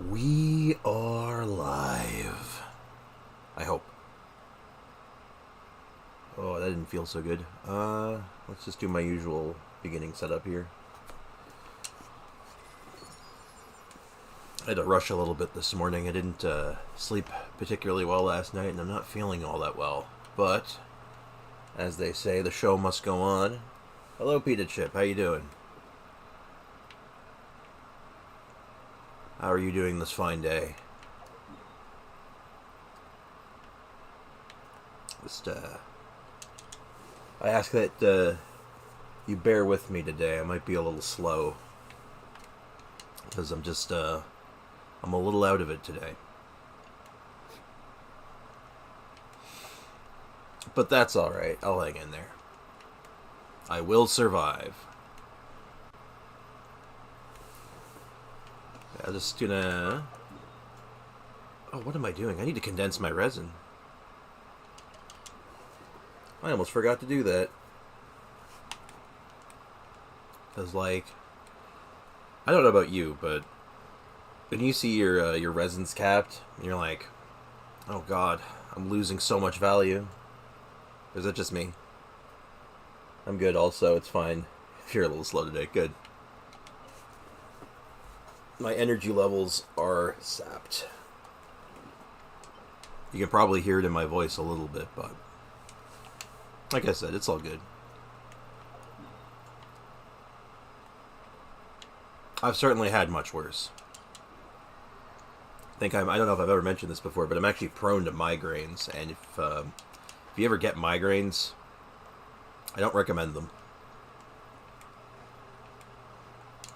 We are live. I hope. Oh, that didn't feel so good. Let's just do my usual beginning setup here. I had to rush a little bit this morning. I didn't sleep particularly well last night, and I'm not feeling all that well. But, as they say, the show must go on. Hello, Pita Chip. How you doing? How are you doing this fine day? Just, I ask that you bear with me today. I might be a little slow. Because I'm just, I'm a little out of it today. But that's alright. I'll hang in there. I will survive. I'm just gonna... Oh, what am I doing? I need to condense my resin. I almost forgot to do that. Because, like... I don't know about you, but... when you see your resin's capped, and you're like... Oh god, I'm losing so much value. Or is that just me? I'm good also, it's fine. If you're a little slow today, good. My energy levels are sapped. You can probably hear it in my voice a little bit, but... like I said, it's all good. I've certainly had much worse. I don't know if I've ever mentioned this before, but I'm actually prone to migraines, and if you ever get migraines, I don't recommend them.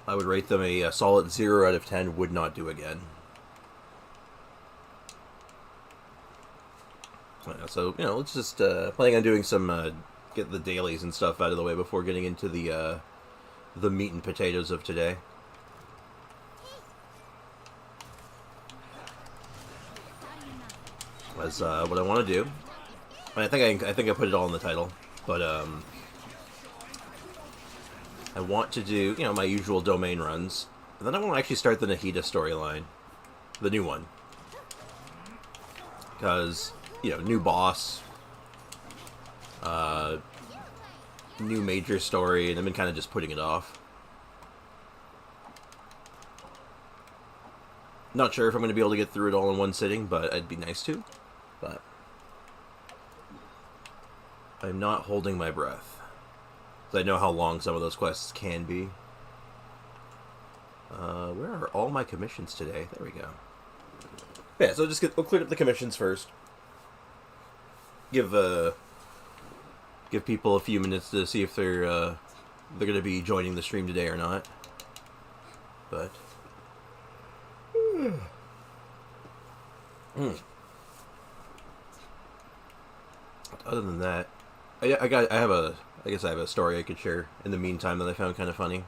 I would rate them a solid 0 out of 10, would not do again. So, you know, let's just, planning on doing some, get the dailies and stuff out of the way before getting into the meat and potatoes of today. As, what I want to do, and I think I put it all in the title, but, I want to do, you know, my usual domain runs. And then I want to actually start the Nahida storyline. The new one. Because, you know, new boss. New major story, and I've been kind of just putting it off. Not sure if I'm going to be able to get through it all in one sitting, but it'd be nice to. But I'm not holding my breath. I know how long some of those quests can be. Where are all my commissions today? There we go. Yeah, so we'll clear up the commissions first. Give people a few minutes to see if they're going to be joining the stream today or not. But other than that, I guess I have a story I could share in the meantime that I found kind of funny.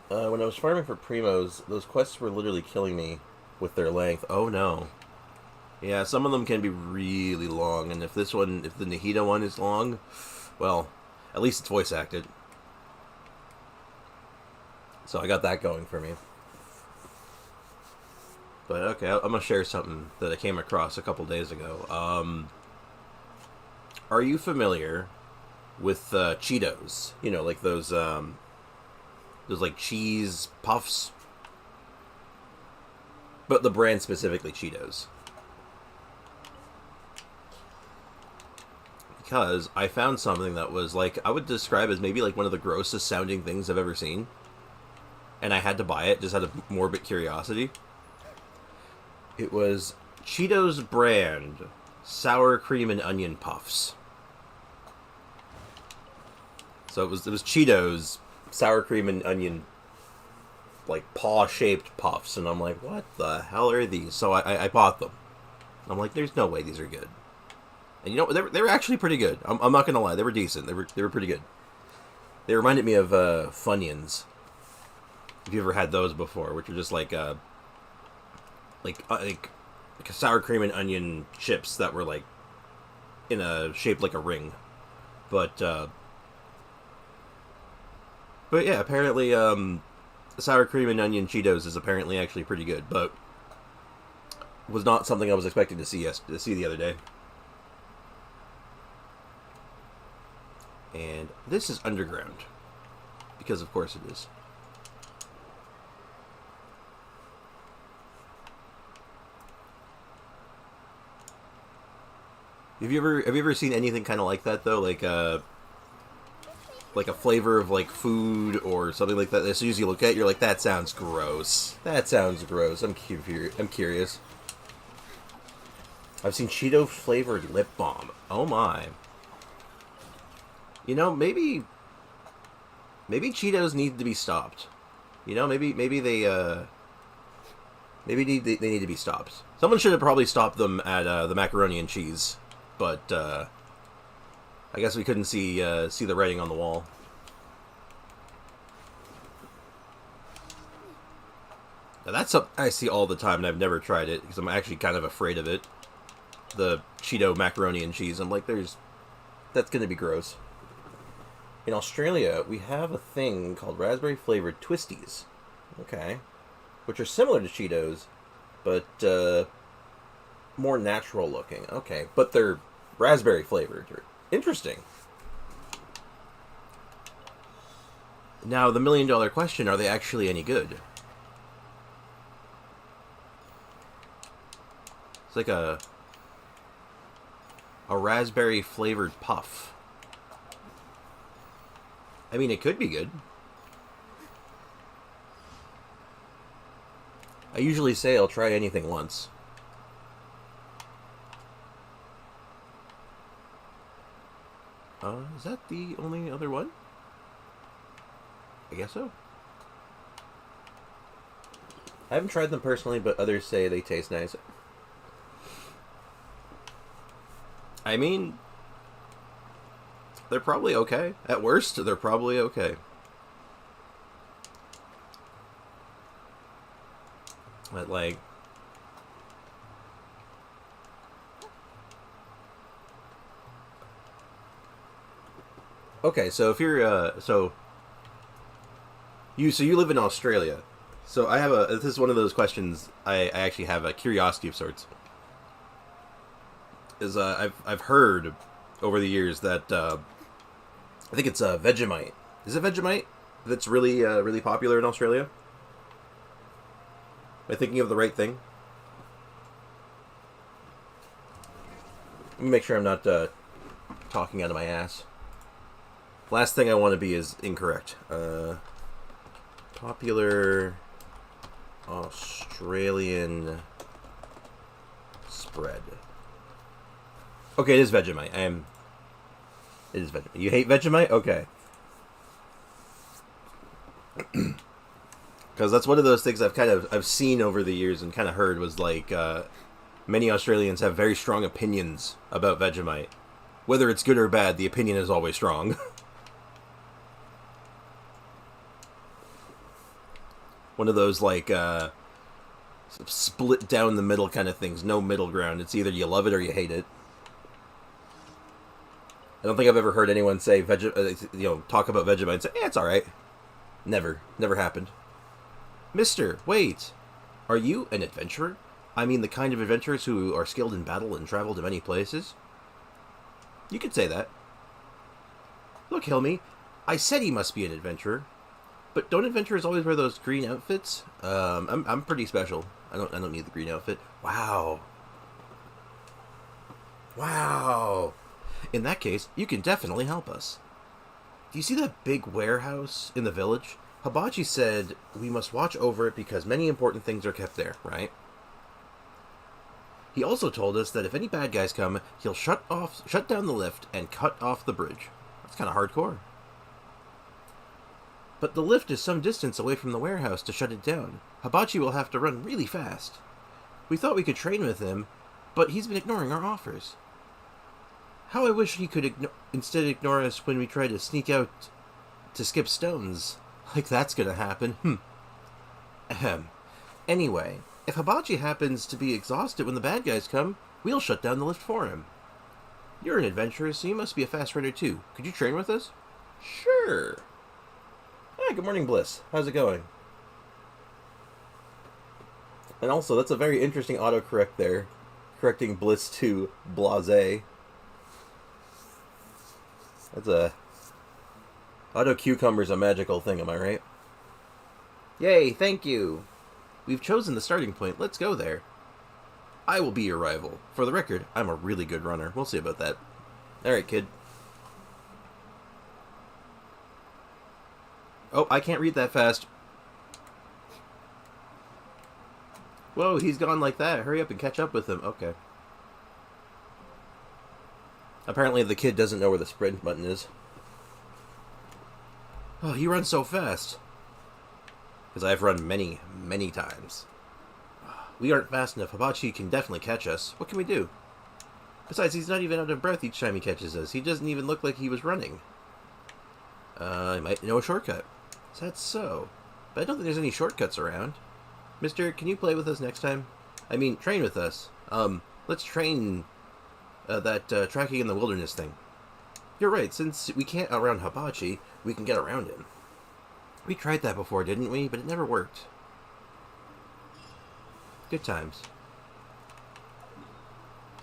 When I was farming for Primos, those quests were literally killing me with their length. Oh no. Yeah, some of them can be really long, and if the Nahida one is long, well, at least it's voice acted. So I got that going for me. But okay, I'm gonna share something that I came across a couple days ago. Are you familiar with Cheetos? You know, like those like cheese puffs, but the brand specifically Cheetos. Because I found something that was like, I would describe as maybe like one of the grossest sounding things I've ever seen, and I had to buy it just out of morbid curiosity. It was Cheetos brand sour cream and onion puffs. So it was Cheetos sour cream and onion, like paw-shaped puffs, and I'm like, what the hell are these? So I bought them. I'm like, there's no way these are good. And you know, they were actually pretty good. I'm not gonna lie, they were decent. They were pretty good. They reminded me of Funyuns. If you ever had those before, which are just like sour cream and onion chips that were like in a shaped like a ring. But yeah, apparently sour cream and onion Cheetos is apparently actually pretty good, but was not something I was expecting to see the other day. And this is underground, because of course it is. Have you ever seen anything kind of like that though, like a flavor of like food or something like that? As soon as you look at it, you're like, that sounds gross. That sounds gross. I'm curious. I've seen Cheeto flavored lip balm. Oh my. You know, maybe Cheetos need to be stopped. You know, maybe they they need to be stopped. Someone should have probably stopped them at the macaroni and cheese, but I guess we couldn't see the writing on the wall. Now that's something I see all the time, and I've never tried it because I'm actually kind of afraid of it. The Cheeto macaroni and cheese. I'm like, that's gonna be gross. In Australia, we have a thing called raspberry flavored twisties. Okay. Which are similar to Cheetos, but more natural looking. Okay. But they're raspberry flavored. Interesting. Now, the $1,000,000 question, are they actually any good? It's like a raspberry flavored puff. I mean, it could be good. I usually say I'll try anything once. Is that the only other one? I guess so. I haven't tried them personally, but others say they taste nice. I mean, they're probably okay. At worst, they're probably okay. But, like... Okay, so if you're, so you live in Australia. So I have this is one of those questions I actually have a curiosity of sorts. Is, I've heard over the years that, I think it's Vegemite. Is it Vegemite that's really really popular in Australia? Am I thinking of the right thing? Let me make sure I'm not talking out of my ass. Last thing I want to be is incorrect. Popular Australian spread. Okay, it is Vegemite. It is Vegemite. You hate Vegemite? Okay. Because that's one of those things I've seen over the years and kind of heard was like many Australians have very strong opinions about Vegemite. Whether it's good or bad, the opinion is always strong. One of those like split down the middle kind of things. No middle ground. It's either you love it or you hate it. I don't think I've ever heard anyone say talk about Vegemite and say, it's alright. Never happened. Mister, wait. Are you an adventurer? I mean the kind of adventurers who are skilled in battle and travel to many places? You could say that. Look, Hilmy, I said he must be an adventurer. But don't adventurers always wear those green outfits? I'm pretty special. I don't need the green outfit. Wow. Wow. In that case, you can definitely help us. Do you see that big warehouse in the village? Hibachi said we must watch over it because many important things are kept there, right? He also told us that if any bad guys come, he'll shut down the lift and cut off the bridge. That's kind of hardcore. But the lift is some distance away from the warehouse to shut it down. Hibachi will have to run really fast. We thought we could train with him, but he's been ignoring our offers. How I wish he could instead ignore us when we try to sneak out to skip stones. Like that's gonna happen. Ahem. Anyway, If Hibachi happens to be exhausted when the bad guys come, we'll shut down the lift for him. You're an adventurer, so you must be a fast runner too. Could you train with us? Sure. Hi, good morning, Bliss. How's it going? And also, that's a very interesting autocorrect there. Correcting Bliss to Blase. That's a... Auto cucumber's a magical thing, am I right? Yay, thank you! We've chosen the starting point. Let's go there. I will be your rival. For the record, I'm a really good runner. We'll see about that. Alright, kid. Oh, I can't read that fast. Whoa, he's gone like that. Hurry up and catch up with him. Okay. Apparently the kid doesn't know where the sprint button is. Oh, he runs so fast. Because I've run many, many times. We aren't fast enough. Hibachi can definitely catch us. What can we do? Besides, he's not even out of breath each time he catches us. He doesn't even look like he was running. I might know a shortcut. Is that so? But I don't think there's any shortcuts around. Mister, can you play with us next time? I mean, train with us. Let's train that tracking in the wilderness thing. You're right. Since we can't outrun Hibachi, we can get around him. We tried that before, didn't we? But it never worked. Good times.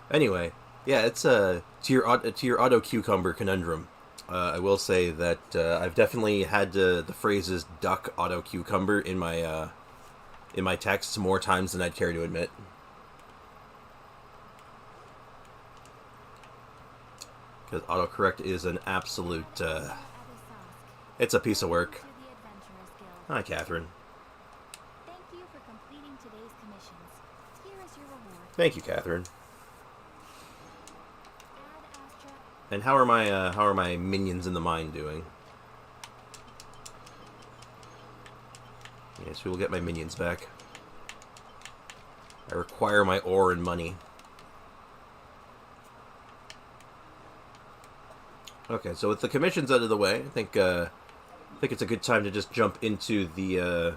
Anyway, yeah, it's to your auto cucumber conundrum. I will say that I've definitely had the phrases "duck auto cucumber" in my texts more times than I'd care to admit. Because autocorrect is an absolute it's a piece of work. Hi, Catherine. Thank you for completing today's commissions. Here is your reward. Thank you, Catherine. And how are my minions in the mine doing? Yes, we will get my minions back. I require my ore and money. Okay, so with the commissions out of the way, I think it's a good time to just jump into the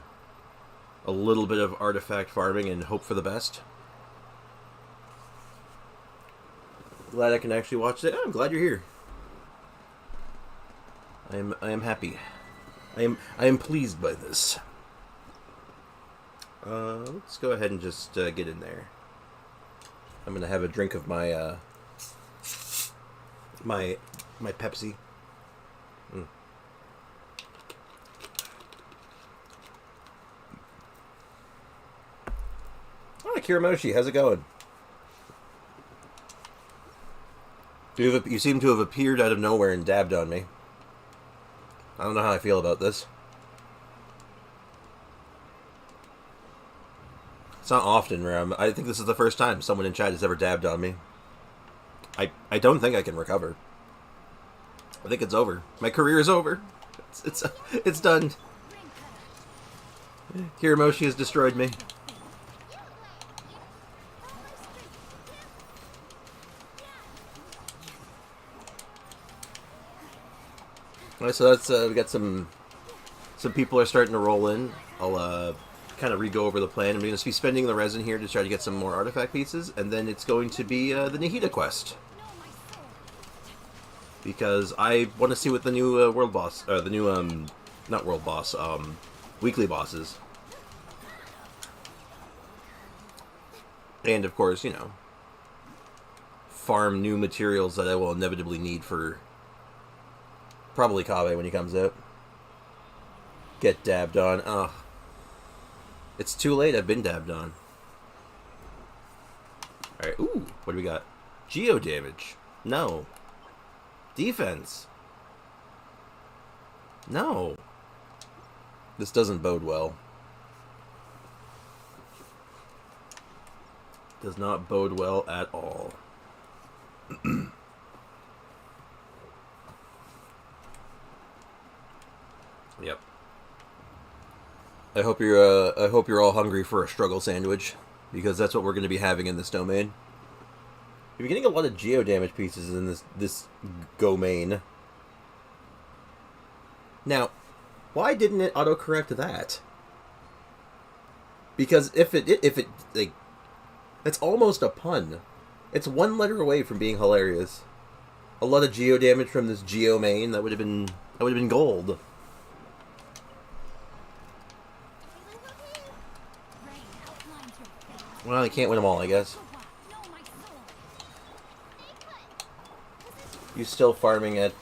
a little bit of artifact farming and hope for the best. Glad I can actually watch it. Oh, I'm glad you're here. I am happy. I am pleased by this. Let's go ahead and just get in there. I'm gonna have a drink of my my Pepsi. Hi, Kiramoshi. How's it going? You seem to have appeared out of nowhere and dabbed on me. I don't know how I feel about this. It's not often where I think this is the first time someone in chat has ever dabbed on me. I don't think I can recover. I think it's over. My career is over. It's done. Kiramoshi has destroyed me. Alright, so that's we got some people are starting to roll in. I'll kind of re-go over the plan. I'm going to be spending the resin here to try to get some more artifact pieces, and then it's going to be the Nahida quest. Because I want to see what the new world boss, the new, not world boss, weekly boss is. And, of course, you know, farm new materials that I will inevitably need for probably Kaveh when he comes out. Get dabbed on. Ugh. It's too late. I've been dabbed on. Alright. Ooh. What do we got? Geo damage. No. Defense. No. This doesn't bode well. Does not bode well at all. Yep. I hope you're all hungry for a struggle sandwich, because that's what we're going to be having in this domain. You're getting a lot of geo damage pieces in this domain. Now, why didn't it autocorrect that? Because if it like, that's almost a pun. It's one letter away from being hilarious. A lot of geo damage from this geo main that would have been gold. Well, I can't win them all, I guess. You still farming at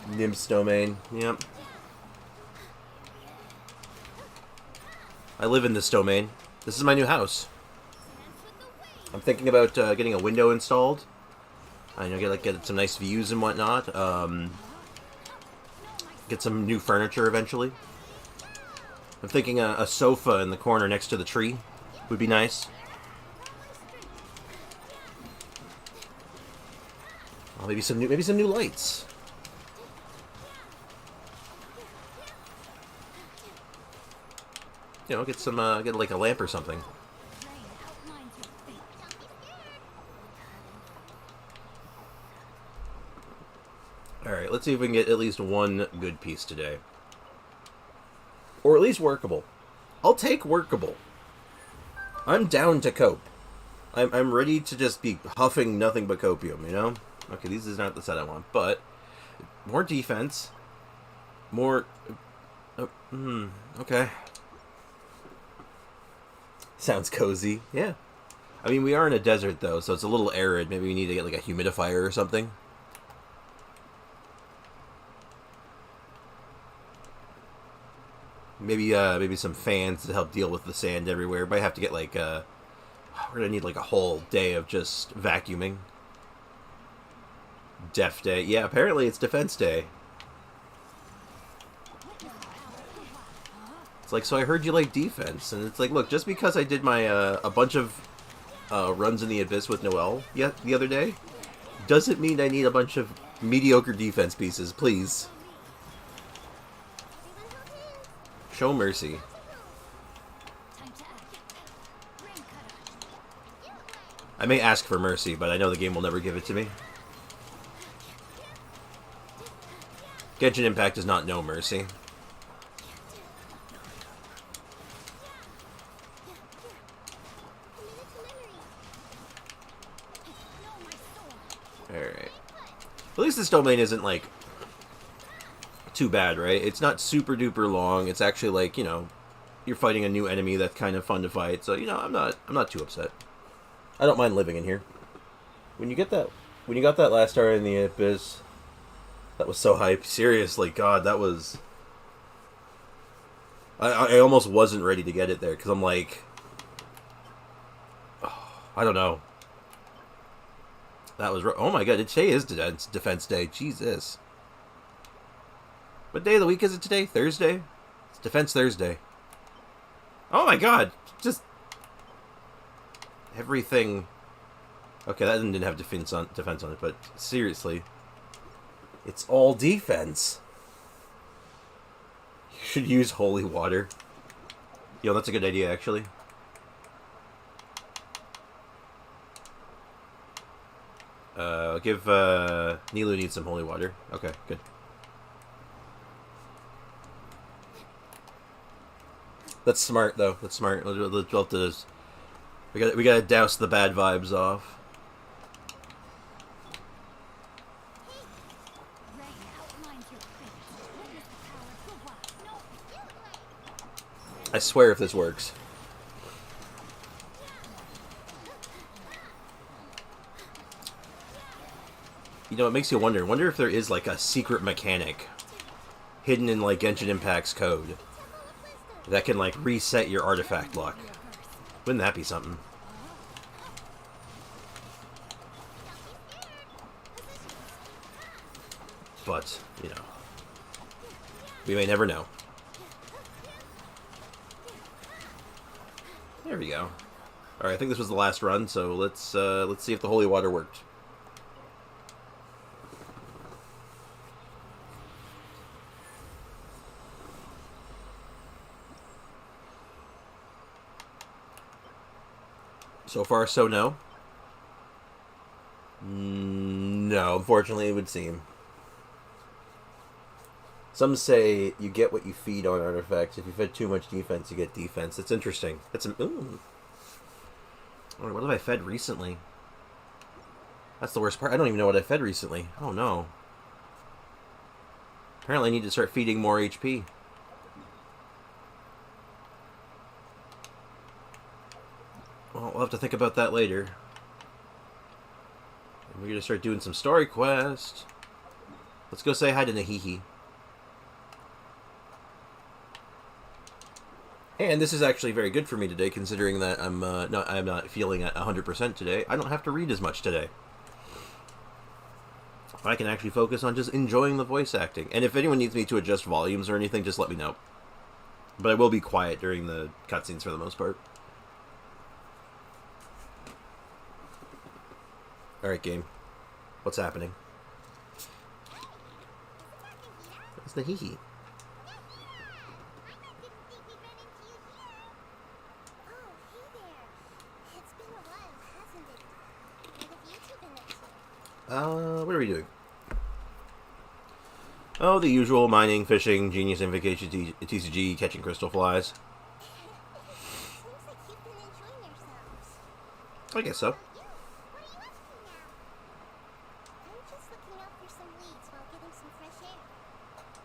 Nymph's domain? Yep. I live in this domain. This is my new house. I'm thinking about getting a window installed. I know, get some nice views and whatnot. Get some new furniture eventually. I'm thinking a sofa in the corner next to the tree would be nice. Oh, maybe some new lights. You know, get like a lamp or something. Alright, let's see if we can get at least one good piece today. Or at least workable. I'll take workable. I'm down to cope. I'm ready to just be huffing nothing but copium, you know? Okay, this is not the set I want, but more defense. More... okay. Sounds cozy. Yeah. I mean, we are in a desert, though, so it's a little arid. Maybe we need to get, like, a humidifier or something. Maybe some fans to help deal with the sand everywhere. Might have to get, like, we're gonna need, like, a whole day of just vacuuming. Def Day. Yeah, apparently it's Defense Day. It's like, so I heard you like defense, and it's like, look, just because I did my a bunch of runs in the Abyss with Noelle the other day, doesn't mean I need a bunch of mediocre defense pieces, please. Show mercy. I may ask for mercy, but I know the game will never give it to me. Genshin Impact does not know mercy. Alright. At least this domain isn't, like, too bad, right? It's not super duper long. It's actually, like, you know, you're fighting a new enemy that's kind of fun to fight. So, you know, I'm not too upset. I don't mind living in here. When you got that last star in the Abyss, that was so hype. Seriously, God, that was... I almost wasn't ready to get it there, because I'm like... Oh, I don't know. That was... Oh my God, today is Defense Day. Jesus. What day of the week is it today? Thursday? It's Defense Thursday. Oh my God! Just... Everything... Okay, that didn't have defense on it, but seriously... It's all defense. You should use holy water. Yo, that's a good idea, actually. Give, Nilu needs some holy water. Okay, good. That's smart, though. That's smart. Let's have to just... We gotta douse the bad vibes off. I swear if this works. You know, it makes you wonder. Wonder if there is, like, a secret mechanic hidden in, like, Genshin Impact's code that can, like, reset your artifact luck. Wouldn't that be something? But, you know, we may never know. There we go. Alright, I think this was the last run, so let's see if the holy water worked. So far, so no. No, unfortunately, it would seem. Some say you get what you feed on artifacts. If you fed too much defense, you get defense. That's interesting. That's an ooh. What have I fed recently? That's the worst part. I don't even know what I fed recently. Oh no. Apparently I need to start feeding more HP. Well, we'll have to think about that later. We're gonna start doing some story quests. Let's go say hi to Nahida. And this is actually very good for me today, considering that I'm not feeling at 100% today. I don't have to read as much today. I can actually focus on just enjoying the voice acting. And if anyone needs me to adjust volumes or anything, just let me know. But I will be quiet during the cutscenes for the most part. Alright, game. What's happening? It's the hee-hee. What are we doing? Oh, the usual mining, fishing, genius invocation, TCG, catching crystal flies. Seems like you've been enjoying yourselves. I guess so. What are you up to now? I'm just looking out for some leads while getting some fresh air.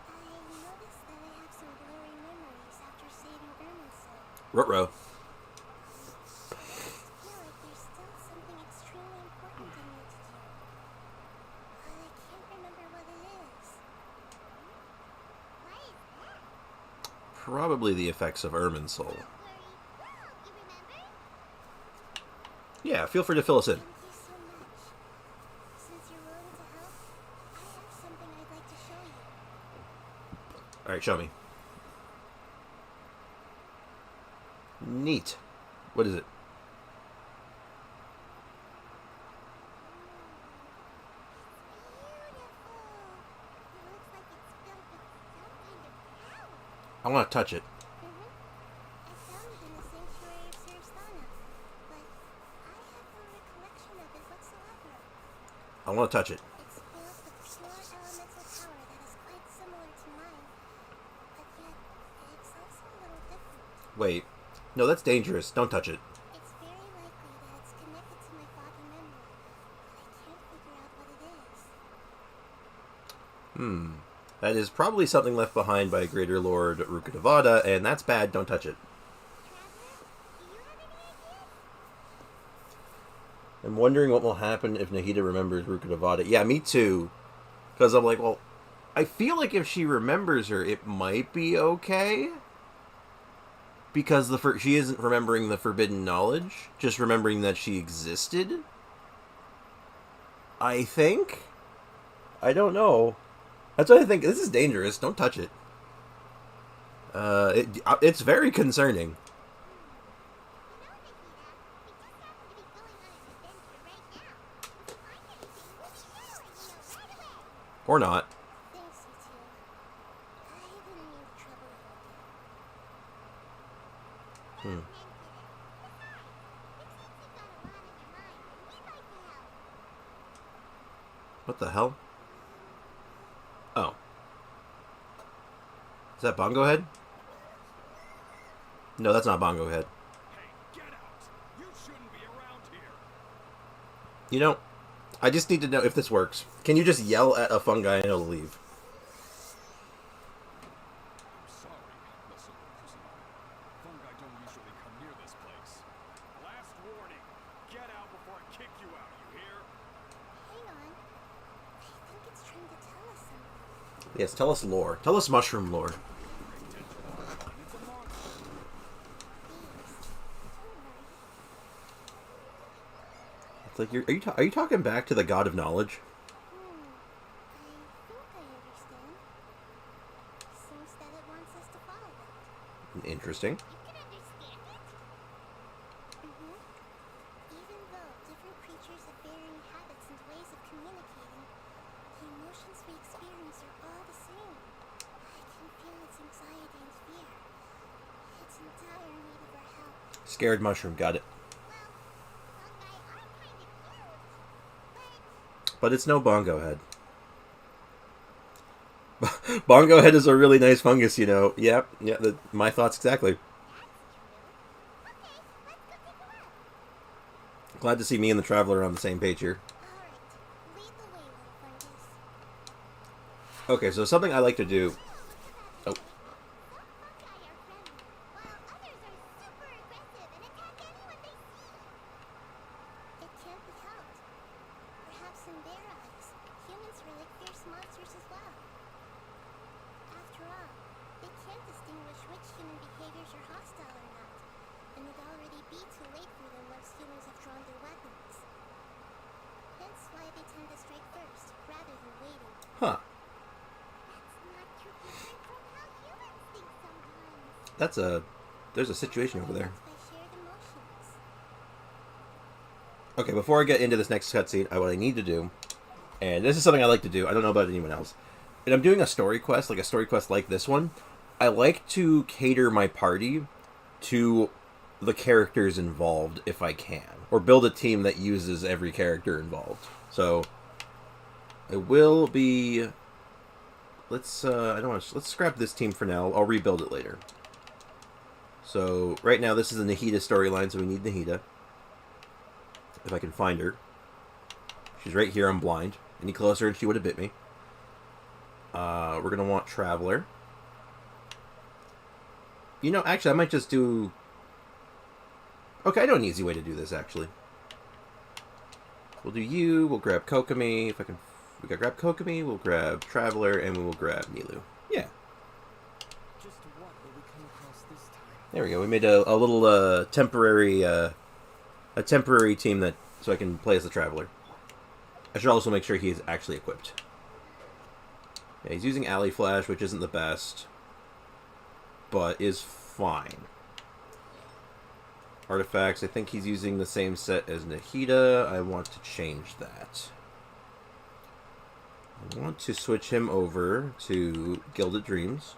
I noticed that I have some blurry memories after saving Erminson. Ruh-roh. I feel like there's still something extremely important I need to do. But I can't remember what it is. What is that? Probably the effects of Ermin's soul. Don't worry. You remember? Yeah, feel free to fill us in. Thank you so much. Since you're willing to help, I have something I'd like to show you. Alright, show me. Neat. What is it? I want to touch it. I found it in the sanctuary of Sarasana, but I have no recollection of it whatsoever. I want to touch it. It's filled with pure elemental power that is quite similar to mine, but yet it's also a little different. Wait. No, that's dangerous. Don't touch it. It's very likely that it's connected to my father memory, but I can't figure out what it is. That is probably something left behind by Greater Lord Rukkhadevata, and that's bad. Don't touch it. Traveler, do you have any ideas? I'm wondering what will happen if Nahida remembers Rukkhadevata. Yeah, me too. Because I'm like, well, I feel like if she remembers her, it might be okay. Because she isn't remembering the forbidden knowledge, just remembering that she existed. I think? I don't know. That's what I think. This is dangerous. Don't touch it. It's very concerning. You know, Nahida, we just happen to be going on an adventure right now. If you find anything, we'll be sure to let you know right away. Or not. Thanks, you two. I didn't mean to trouble you again. Hmm. Besides, it seems you've got a lot on your mind, and we'd like to help. What the hell? Oh. Is that Bongo Head? No, that's not Bongo Head. Hey, get out! You shouldn't be around here. You know, I just need to know if this works. Can you just yell at a fungi and it'll leave? I'm sorry. Listen, fungi don't usually come near this place. Last warning. Get out before I kick you out, you hear? Hang on. I think it's trying to tell us something. Yes, tell us lore. Tell us mushroom lore. And it's a monster. Please, don't worry. It's like are you talking back to the god of knowledge? I think I understand. Seems that it wants us to follow it. Interesting. You can understand it? Even though different creatures have varying habits and ways of communicating, the emotions we experience are all the same. I can feel its anxiety and fear. Its entire need of our help. Scared mushroom, got it. Well, fungi are kind of cute, but But it's no Bongo Head. Bongo head is a really nice fungus, you know. Yep, yeah, my thoughts exactly. Glad to see me and the Traveler on the same page here. Alright, lead the way, little fungus. Okay, so something I like to do... Oh, Some fungi are friendly, while others are super aggressive and attack anyone they see. It can't be helped. Perhaps in their eyes, humans are like fierce monsters as well. After all, they can't distinguish which human behaviors are hostile or not, and it'd already be too late for them once humans have drawn their weapons. Hence why they tend to strike first, rather than waiting. huh. That's not too different from how humans think sometimes. That's a... There's a situation over there. By shared emotions. Okay, before I get into this next cutscene, what I need to do, and this is something I like to do, I don't know about anyone else, and I'm doing a story quest like this one, I like to cater my party to the characters involved if I can, or build a team that uses every character involved. So, I will be... Let's scrap this team for now. I'll rebuild it later. So, right now this is the Nahida storyline, so we need Nahida. If I can find her. She's right here, I'm blind. Any closer and she would have bit me. We're going to want Traveler. You know, actually, I might just do... Okay, I know an easy way to do this, actually. We'll do you, we'll grab Kokomi. If I can... We got grab Kokomi, we'll grab Traveler, and we will grab Nilu. Yeah. Just what will we come across this time? There we go. We made a little temporary team that so I can play as the Traveler. I should also make sure he is actually equipped. Yeah, he's using Alley Flash, which isn't the best, but is fine. Artifacts, I think he's using the same set as Nahida. I want to change that. I want to switch him over to Gilded Dreams.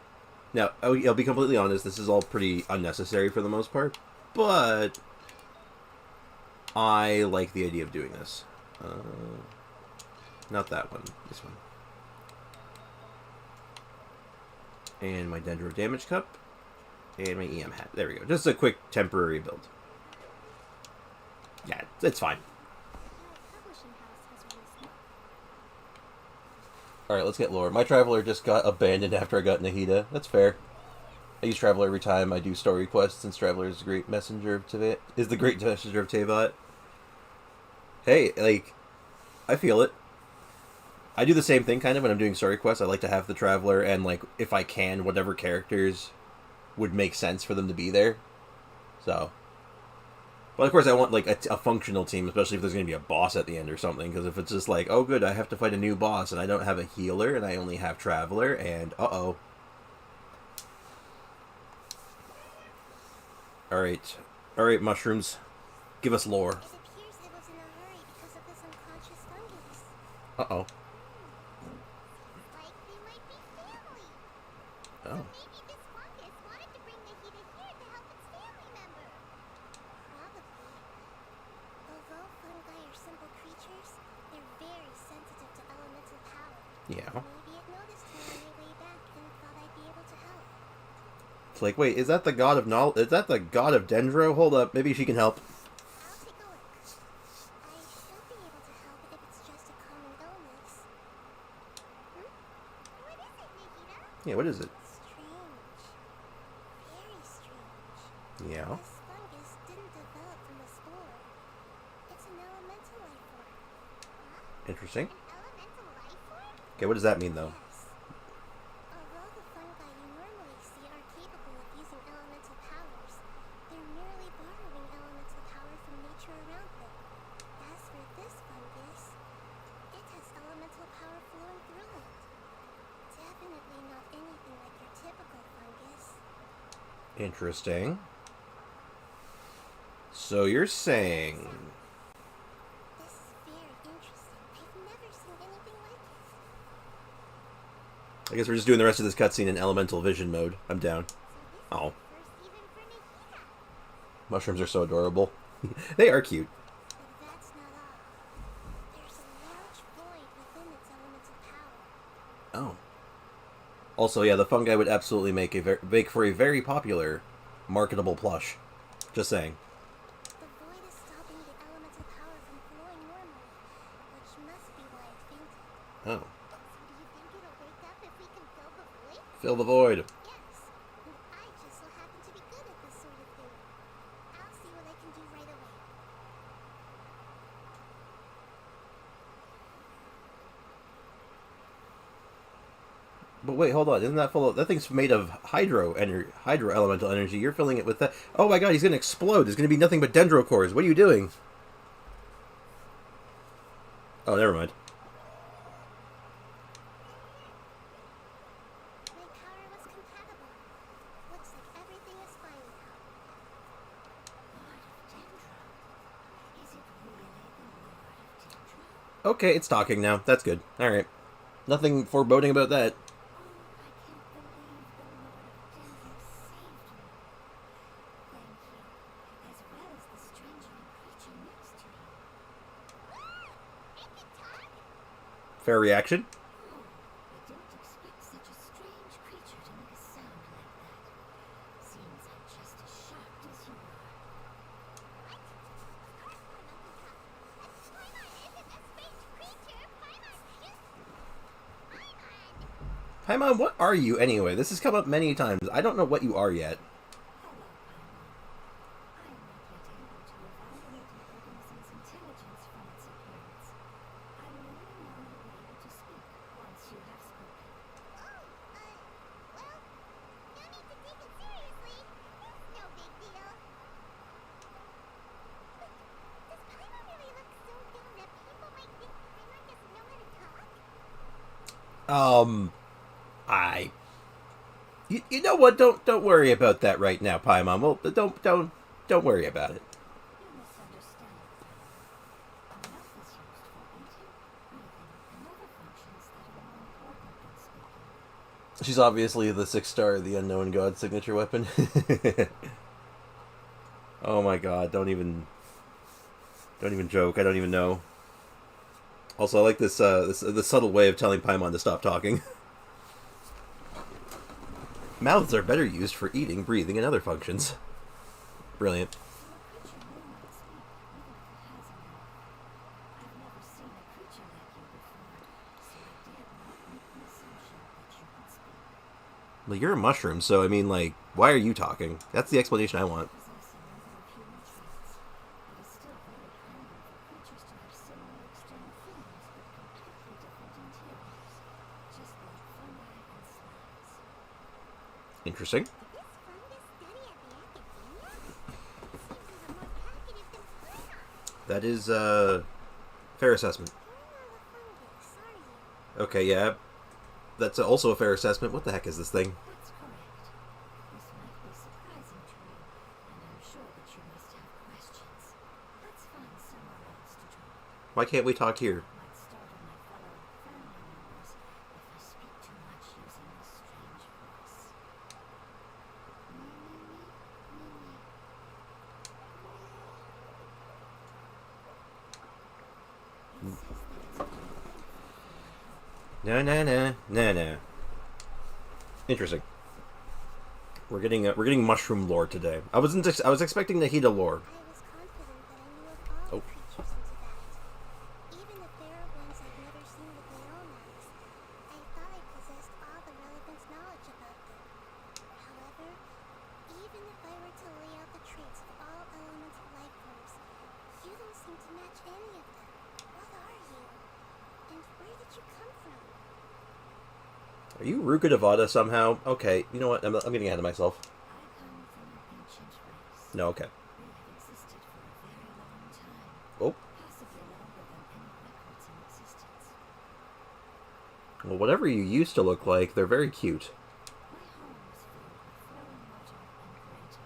Now, I'll be completely honest, this is all pretty unnecessary for the most part, but I like the idea of doing this. Not that one, this one. And my Dendro Damage Cup. And my EM Hat. There we go. Just a quick temporary build. Yeah, it's fine. Alright, let's get lore. My Traveler just got abandoned after I got Nahida. That's fair. I use Traveler every time I do story quests, since Traveler is the great messenger of Teyvat. Hey, like, I feel it. I do the same thing kind of when I'm doing story quests. I like to have the Traveler and, like, if I can, whatever characters would make sense for them to be there. So, but of course I want, like, a functional team, especially if there's going to be a boss at the end or something, because if it's just like, oh good, I have to fight a new boss and I don't have a healer and I only have Traveler, and uh-oh. Alright, mushrooms. Give us lore. It appears it was in a hurry because of this unconscious fungus. Uh-oh. Like they might be family. Oh. Maybe this fungus wanted to bring Nahida here to help its family member. Probably. Although fungi are simple creatures, they're very sensitive to elemental power. Yeah. Maybe it noticed me on my way back and thought I'd be able to help. It's like, wait, is that the god of Is that the god of Dendro? Hold up, maybe she can help. I'll take a look. I should be able to help if it's just a common illness. What is it, Nahida? Yeah, what is it? Strange. Very strange. Yeah. This fungus didn't develop from a spore. It's an elemental life form. Huh? Interesting. An elemental life form? Okay, what does that mean, though? Yes. Although the fungi you normally see are capable of using elemental powers, they're merely borrowing elemental power from nature around them. As for this fungus, it has elemental power flowing through it. Definitely not anything like your typical fungus. Interesting. So you're saying... This is very interesting. I've never seen anything like it. I guess we're just doing the rest of this cutscene in elemental vision mode. I'm down. So this Oh. is the first even for Nahida. Mushrooms are so adorable. They are cute. But that's not all. There's a large void within its elemental power. Oh. Also, yeah, the fungi would absolutely make for a very popular, marketable plush. Just saying. The void is stopping the elemental power from flowing normally, which must be why it fainted. Oh. So do you think it'll wake up if we can fill the void? Fill the void. Yes. And I just so happen to be good at this sort of thing. I'll see what I can do right away. But wait, hold on. Isn't that full of... That thing's made of hydro elemental energy. You're filling it with that... Oh my god, he's going to explode. There's going to be nothing but dendrocores. What are you doing? Oh, never mind. My power was compatible. Looks like everything is fine now. Lord of Dendro. Is it really the Lord of Dendro? Okay, it's talking now. That's good. Alright. Nothing foreboding about that. Fair reaction. I don't expect such a strange creature to make a sound like that. Seems I'm just as shocked as you are. What? Of course Paimon can talk. Paimon isn't a strange creature. Paimon is... Paimon! Paimon, what are you anyway? This has come up many times. I don't know what you are yet. Hello, Paimon. I am not yet able to evaluate an organism's intelligence from its appearance. I will let you know you'll be able to speak once you have spoken. Oh, well, no need to take it seriously. It's no big deal. But does Paimon really look so dumb that people might think Paimon doesn't know how to talk? You know what? Don't worry about that right now, Paimon. Well, don't worry about it. You misunderstand. The mouth is used for eating, breathing, and other functions that are more important than speaking. She's obviously the 6-star of the unknown god signature weapon. Oh my god! Don't even joke. I don't even know. Also, I like this subtle way of telling Paimon to stop talking. Mouths are better used for eating, breathing, and other functions. Brilliant. So a creature may not speak, even if it has a mouth. I've never seen a creature like you before, so I dare not make the assumption that you can speak. Well, you're a mushroom, so I mean, like, why are you talking? That's the explanation I want. Possess a number of human traits. It is still very common for creatures to have similar external feelings but completely different interiors, just like fungi and slimes. Interesting. Did this fungus study at the academia? Seems even more talkative than Paimon. That is fair assessment. You're not a fungus, are you? Okay, yeah. That's also a fair assessment. What the heck is this thing? That's correct. This might be surprising to you, and I'm sure that you must have questions. Let's find somewhere else to talk. Why can't we talk here? Might startle my fellow family members if I speak too much using this strange voice. Me, me, me, me, me. It says that it's very thankful for my help. No. Interesting. We're getting mushroom lore today. I was expecting Nahida lore. I was confident that I knew of all Oh. creatures into that. Even if there are ones I've never seen with my own eyes, I thought I possessed all the relevant knowledge about them. However, even if I were to lay out the traits of all elemental life forms, you don't seem to match any of them. What are you? And where did you come from? Are you Ruka Devada somehow? Okay, you know what? I'm getting ahead of myself. I come from an ancient race. No, okay. We have existed for a very long time. Oh, Possibly longer than any records in existence. well, whatever you used to look like, they're very cute. My home was filled with flowing water and great mountains.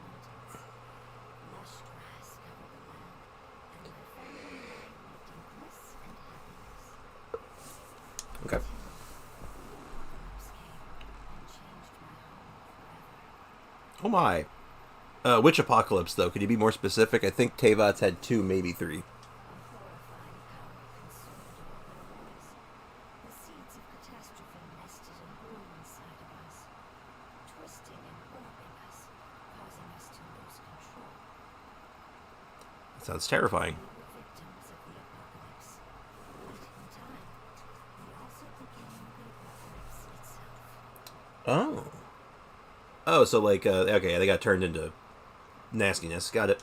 Lush grass covered the land, and my family and I lived in bliss and happiness. Okay. The apocalypse came and changed my home forever. Oh my. Which apocalypse, though? Could you be more specific? I think Tevat's had 2, maybe 3. A horrifying power consumed all there was. The seeds of catastrophe nested and grew inside of us. Sounds terrifying. Victims of the apocalypse. But in time, we also became the apocalypse itself. Oh. Oh, so like, okay, they got turned into nastiness. Got it.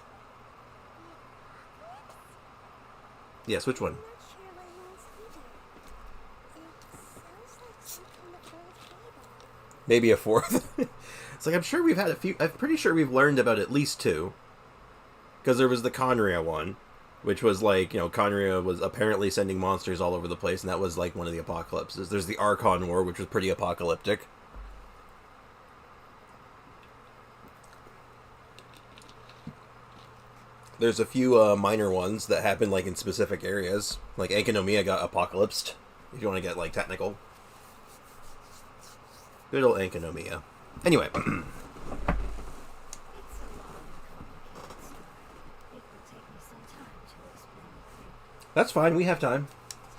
Yes, which one? I'm not sure what it means either. It sounds like some kind of old fable. Maybe a fourth. It's like, I'm sure we've had a few. I'm pretty sure we've learned about at least two. Because there was the Conria one, which was like, Conria was apparently sending monsters all over the place, and that was like one of the apocalypses. There's the Archon War, which was pretty apocalyptic. There's a few minor ones that happen like in specific areas. Like Ankonomia got apocalypsed, if you want to get like technical. Good old Ankonomia. Anyway. It's a long and complicated story. It will take me some time to explain it to you. That's fine, we have time.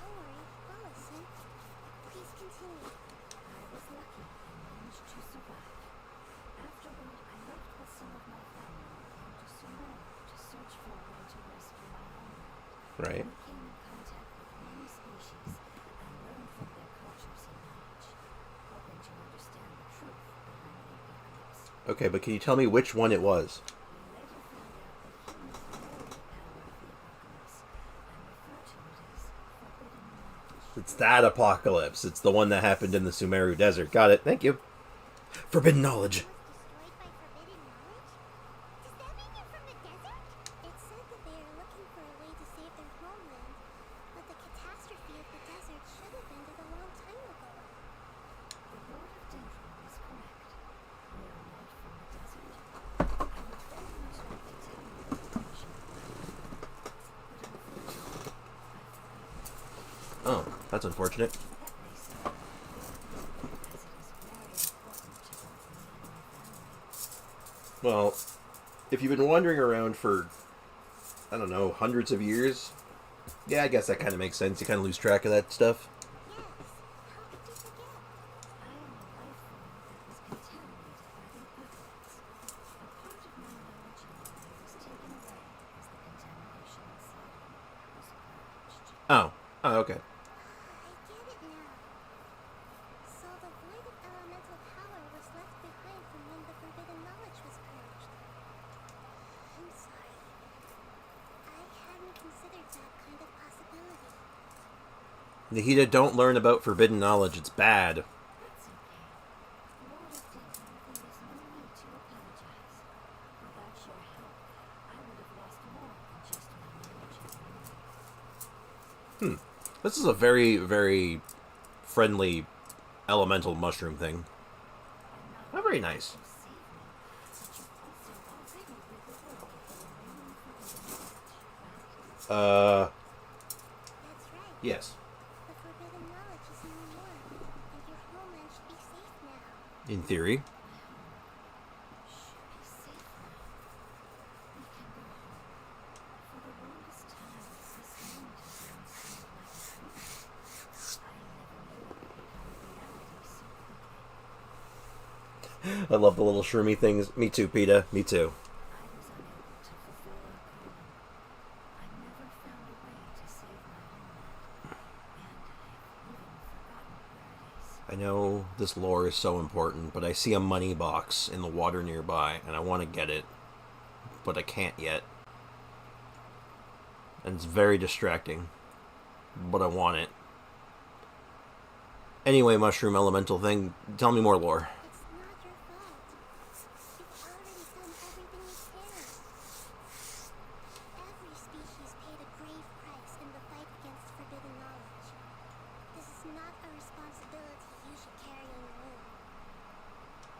Don't worry, I'll listen. Please continue. I was lucky and managed to survive. Afterward, I left with some of my family and came to Sumer to search for a way to rescue my homeland. Right. I came in contact with many species and learned from their cultures and knowledge, hoping to understand the truth behind the apocalypse. Okay, but can you tell me which one it was? We later found out that humans know the power of the apocalypse and refer to it as forbidden knowledge. It's that apocalypse. It's the one that happened in the Sumeru Desert. Got it. Thank you. Forbidden knowledge. Was destroyed by forbidden knowledge? Does that mean you're from the desert? It said that they are looking for a way to save their homeland, but the catastrophe of the desert should have ended a long time ago. The Lord of Dendron was correct. We are not from the desert. I would very much like to tell you the information about it, but unfortunately, I forgot. Oh, that's unfortunate. That may sound unlikely, as it is very important to both me and my family. Well, if you've been wandering around for, I don't know, hundreds of years, yeah, I guess that kind of makes sense. You kind of lose track of that stuff. Yes. How could you forget? I am a life form that was contaminated by the apocalypse. A part of my knowledge and memory was taken away as the contamination inside me was purged. Oh. Oh, okay. I get it now. So the void of elemental power was left behind from when the forbidden knowledge was purged. I'm sorry. I hadn't considered that kind of possibility. Nahida, don't learn about forbidden knowledge. It's bad. That's okay. Lord of Dendron, there is no need to apologize. Without your help, I would have lost more than just my knowledge and memory. This is a very, very friendly elemental mushroom thing. I'm not Oh, very nice. to save me, but you also already rid the world of the remaining forbidden knowledge, right? That's right. Yes. The forbidden knowledge is no more, and your homeland should be safe now. In theory. Should be safe now. We can go home. For the longest time, this moment has been some of my dreams. I never knew it would become a reality so quickly. I love the little shroomy things. Me too, PETA. Me too. I was unable to fulfill our calling. I never found a way to save my homeland, and I've even forgotten where it is. I know this lore is so important, but I see a money box in the water nearby, and I want to get it, but I can't yet. And it's very distracting, but I want it. Anyway, mushroom elemental thing, tell me more lore. It's not your fault. You've already done everything you can. Every species paid a grave price in the fight against forbidden knowledge. This is not a responsibility you should carry on your own.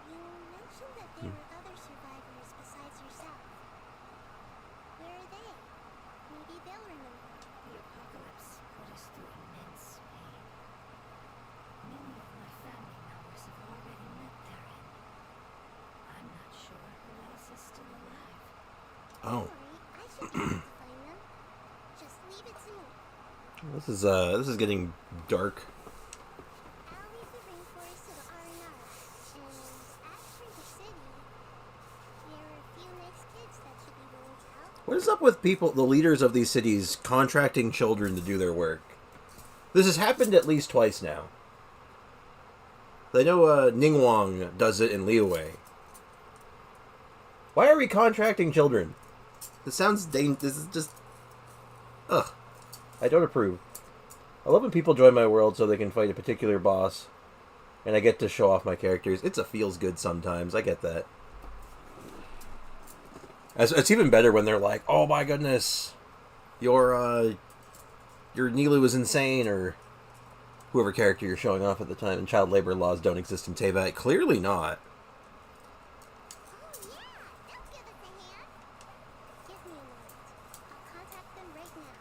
You mentioned that there were other survivors besides yourself. Where are they? Maybe they'll remember. The apocalypse put us through immense pain. Many of my family members have already met their end. I'm not sure who else is still alive. Oh, Don't worry, I should be able to find them. Just leave it to me. this is getting dark. I'll leave the rainforest to the R&R. And as for the city, there are a few nice kids that should be willing to help. What is up with people, the leaders of these cities, contracting children to do their work? This has happened at least twice now. I know Ningguang does it in Liyue. Why are we contracting children? This sounds dangerous. This is just... Ugh. I don't approve. I love when people join my world so they can fight a particular boss. And I get to show off my characters. It's a feels good sometimes. I get that. It's even better when they're like, oh my goodness, your Nilu is insane, or whoever character you're showing off at the time, and child labor laws don't exist in Teyvat. Clearly not. Oh yeah, they'll give us a hand. Give me a moment. I'll contact them right now.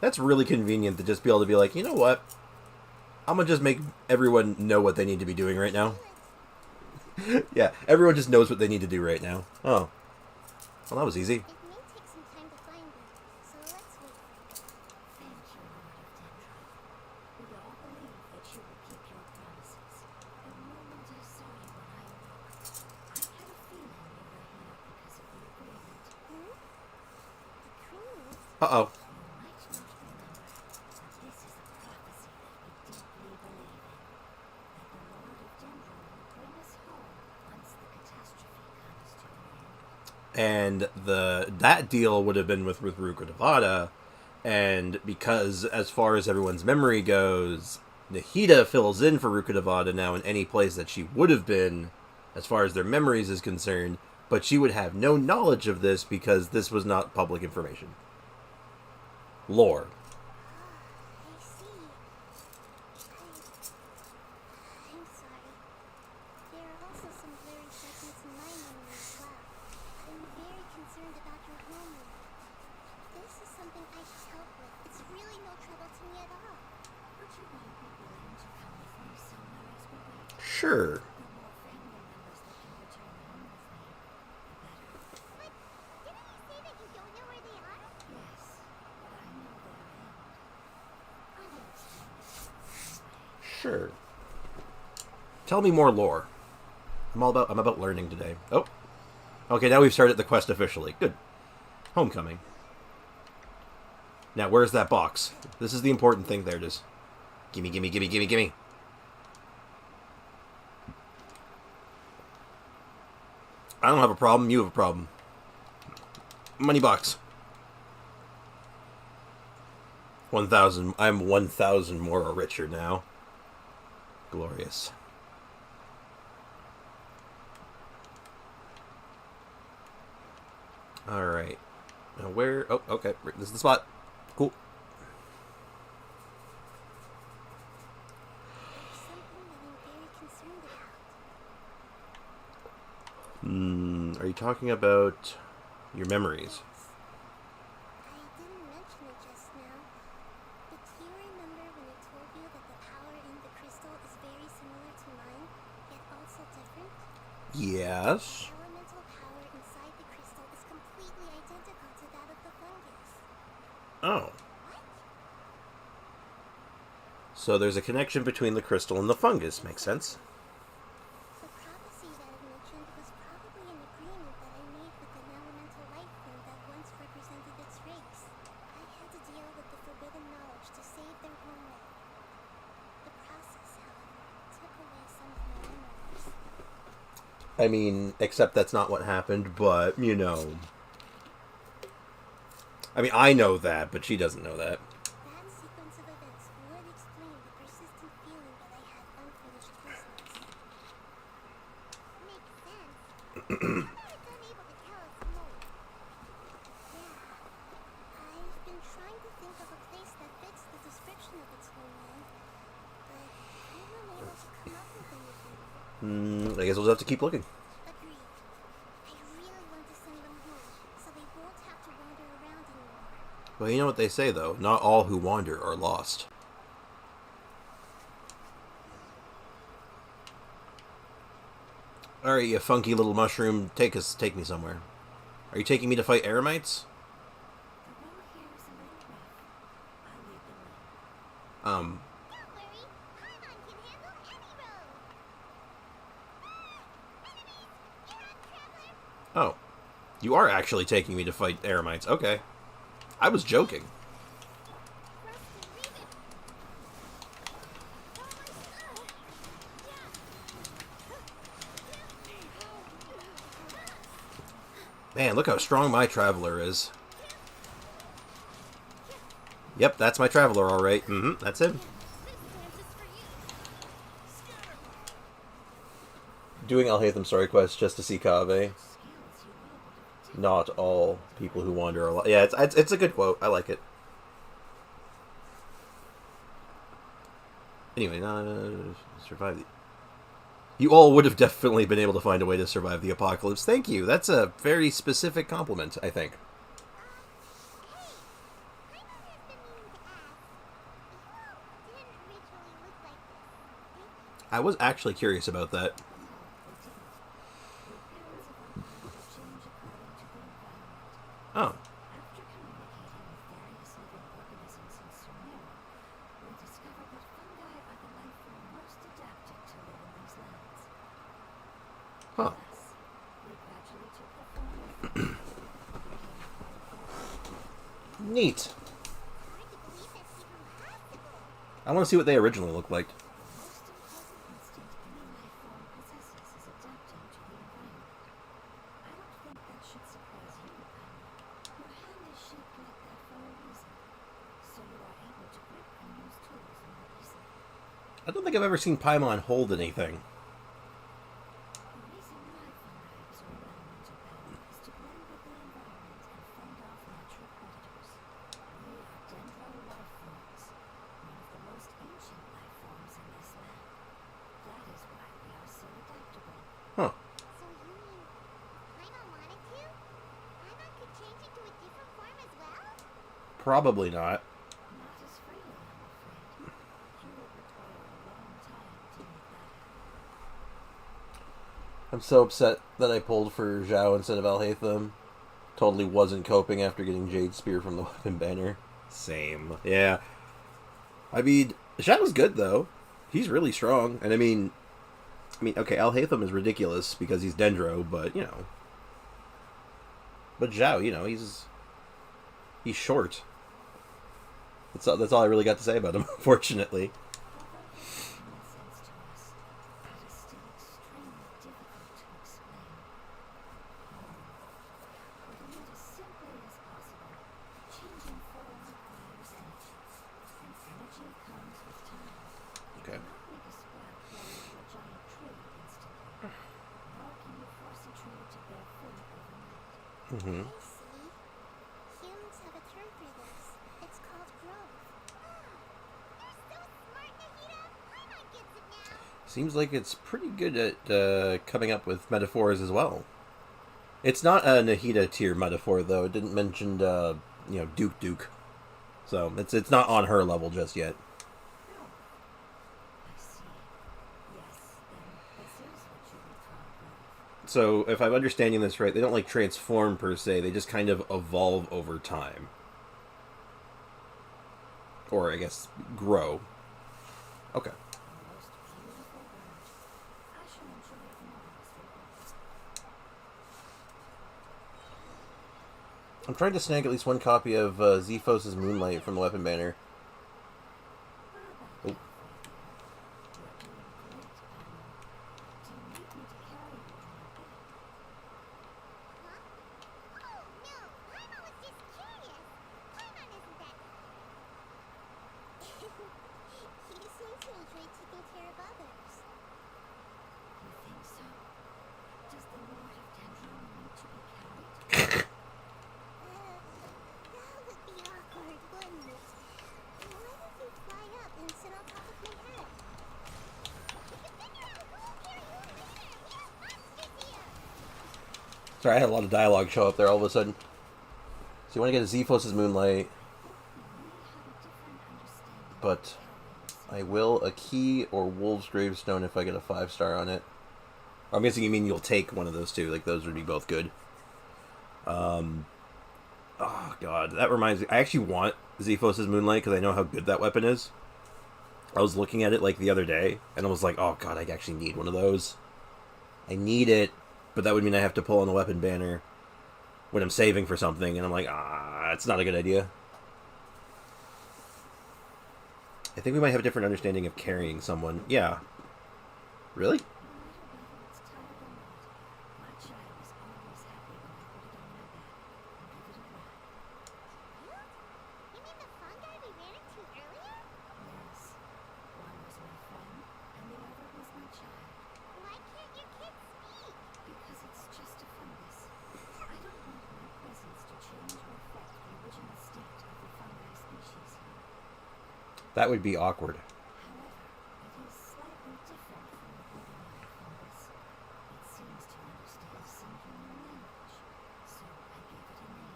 That's really convenient to just be able to be like, you know what? I'm gonna just make everyone know what they need to be doing right now. Yeah, everyone just knows what they need to do right now. Oh. Well, that was easy. It may take some time to find them, so let's wait. Thank you, Lord of Dendron. We all believe that you will keep your promises. The moment I saw you when I awoke, I had a feeling you were here because of the agreement. Agreement? Uh-oh. You might not remember, but this is a prophecy that we deeply believe in. That the Lord of Dendron will bring us home once the catastrophe comes to an end. And that deal would have been with Ruka Devada, and because as far as everyone's memory goes, Nahida fills in for Ruka Devada now in any place that she would have been, as far as their memories is concerned, but she would have no knowledge of this because this was not public information. Lore. I see. I'm sorry. There are also some blurry segments in my memory as well. I'm very concerned about your homework. This is something I should help with. It's really no trouble to me at all. Would you all be willing to come with me somewhere as we wait? Sure. The more family members that can return home with me, the better. But didn't you say that you don't know where they are? Yes, but I know their end. I will explain it to you anyway. Sure. Tell me more lore. I'm about learning today. Oh. Okay, now we've started the quest officially. Good. Homecoming. Now, where's that box? This is the important thing. There it is. Gimme, gimme, gimme, gimme, gimme. I don't have a problem. You have a problem. Money box. 1,000. I'm 1,000 more richer now. Glorious. Alright. Now where... Oh, okay. This is the spot. Cool. There's something that I'm very concerned about. Are you talking about your memories? Yes. I didn't mention it just now, but do you remember when I told you that the power in the crystal is very similar to mine, yet also different? Yes. The elemental power inside the crystal is completely identical to that of the fungus. Oh. What? So there's a connection between the crystal and the fungus. Makes sense. The prophecy that I mentioned was probably an agreement that I made with an elemental life form that once represented its race. I had to deal with the forbidden knowledge to save their homeland. The process, however, took away some of my memories. I mean, except that's not what happened, but, you know. I mean, I know that, but she doesn't know that. That sequence of events would explain the persistent feeling that I had unfinished business. Makes sense. Wonder it's unable to tell us more. Yeah. I've been trying to think of a place that fits the description of its homeland, but I'm unable to come up with anything. I guess we'll just have to keep looking. Agreed. I really want to send them home, so they won't have to wander around anymore. Well, you know what they say, though. Not all who wander are lost. Alright, you funky little mushroom. Take me somewhere. Are you taking me to fight Eremites? The road here is a little rough. I'll lead the way. Don't worry, Paimon can handle any road. You are actually taking me to fight Eremites. Okay. I was joking. Man, look how strong my Traveler is. Yep, that's my Traveler, alright. That's him. Doing Alhaitham story quests just to see Kaveh. Not all people who wander are... Yeah, it's a good quote. I like it. Anyway, survive the... You all would have definitely been able to find a way to survive the apocalypse. Thank you. That's a very specific compliment, I think. I was actually curious about that. Oh. After communicating with various living organisms in Sumeria, we discovered that fungi are the life form most adapted to live in these lands. Huh. Thus, we gradually took the form of Neat. I want to see what they originally looked like. the most important instinct any life form possesses is adapting to the environment. I don't think that should surprise you, Anna. Your hand is shaped like that for a reason, so you are able to grip and use tools more easily. I don't think I've ever seen Paimon hold anything. The reason why fungi absorb elemental power is to blend with the environment and fend off natural predators. We are dendro life forms, one of the most ancient life forms in this land. That is why we are so adaptable. Huh. So you mean Paimon wanted to? Paimon could change into a different form as well? Probably not. Not as freely, I'm afraid. You would require a long time to make that happen. I'm so upset that I pulled for Zhao instead of Alhaitham. Totally wasn't coping after getting Jade Spear from the weapon banner. Same. Yeah. I mean, Zhao's good, though. He's really strong. And I mean, okay, Alhaitham is ridiculous because he's Dendro, but, you know. But Zhao, you know, he's short. That's all I really got to say about him, unfortunately. Although it makes sense to us, it is still extremely difficult to explain. Putting it as simply as possible, changing form requires energy, and energy comes with time. You Okay. cannot make a sprout grow into a giant tree instantly, nor can you force a tree to bear fruit overnight. Mm-hmm. I see. Humans have a term for this. It's called growth. You're so smart, Nahida. Paimon gets it now. Seems like it's pretty good at coming up with metaphors as well. It's not a Nahida tier metaphor, though. It didn't mention, Duke. So it's not on her level just yet. I see. Yes, then this is what you would call growth. So if I'm understanding this right, they don't like transform per se. They just kind of evolve over time, or I guess grow. Okay. The most beautiful word. I shall enjoy it more as we go. I'm trying to snag at least one copy of Zephos' Moonlight from the weapon banner. Oh. You're doing great, Anna. Do you need me to carry you in my bag? Huh? Oh, no. Paimon was just curious. Paimon isn't that... he seems to enjoy taking care of others. You think so? Does the Lord of Dendron need to be carried? That would be awkward, wouldn't it? Why don't you fly up and sit on top of my head? We can figure out who will carry who later. We have monsters here. Sorry, I had a lot of dialogue show up there all of a sudden. So you want to get a Zephos' Moonlight, We have a different understanding. but I will a key or Wolf's Gravestone if I get a 5-star on it. I'm guessing you mean you'll take one of those two. Like, those would be both good. Oh, God. That reminds me. I actually want Zephos' Moonlight because I know how good that weapon is. I was looking at it, like, the other day, and I was like, oh, God, I actually need one of those. I need it, but that would mean I have to pull on the weapon banner. when I'm saving for something, and I'm like, it's not a good idea. I think we might have a different understanding of carrying someone. Yeah. Really? No matter whether it's tired or not, my child is always happy when I put it on my back and give it a ride. You mean the fungi we ran into earlier? Yes, one was my friend and the other was my child. Why can't your kids speak? Because it's just a fungus. I don't want my presence to change or affect the original state of the fungi species here. That would be awkward. However, it is slightly different from the ordinary fungus. It seems to understand some human language, so I gave it a name.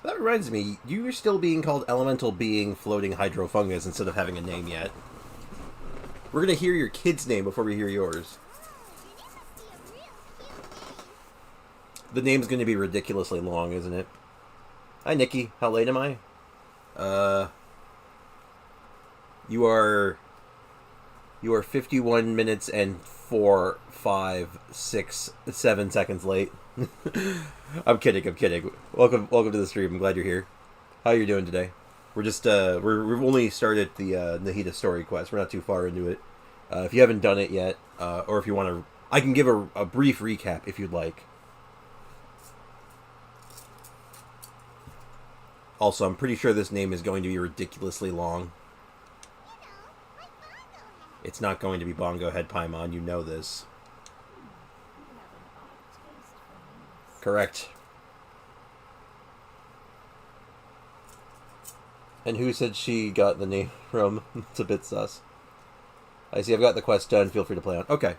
That reminds me, you're still being called Elemental Being Floating Hydrofungus instead of having a name yet. We're gonna hear your kid's name before we hear yours. Your name must be a real cute name. The name's gonna be ridiculously long, isn't it? Hi, Nikki. How late am I? You are 51 minutes and 4, 5, 6, 7 seconds late. I'm kidding. Welcome to the stream. I'm glad you're here. How you doing today? We're just we've only started the Nahida story quest. We're not too far into it. If you haven't done it yet, or if you want to, I can give a brief recap if you'd like. Also, I'm pretty sure this name is going to be ridiculously long. You know, like Bongo Head. It's not going to be Bongo Head Paimon, you know this. You have an odd taste for names. Correct. And who said she got the name from? It's a bit sus. I see, I've got the quest done, feel free to play on. Okay.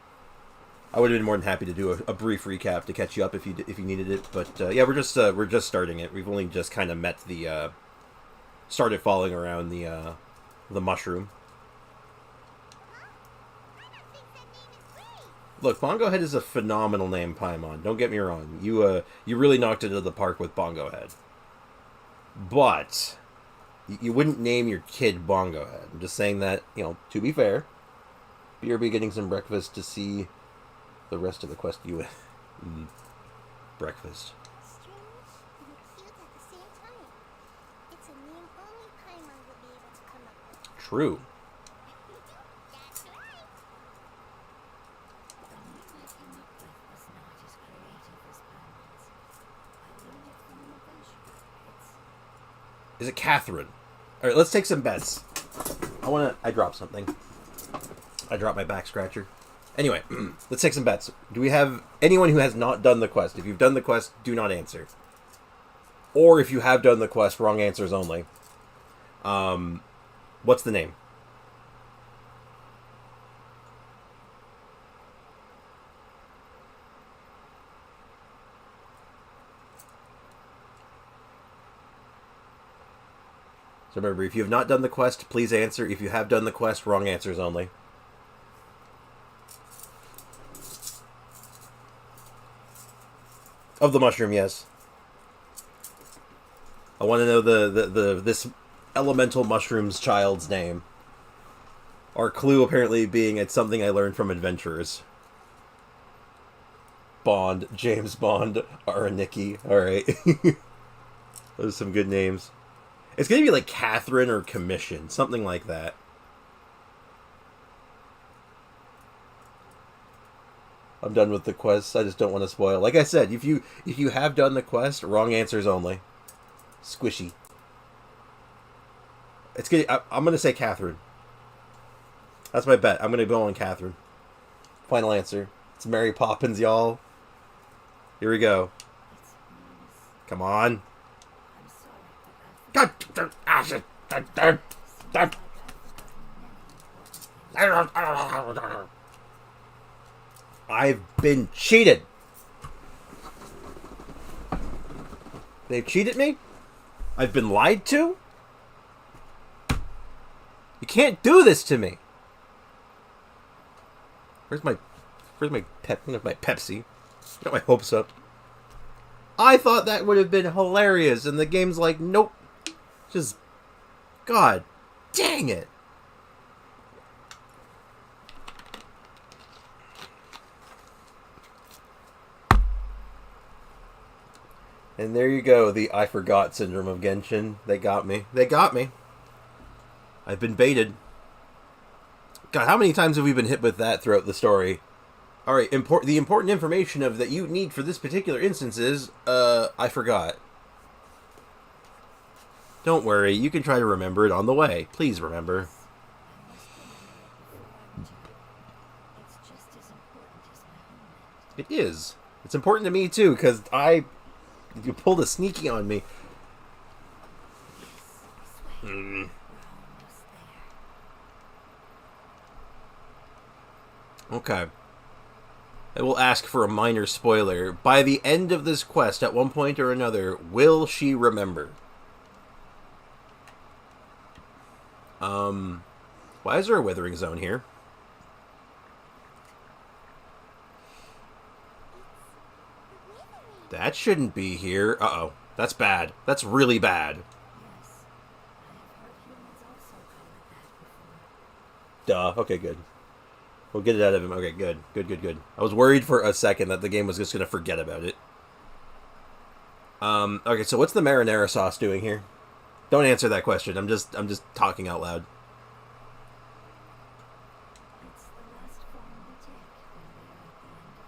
I would have been more than happy to do a brief recap to catch you up if you needed it, but yeah, we're just starting it. We've only just kind of met the started following around the mushroom. I don't think that name is great. Look, Bongo Head is a phenomenal name, Paimon. Don't get me wrong. You really knocked it out of the park with Bongo Head. But you wouldn't name your kid Bongo Head. I'm just saying that, to be fair, BRB getting some breakfast to see the rest of the quest you breakfast. Strange and cute at the same time. It's a name only Paimon would be able to come up with. True. That's right. The name I came up with was not as creative as Paimon's. I learned it from an adventurer. Is it Catherine? All right, let's take some bets. I dropped something. I dropped my back scratcher. Anyway, let's take some bets. Do we have anyone who has not done the quest? If you've done the quest, do not answer. Or if you have done the quest, wrong answers only. What's the name? So remember, if you have not done the quest, please answer. If you have done the quest, wrong answers only. Of the mushroom, yes. I want to know this elemental mushroom's child's name. Our clue apparently being it's something I learned from adventurers. Bond, James Bond, Araniki. Alright. Those are some good names. It's gonna be like Catherine or Commission, something like that. I'm done with the quest. I just don't want to spoil. Like I said, if you have done the quest, wrong answers only. Squishy. It's gonna. I'm gonna say Catherine. That's my bet. I'm gonna go on Catherine. Final answer. It's Mary Poppins, y'all. Here we go. Its name is... Come on. I'm sorry, but I've God. forgotten many important things. I've been cheated. They've cheated me? I've been lied to? You can't do this to me. Where's my Pepsi? Got my hopes up. I thought that would have been hilarious, and the game's like, nope. Just, God dang it. And there you go, the I forgot syndrome of Genshin. They got me. They got me. I've been baited. God, how many times have we been hit with that throughout the story? Alright, the important information of that you need for this particular instance is, I forgot. Don't worry, you can try to remember it on the way. Please remember. It's just as important as my homeland. It is. It's important to me, too, because you pulled a sneaky on me. This way. We're almost there. Okay. I will ask for a minor spoiler. By the end of this quest, at one point or another, will she remember? Why is there a withering zone here? That shouldn't be here. Uh-oh. That's bad. That's really bad. Yes. I have heard humans also call it that before. Duh. Okay, good. We'll get it out of him. Okay, good. Good, good, good. I was worried for a second that the game was just going to forget about it. Okay, so what's the marinara sauce doing here? Don't answer that question. I'm just talking out loud. It's the last form we take when we are at the end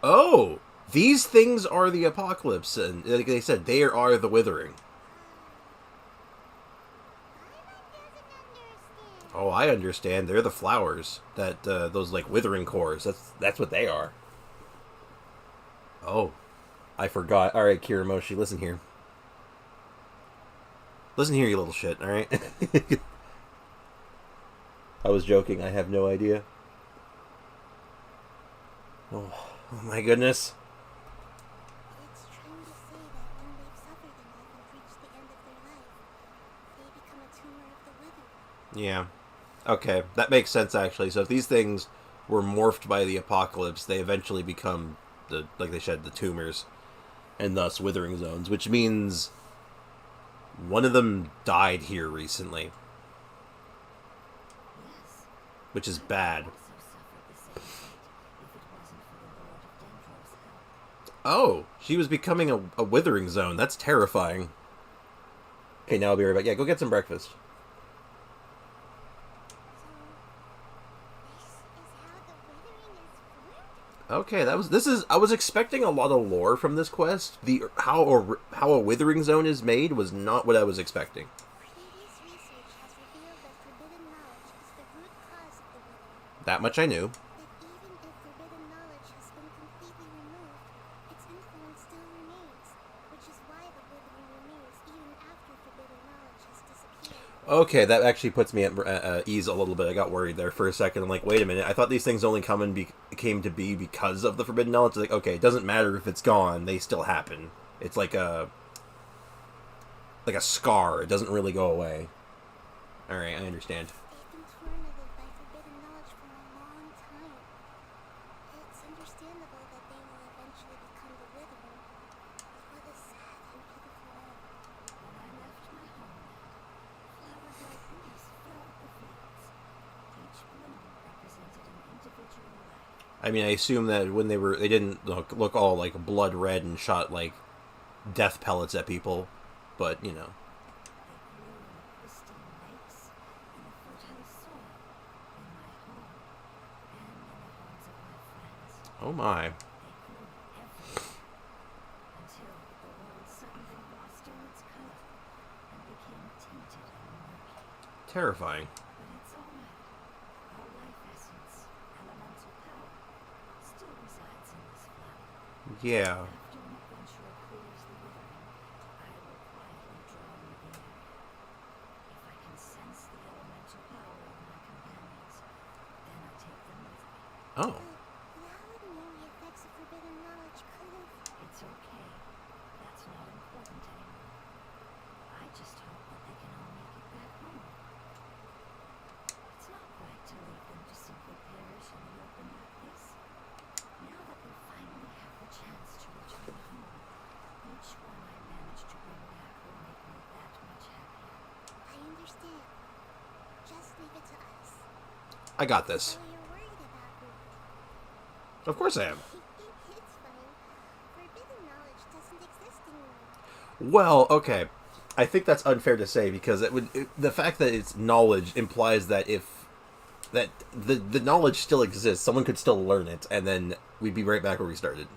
of our life. Oh, these things are the apocalypse, and like they said, they are the withering. Oh, I understand. They're the flowers that those like withering cores. That's what they are. Oh, I forgot. All right, Kiramoshi, listen here. Listen here, you little shit. All right. I was joking. I have no idea. Oh my goodness. It's trying to say that when they've suffered enough and reached the end of their life, they become a tumor of the wither. Yeah. Okay, that makes sense actually. So if these things were morphed by the apocalypse, they eventually become like they said, the tumors, and thus withering zones, which means one of them died here recently, Yes. which is bad. Also suffered the same fate if it wasn't for the Lord of Dendro's help. Oh, she was becoming a withering zone. That's terrifying. Okay, now I'll be right back. Yeah, go get some breakfast. So, this is how the withering is formed? Okay, I was expecting a lot of lore from this quest. How a withering zone is made was not what I was expecting. Previous research has revealed that forbidden knowledge is the root cause of the withering. That much I knew. That even if forbidden knowledge has been completely removed, its influence still remains, which is why the withering remains even after forbidden knowledge has disappeared. Okay, that actually puts me at ease a little bit. I got worried there for a second. I'm like, wait a minute. I thought these things only came to be because of the forbidden knowledge. Like, okay, it doesn't matter if it's gone; they still happen. It's like a scar. It doesn't really go away. All right, I understand. They've been tormented by forbidden knowledge for a long time. It's understandable that they will eventually become the withering. What a sad and pitiful end. When I left my homeland, flowers like these filled the fields. Each bloom represented an individual life. I mean, I assume that when they didn't look all like blood red and shot like death pellets at people, but you know. They grew in the pristine lakes, in the fertile soil, in my home, and in the homes of my friends. Oh my. They grew everywhere, until the world suddenly lost all its color and became tainted and murky. Terrifying. But it's all right. Our life essence, elemental power, still resides in this flower. Yeah. After an adventurer clears the withering, I will quietly draw near the area. If I can sense the elemental power of my companions, then I take them with me. Oh. But how would the effects of forbidden knowledge could have... It's okay. That's not important anymore. I just hope that they can all make it back home. It's not right to leave them to simply perish in the open like this. Now that we finally have the chance to return home, each one I manage to bring back will make me that much happier. I understand. Just leave it to us. I got this. So you're worried about me. Of course I am. It's funny. Forbidden knowledge doesn't Well, okay. I think that's unfair to say because the fact that it's knowledge implies that if that the knowledge still exists, someone could still learn it, and then we'd be right back where we started.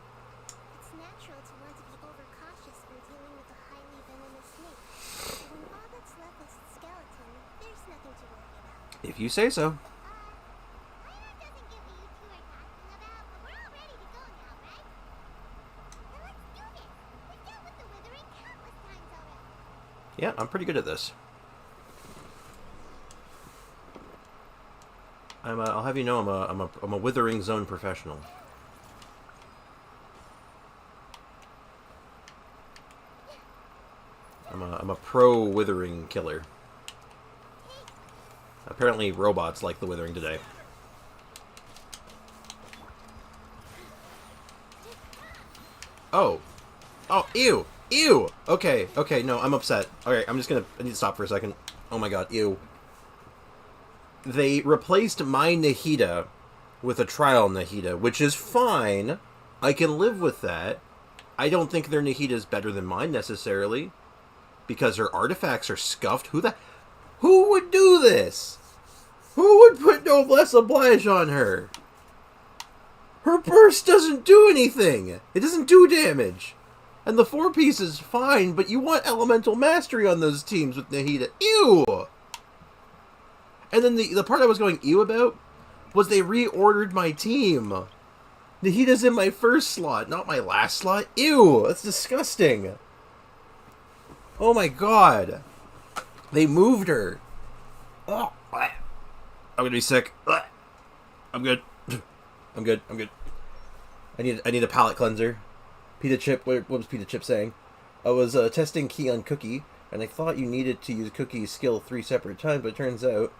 It's natural to want to be overcautious when dealing with a highly venomous snake. But when all that's left is its skeleton, there's nothing to worry about. If you say so. Pyro doesn't get what you two are talking about, but we're all ready to go now, right? Then let's do this! We've dealt with the withering countless times already. Yeah, I'm pretty good at this. I'll have you know, I'm a withering zone professional. I'm a pro withering killer. Apparently, robots like the withering today. Oh, ew, ew. Okay, no, I'm upset. All right, I need to stop for a second. Oh my god, ew. They replaced my Nahida with a trial Nahida, which is fine. I can live with that. I don't think their Nahida is better than mine necessarily, because her artifacts are scuffed. Who would do this? Who would put Noblesse Oblige on her? Her burst doesn't do anything. It doesn't do damage. And the 4-piece is fine, but you want elemental mastery on those teams with Nahida. Ew! And then the part I was going ew about was they reordered my team. Nahida's in my first slot, not my last slot. Ew, that's disgusting. Oh my god. They moved her. Oh, I'm gonna be sick. I'm good. I'm good. I need a palate cleanser. Pita Chip, what was Pita Chip saying? I was testing key on Cookie, and I thought you needed to use Cookie's skill 3 separate times, but it turns out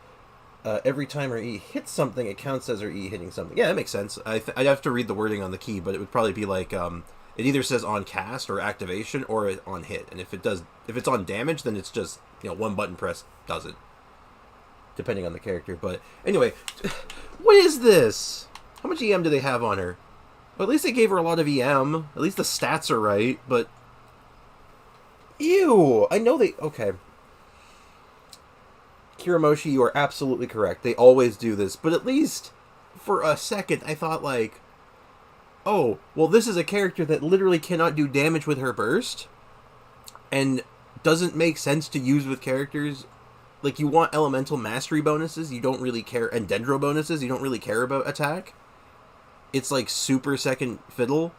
every time her E hits something, it counts as her E hitting something. Yeah, that makes sense. I'd have to read the wording on the key, but it would probably be like, it either says on cast or activation or on hit. And if it's on damage, then it's just, one button press does it. Depending on the character. But anyway, what is this? How much EM do they have on her? Well, at least they gave her a lot of EM. At least the stats are right, but... Ew! I know they... Okay. Kiramoshi, you are absolutely correct. They always do this. But at least, for a second, I thought, like... Oh, well, this is a character that literally cannot do damage with her burst. And doesn't make sense to use with characters. Like, you want elemental mastery bonuses, you don't really care... And dendro bonuses, you don't really care about attack. It's like super second fiddle.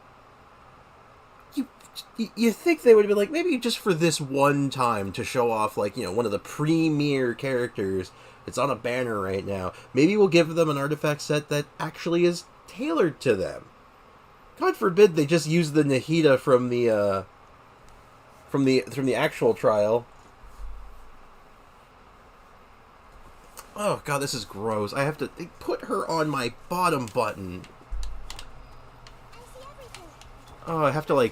You think they would have been like, maybe just for this one time to show off, like, one of the premier characters. It's on a banner right now. Maybe we'll give them an artifact set that actually is tailored to them. God forbid they just use the Nahida from the actual trial. Oh god, this is gross. I have to put her on my bottom button. Oh, I have to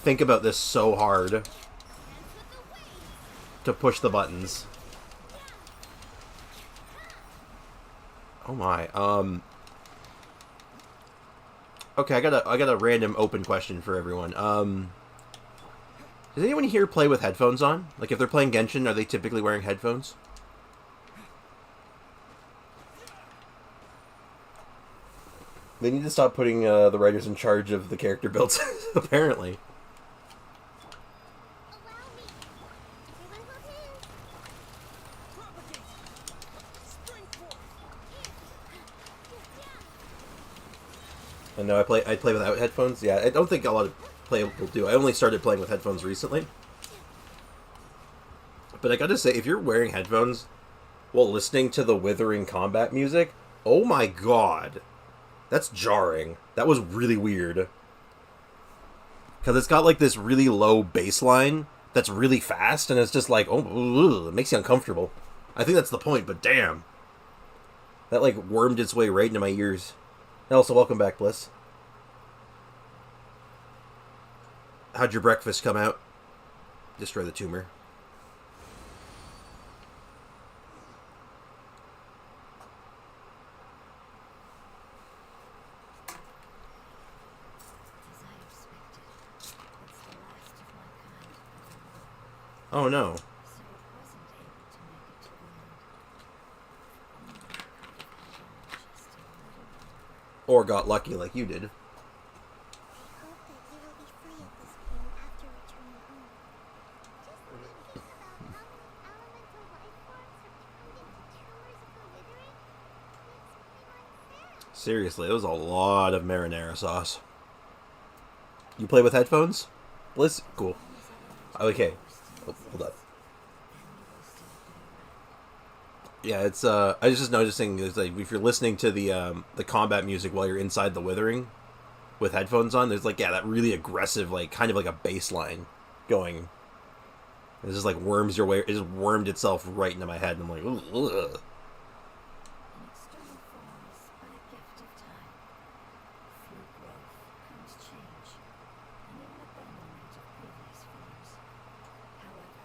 think about this so hard to push the buttons. Oh my. Okay, I got a random open question for everyone. Does anyone here play with headphones on? Like, if they're playing Genshin, are they typically wearing headphones? They need to stop putting the writers in charge of the character builds, apparently. Allow me. Everyone hold hands. Propagate! Spring forth! I know I play without headphones. Yeah, I don't think a lot of people do. I only started playing with headphones recently. But I gotta say, if you're wearing headphones while listening to the withering combat music, oh my god. That's jarring. That was really weird. Because it's got like this really low bass line that's really fast, and it's just like, oh, it makes you uncomfortable. I think that's the point, but damn. That like wormed its way right into my ears. And also, welcome back, Bliss. How'd your breakfast come out? Destroy the tumor. As I expected, it's the last Oh no. so it wasn't able to make it to the end. Only I could have held on just a little longer. Or got lucky like you did. I hope that you will be free of this pain after returning home. Just thinking about how many elemental life forms have turned into tumors of the withering makes me sad. Seriously, it was a lot of marinara sauce. You play with headphones? Bliss? Cool. Okay. Oh, hold up. Yeah, it's I was just noticing is like if you're listening to the combat music while you're inside the withering with headphones on, there's like that really aggressive like kind of like a bass line going. It just like worms your way. It just wormed itself right into my head, and I'm like, ugh. An external form is but a gift of time. Through growth comes change, and an abandonment of previous forms. However,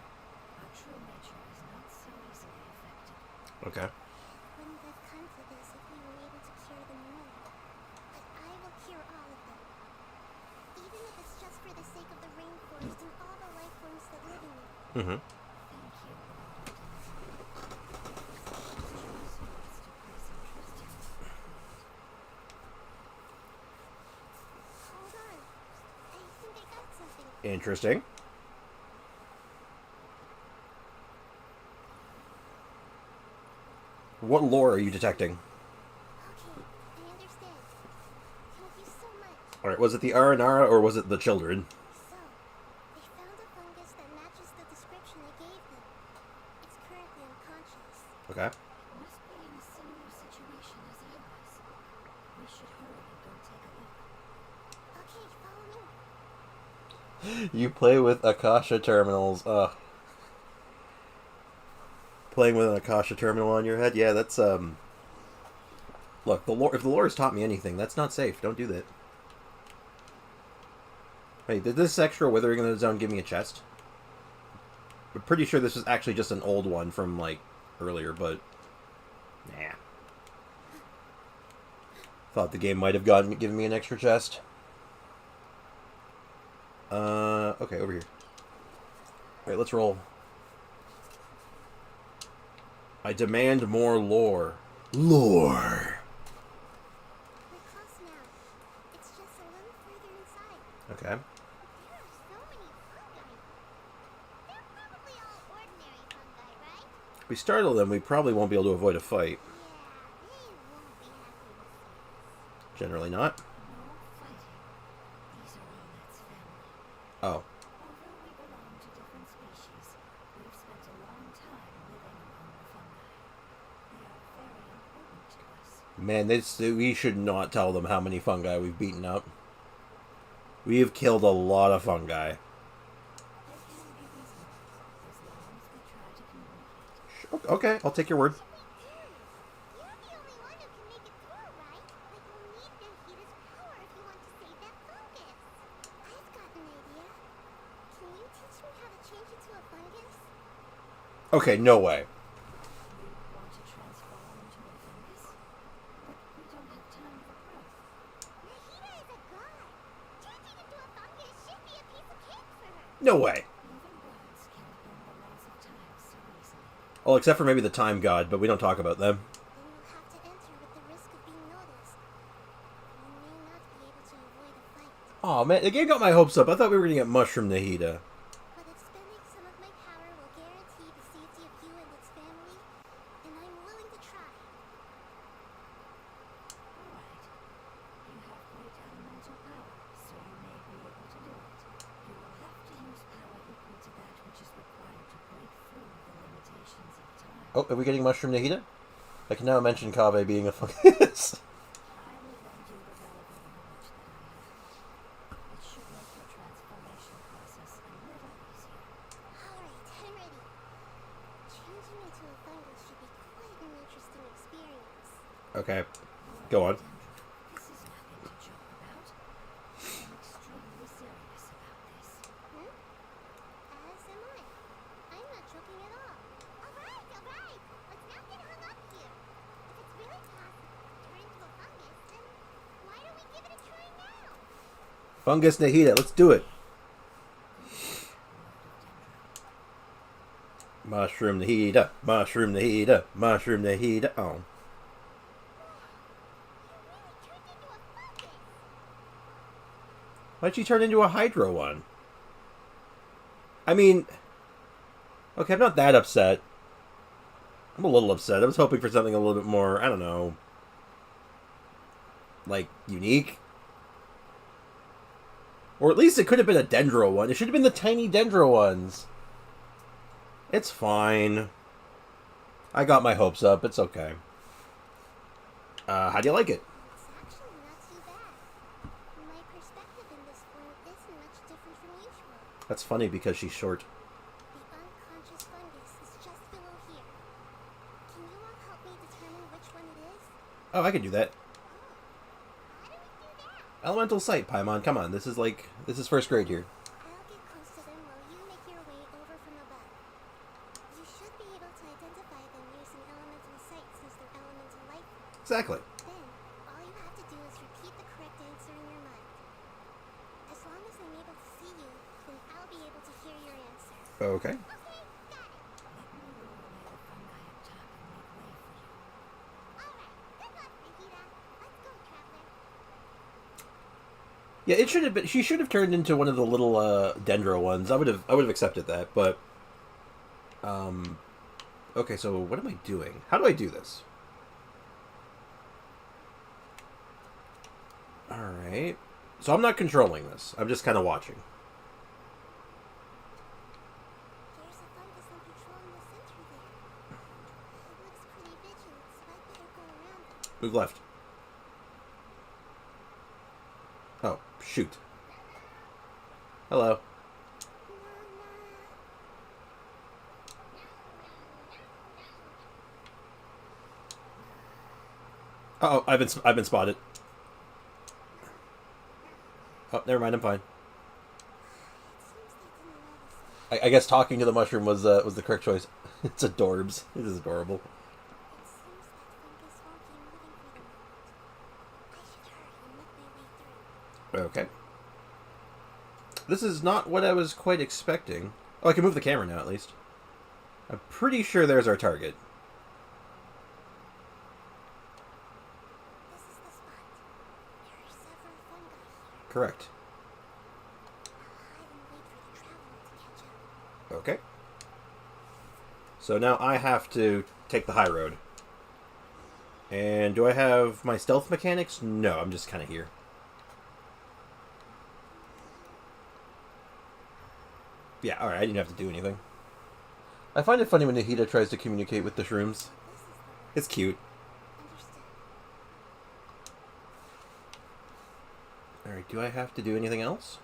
our true nature is not so easily affected. Okay. Wouldn't have come to this if we were able to cure them all. But I will cure all of them. Even if it's just for the sake of the rainforest and all the life forms that live in it. Mm-hmm. Thank you, Lord. Choose who wants to place and trust him. Hold on. I think I got something. Interesting. What lore are you detecting? Okay, I understand. Thank you so much. All right, was it the Aranara or was it the children? So, they found a fungus that matches the description I gave them. It's currently unconscious. Okay. It must be in a similar situation as I was. We should hurry and go take a look. Okay, follow me. You play with Akasha terminals. Playing with an Akasha terminal on your head? Yeah, that's look, the lore if the lore has taught me anything, that's not safe. Don't do that. Hey, did this extra withering in the zone give me a chest? I'm pretty sure this was actually just an old one from like earlier, but nah. Thought the game might have given me an extra chest. Okay, over here. Alright, let's roll. I demand more lore. Lore! We're close now. It's just a little further inside. Okay. There are so many fungi. They're probably all ordinary fungi, right? If we startle them, we probably won't be able to avoid a fight. Yeah, they won't be happy to see us. Generally not. No fighting. These are all its family. Oh. Although we belong to different species, we've spent a long time living among the fungi. They are very important to us. Man, we should not tell them how many fungi we've beaten up. We have killed a lot of fungi. They can be reasonable, as long as we try to communicate. Okay, I'll take your word. You're the only one who can make it through, right? Like we'll need Nahida's power if you want to save that fungus. I've got an idea. Can you teach me how to change into a fungus? Okay, no way. We want to transform into a fungus, but we don't have time for growth. Nahida is a god. Changing into a fungus should be a piece of cake for her. No way. Even gods can't bend the laws of time so easily. Well, except for maybe the time god, but we don't talk about them. Then you'll have to enter with the risk of being noticed. You may not be able to avoid a fight. Aw, man, the game got my hopes up. I thought we were gonna get Mushroom Nahida. But if spending some of my power will guarantee the safety of you and its family, then I'm willing to try. All right. You have great elemental power, so you may be able to do it. You will have to use power equal to that which is required to break through the limitations of time. Oh, are we getting Mushroom Nahida? I can now mention Kaveh being a fungus. I will lend you the relevant knowledge that I have. It should make your transformation process a little easier. Alright, I'm ready. Changing into a fungus should be quite an interesting experience. Okay, go on. This is nothing to joke about. I'm extremely serious about this. As am I. I'm not joking at all. Alright. Let's not get hung up here. If it's really possible to turn into a fungus, then why don't we give it a try now? Fungus Nahida, let's do it. Mushroom Nahida, Mushroom Nahida, Mushroom Nahida. Oh. Why'd she turn into a Hydro one? I mean, okay, I'm not that upset. I'm a little upset. I was hoping for something a little bit more, I don't know, like, unique. Or at least it could have been a Dendro one. It should have been the tiny Dendro ones. It's fine. I got my hopes up. It's okay. How do you like it? It's actually not too bad. My perspective in this world isn't much different from usual. That's funny because she's short. The unconscious fungus is just below here. Can you all help me determine which one it is? Oh, I can do that. How do we do that? Elemental sight, Paimon. Come on, this is first grade here. I'll get close to them while you make your way over from above. You should be able to identify them using elemental sight since they're elemental life forms. Exactly. Then, all you have to do is repeat the correct answer in your mind. As long as I'm able to see you, then I'll be able to hear your answer. Okay. Okay, got it. Alright, good luck, Nahida. Let's go, Traveler. Yeah, it should have been. She should have turned into one of the little Dendro ones. I would have accepted that, but okay, so what am I doing? How do I do this? Alright. So I'm not controlling this. I'm just kind of watching. There's a fungus on patrol in the center there. It looks pretty vigilant, so I'd better go around it. Move left. Oh, shoot. Hello. Uh-oh, I've been spotted. Oh, never mind, I'm fine. It seems they didn't notice me. I guess talking to the mushroom was the correct choice. It's adorbs. It is adorable. It seems that fungus won't be moving for the moment. I should hurry and make my way through. Okay. This is not what I was quite expecting. Oh, I can move the camera now, at least. I'm pretty sure there's our target. This is the spot. There are several fungi here. Correct. I'll hide and wait for the traveler to catch up. Okay. So now I have to take the high road. And do I have my stealth mechanics? No, I'm just kind of here. Yeah, alright, I didn't have to do anything. I find it funny when Nahida tries to communicate with the shrooms. This is the one. It's cute. Understood. Alright, do I have to do anything else?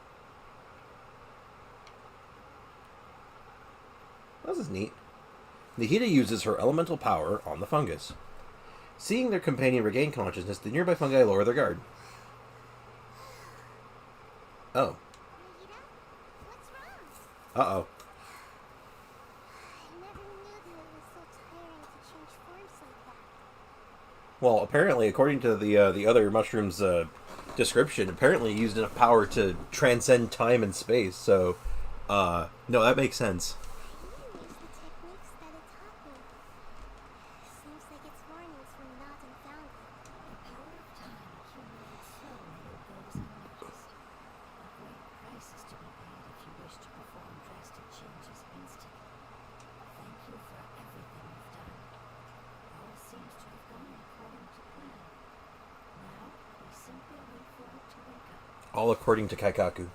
This is neat. Nahida uses her elemental power on the fungus. Seeing their companion regain consciousness, the nearby fungi lower their guard. Oh. Nahida? What's wrong? Uh-oh. I never knew that it was so tiring to change forms like that. Well, apparently, according to the other mushroom's description, apparently it used enough power to transcend time and space, so, no, that makes sense. I even used the techniques that it taught me. Seems like its warnings were not unfounded. The power of time accumulates slowly or goes unnoticed. A great price is to be paid if you wish to perform drastic changes instantly. Thank you for everything you've done. All seems to have gone according to plan. Now, we simply wait for it to wake up. All according to Kaikaku.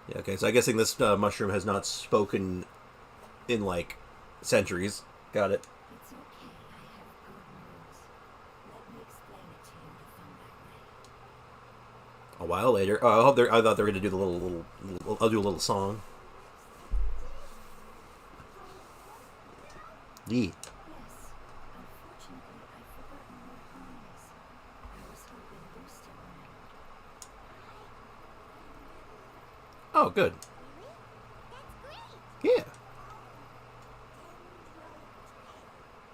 Yeah, okay, so I'm guessing this mushroom has not spoken in, like, centuries. Got it. It's okay, I have good news. Let me explain it to you the fungi way. A while later. Oh, I thought they were going to do the little... I'll do a little song. Yee. Yes, unfortunately, I've forgotten what home is. I was hoping you still remembered. Oh, good. Really? That's great! Yeah.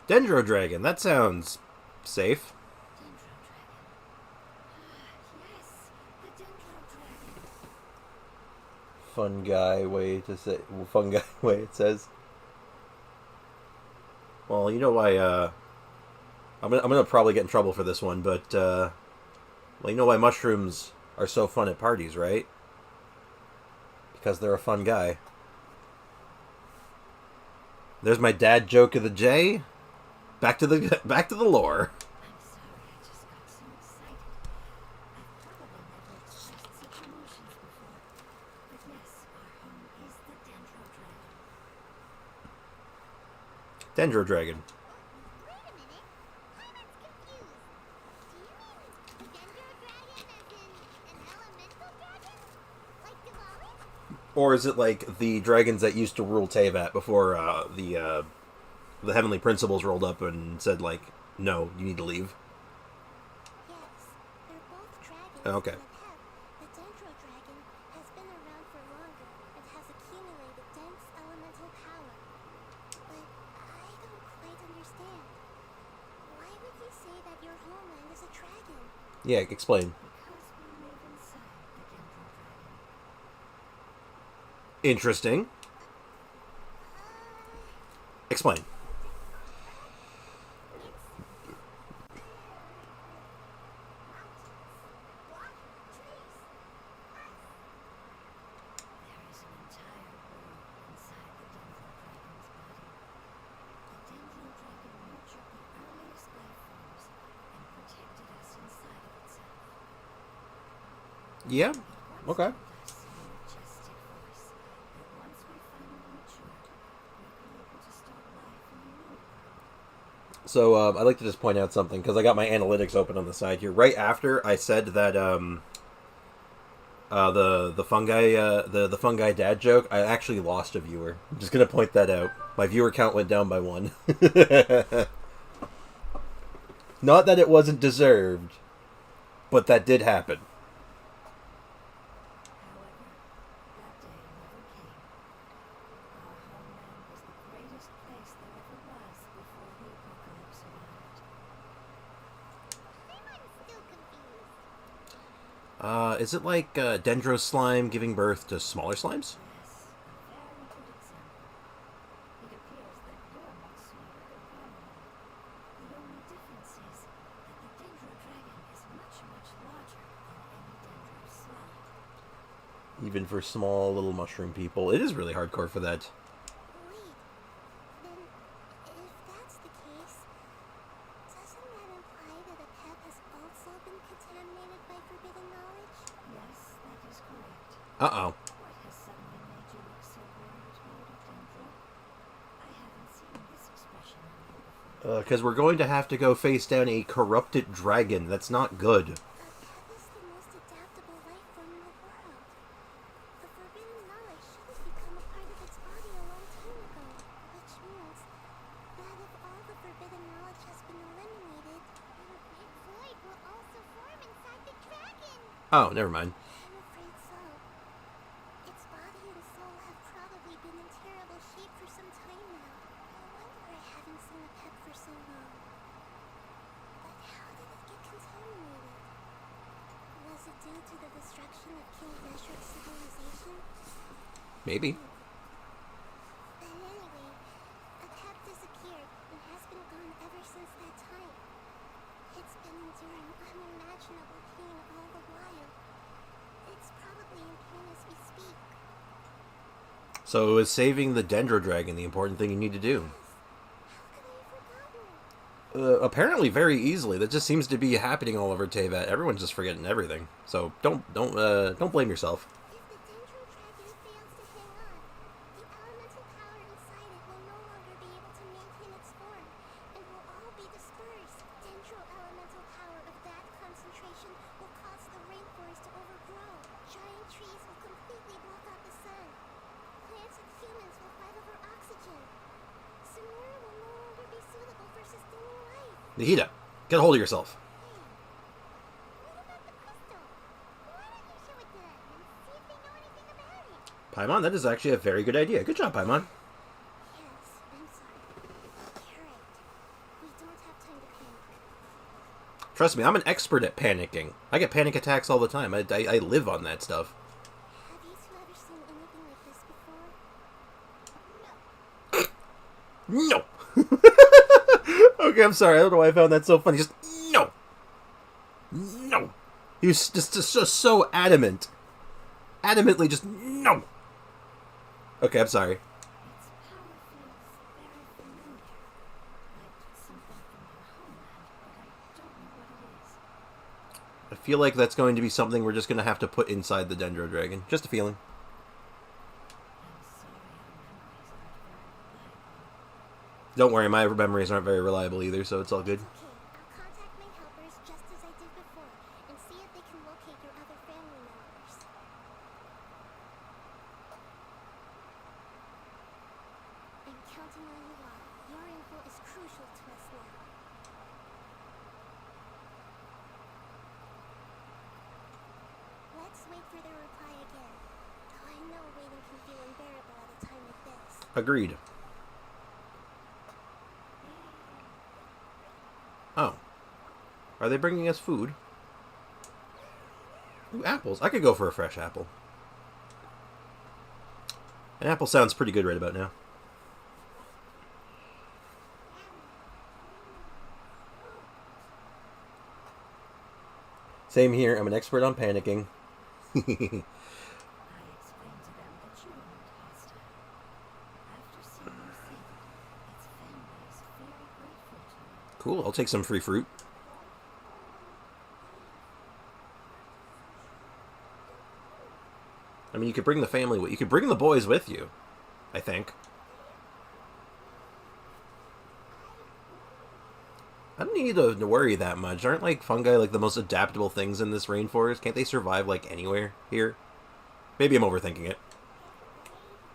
Dendro Dragon. That sounds safe. Dendro Dragon. Yes, the Dendro Dragon. Fun guy way to say. Fun guy way it says. Well, you know why. I'm gonna probably get in trouble for this one, but well, you know why mushrooms are so fun at parties, right? Because they're a fun guy. There's my dad joke of the J. Back to the lore. I'm sorry, I just got so excited. I've probably never expressed such emotions before. But yes, our home is the Dendro Dragon. Dendro Dragon. Wait a minute. Paimon's confused. Do you mean Dendro Dragon as in an elemental dragon? Like Diwali? Or is it like the dragons that used to rule Teyvat before the Heavenly Principles rolled up and said, like, no, you need to leave? Yes, they're both dragons. Okay. In the pep, the Dendro Dragon has been around for longer and has accumulated dense elemental power. But I don't quite understand. Why would you say that your homeland is a dragon? Yeah, explain. Because we live inside the Dendro Dragon. Interesting. Explain. There is an entire world inside the Dendro Dragon's body. The Dendro Dragon nurtured the earliest life forms and protected us inside of itself. Yeah. It once Okay. told us in a majestic voice that once we finally matured, we'd be able to start life in a new world. So I'd like to just point out something because I got my analytics open on the side here. Right after I said that the fungi dad joke, I actually lost a viewer. I'm just gonna point that out. My viewer count went down by 1. Not that it wasn't deserved, but that did happen. However, that day never came. Our homeland was the greatest place there ever was before the apocalypse arrived. Paimon's still confused. Is it like Dendro slime giving birth to smaller slimes? Yes, a very good example. It appears that you're much smarter than Paimon. The only difference is that the Dendro Dragon is much, much larger than any Dendro slime. Even for small little mushroom people, it is really hardcore for that. Wait, then if that's the case, doesn't that imply that a pep has also been contaminated by forbidden knowledge? Yes, that is correct. Uh-oh. What has suddenly made you look so worried, Lord of Dendro? I haven't seen this expression on you before. Because we're going to have to go face down a corrupted dragon. That's not good. A pep is the most adaptable life form in the world. The forbidden knowledge should have become a part of its body a long time ago, which means that if all the forbidden knowledge has been eliminated, then a big void will also form inside the dragon. Oh, never mind. I'm afraid so. Its body and soul have probably been in terrible shape for some time now. No wonder I haven't seen a pep for so long. But how did it get contaminated? Was it due to the destruction of King Veshrek's civilization? Maybe. But anyway, a pep disappeared and has been gone ever since that time. It's been enduring unimaginable pain all the while. It's probably in pain as we speak. So is saving the Dendro Dragon the important thing you need to do? How could I have forgotten? Apparently very easily. That just seems to be happening all over Teyvat. Everyone's just forgetting everything. So don't blame yourself. If the Dendro Dragon fails to hang on, the elemental power inside it will no longer be able to maintain its form, and will all be dispersed. Dendro elemental power of that concentration will cause the rainforest to overgrow. Giant trees will completely block out the sun. Plants and humans will fight over oxygen. Sonora will no longer be suitable for sustaining life. Nahida, get a hold of yourself. What about the crystal? Why don't you show it to them and see if they know anything about it? Paimon, that is actually a very good idea. Good job, Paimon. Yes, I'm sorry. You're right. Trust me, I'm an expert at panicking. I get panic attacks all the time. I live on that stuff. Have you two ever seen anything like this before? No! Okay, I'm sorry. I don't know why I found that so funny. Just, no! No! He was just so adamant. Adamantly just, no! Okay, I'm sorry. Its power feels very familiar, like something from your homeland, but I don't know what it is. I feel like that's going to be something we're just going to have to put inside the Dendro Dragon. Just a feeling. I'm sorry our memories aren't very reliable. Don't worry, my memories aren't very reliable either, so it's all good. Okay, I'll contact my helpers just as I did before and see if they can locate your other family members. I'm counting on you all. Your info is crucial to us now. Let's wait for their reply again. Though I know waiting can feel unbearable at a time like this. Agreed. Oh. Are they bringing us food? Ooh, apples. I could go for a fresh apple. An apple sounds pretty good right about now. Same here. I'm an expert on panicking. I explained to them that you weren't hostile. After seeing you save it, its family is very grateful to you. Cool. I'll take some free fruit. I mean, you could bring the family with you. Could bring the boys with you, I think. I don't need to worry that much. Aren't, like, fungi, like, the most adaptable things in this rainforest? Can't they survive, like, anywhere here? Maybe I'm overthinking it. Don't worry.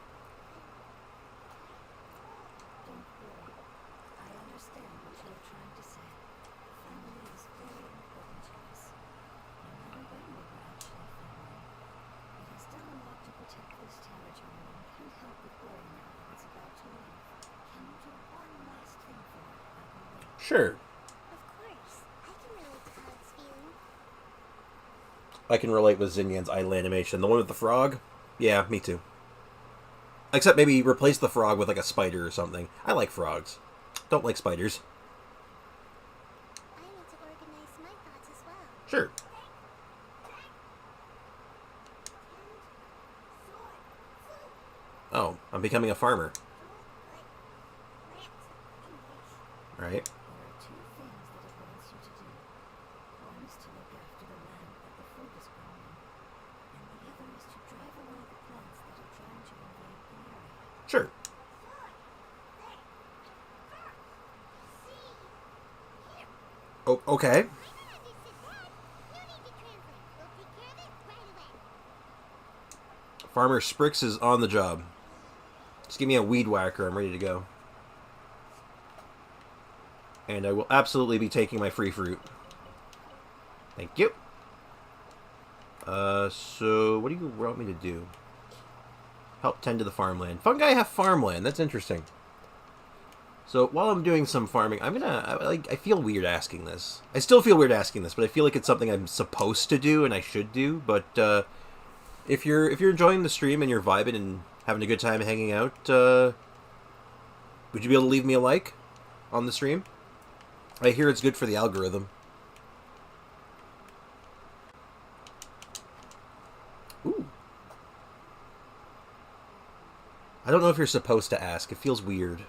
I understand what you are trying to say. Family is very important to us. No matter when we were actually family. It has done a lot to protect this territory and can't help but worry now that it's about to leave. Can you do one last thing for it while we wait? Sure. Of course, I can relate to how it's feeling. I can relate with Zinyan's idle animation. The one with the frog? Yeah, me too. Except maybe replace the frog with, like, a spider or something. I like frogs. Don't like spiders. I need to organize my thoughts as well. Sure. Oh, I'm becoming a farmer. Right. There are two things that it wants you to do. One is to look after the land that the fruit is grown in, and the other is to drive away the plants that are trying to invade the area. Sure. Oh, okay. Farmer Sprix is on the job. Just give me a weed whacker. I'm ready to go. And I will absolutely be taking my free fruit. Thank you. So what do you want me to do? Help tend to the farmland. Fungi have farmland. That's interesting. So while I'm doing some farming, I feel weird asking this. I still feel weird asking this, but I feel like it's something I'm supposed to do and I should do. But if you're enjoying the stream and you're vibing and having a good time hanging out, would you be able to leave me a like on the stream? I hear it's good for the algorithm. Ooh. I don't know if you're supposed to ask. It feels weird.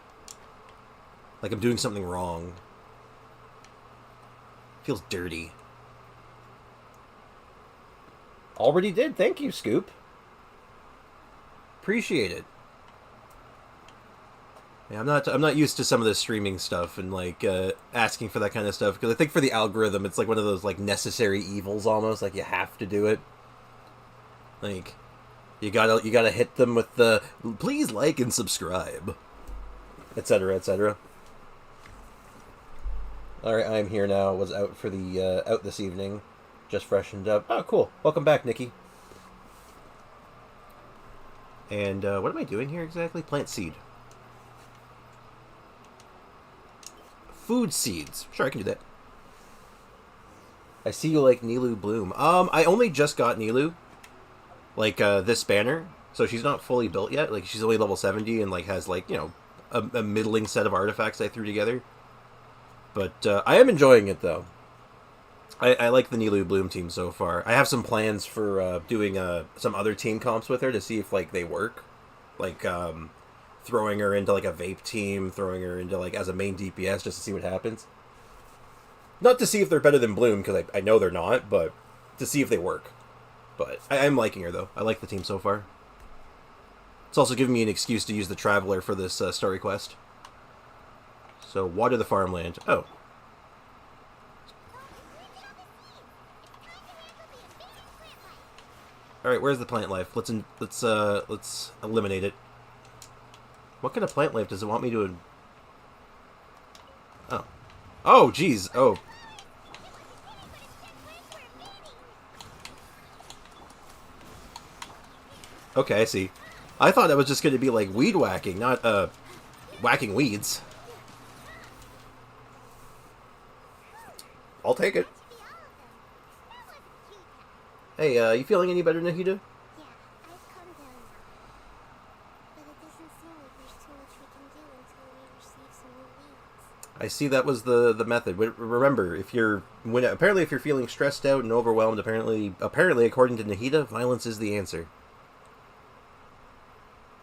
Like I'm doing something wrong. Feels dirty. Already did. Thank you, Scoop. Appreciate it. Yeah, I'm not used to some of the streaming stuff and like asking for that kind of stuff because I think for the algorithm it's like one of those like necessary evils almost, like you have to do it. Like you gotta hit them with the please like and subscribe, etc., etc. All right, I'm here now. Was out for the out this evening, just freshened up. Oh, cool. Welcome back, Nikki. And what am I doing here exactly? Plant seed. Food seeds. Sure, I can do that. I see you like Nilu Bloom. I only just got Nilu. Like, this banner. So she's not fully built yet. Like, she's only level 70 and, like, has, like, you know, a middling set of artifacts I threw together. But, I am enjoying it, though. I like the Nilu Bloom team so far. I have some plans for, doing, some other team comps with her to see if, like, they work. Like, throwing her into, like, a vape team, throwing her into, like, as a main DPS just to see what happens. Not to see if they're better than Bloom, because I know they're not, but to see if they work. But I'm liking her, though. I like the team so far. It's also giving me an excuse to use the Traveler for this story quest. So, water the farmland. Oh. Alright, where's the plant life? Let's eliminate it. What kind of plant life does it want me to... Oh. Oh, jeez. Oh. Okay, I see. I thought that was just going to be like weed whacking, not whacking weeds. I'll take it. Hey, you feeling any better, Nahida? Yeah, I've calmed down now. But it doesn't seem like there's too much we can do until we receive some new leads. I see that was the method. Remember, if you're feeling stressed out and overwhelmed, apparently according to Nahida, violence is the answer.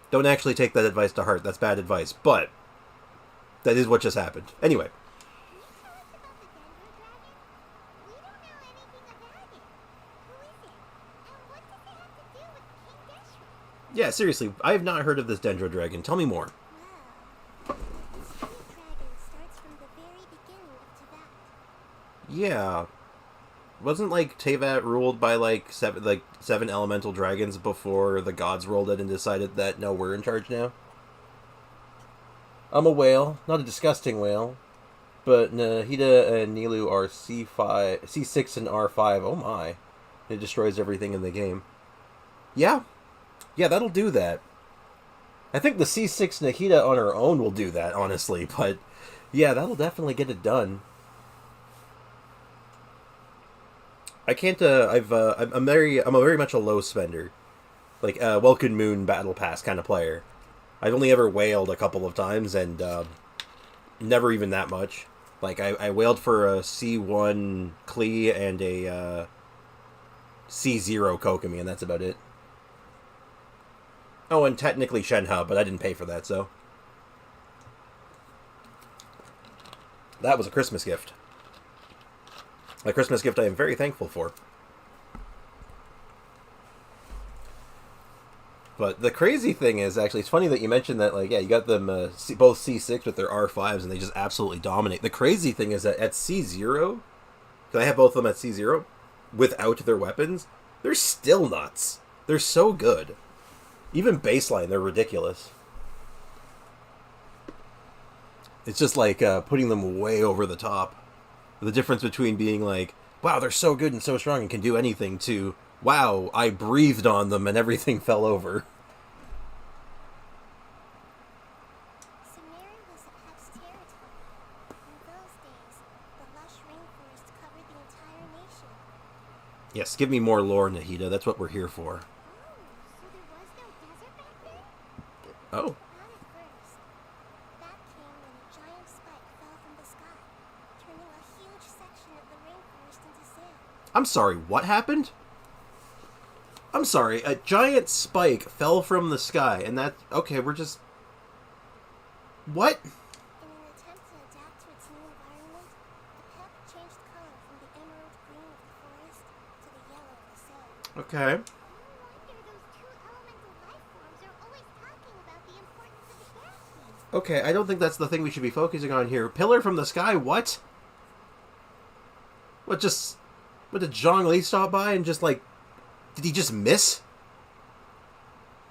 Don't actually take that advice to heart. That's bad advice, but that is what just happened. Anyway. Can you tell us about the Dendro Dragon? We don't know anything about it. Who is it? And what does it have to do with King Genshin? Yeah, seriously, I have not heard of this Dendro Dragon. Tell me more. Well, this great dragon starts from the very beginning of Tibet. Yeah. Wasn't, like, Teyvat ruled by, like, seven elemental dragons before the gods rolled it and decided that, no, we're in charge now? I'm a whale. Not a disgusting whale. But Nahida and Nilu are C6 and R5. Oh, my. It destroys everything in the game. Yeah. Yeah, that'll do that. I think the C6 Nahida on her own will do that, honestly. But, yeah, that'll definitely get it done. I can't. I'm very much a low spender, like Welkin Moon Battle Pass kind of player. I've only ever whaled a couple of times, and never even that much. Like I whaled for a C1 Klee and a C0 Kokomi, and that's about it. Oh, and technically Shenhe, but I didn't pay for that, so that was a Christmas gift. A Christmas gift I am very thankful for. But the crazy thing is, actually, it's funny that you mentioned that, like, yeah, you got them both C6 with their R5s, and they just absolutely dominate. The crazy thing is that at C0, because I have both of them at C0, without their weapons, they're still nuts. They're so good. Even baseline, they're ridiculous. It's just like putting them way over the top. The difference between being like, wow, they're so good and so strong and can do anything, to, wow, I breathed on them and everything fell over. Sumeria was the Pep's territory. In those days, the lush rainforest covered the entire nation. Yes, give me more lore, Nahida. That's what we're here for. Oh, so there was no desert back then? Oh. Not at first. That came when a giant spike fell from the sky, turning a huge section of the rainforest into sand. I'm sorry, what happened? I'm sorry, a giant spike fell from the sky, and that... Okay, we're just... What? In an attempt to adapt to its new environment, the Pep changed color from the emerald green of the forest to the yellow of the sand. Okay. No wonder those two elemental life forms are always talking about the importance of the gas. Okay, I don't think that's the thing we should be focusing on here. Pillar from the sky, what? What, did Zhang Li stop by and just, like... Did he just miss?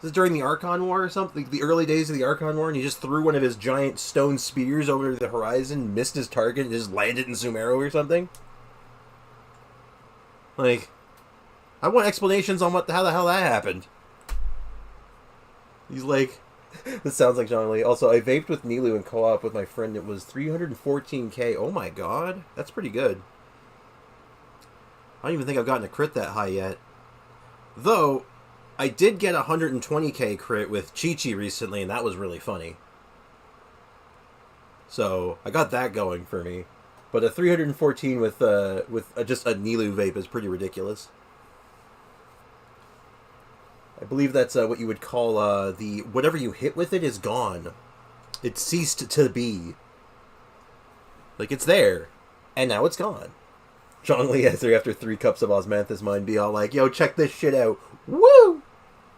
Was it during the Archon War or something? The early days of the Archon War, and he just threw one of his giant stone spears over the horizon, missed his target, and just landed in Sumeru or something? Like, I want explanations on how the hell that happened. He's like... This sounds like Zhang Li. Also, I vaped with Nilu in co-op with my friend. It was 314k. Oh my god. That's pretty good. I don't even think I've gotten a crit that high yet. Though, I did get a 120k crit with Chi-Chi recently, and that was really funny. So, I got that going for me. But a 314 with just a Nilu vape is pretty ridiculous. I believe that's what you would call the... Whatever you hit with it is gone. It ceased to be. Like, it's there. And now it's gone. Zhongli, after 3 cups of Osmanthus Mind, be all like, yo, check this shit out. Woo!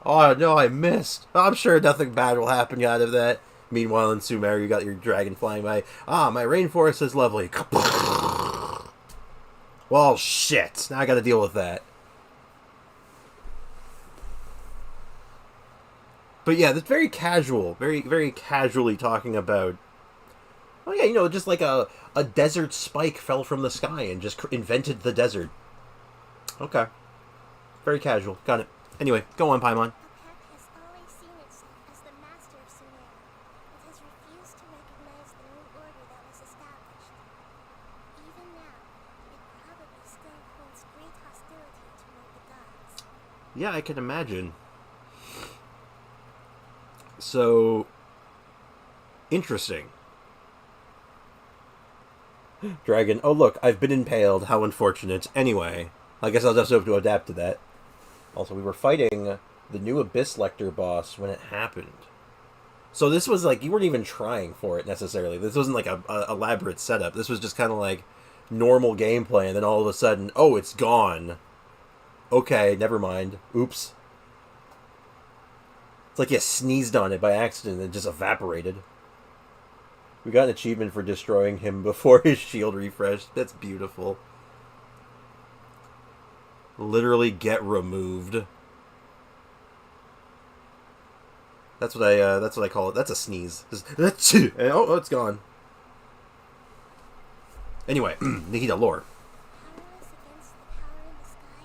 Oh, no, I missed. I'm sure nothing bad will happen out of that. Meanwhile, in Sumer, you got your dragon flying by. Ah, my rainforest is lovely. Well, shit. Now I gotta deal with that. But yeah, that's very casual. Very, very casually talking about... Oh yeah, you know, just like a desert spike fell from the sky and just invented the desert. Okay. Very casual. Got it. Anyway, go on, Paimon. Apep has always seen itself as the master of Sumer. It has refused to recognize the new order that was established. Even now, it probably still holds great hostility toward the gods. Yeah, I can imagine. So... Interesting. Dragon. Oh, look, I've been impaled. How unfortunate. Anyway, I guess I'll just have to adapt to that. Also, we were fighting the new Abyss Lector boss when it happened. So this was like, you weren't even trying for it necessarily. This wasn't like a elaborate setup. This was just kind of like normal gameplay, and then all of a sudden, oh, it's gone. Okay, never mind. Oops. It's like you sneezed on it by accident and it just evaporated. We got an achievement for destroying him before his shield refreshed. That's beautiful. Literally get removed. That's what I call it. That's a sneeze. Oh, it's gone. Anyway, Nahida lore. Powerless against the power in the sky,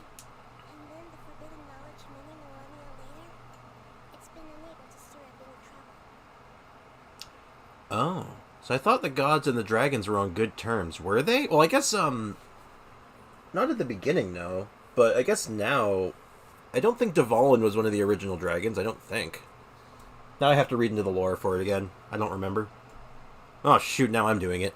and then the forbidden knowledge many millennia later, it's been unable to stir up any trouble. Oh. So I thought the gods and the dragons were on good terms. Were they? Well, I guess, not at the beginning, no. But I guess now... I don't think Dvalin was one of the original dragons. I don't think. Now I have to read into the lore for it again. I don't remember. Oh, shoot, now I'm doing it.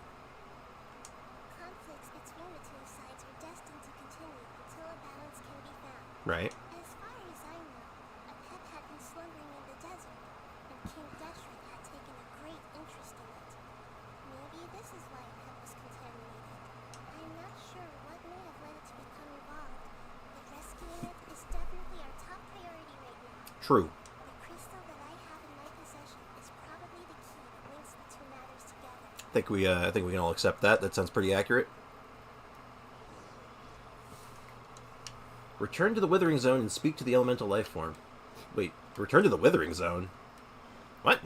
Conflicts between the two sides are destined to continue until a balance can be found. Right. As far as I know, Apep had been slumbering in the desert, and King Deshret had taken a great interest in it. Maybe this is why Apep was contaminated. I'm not sure what may have led it to become involved, but rescuing it is definitely our top priority right now. True. The crystal that I have in my possession is probably the key that links the two matters together. I think we can all accept that. That sounds pretty accurate. Return to the Withering Zone and speak to the elemental life form. Wait, return to the Withering Zone? What?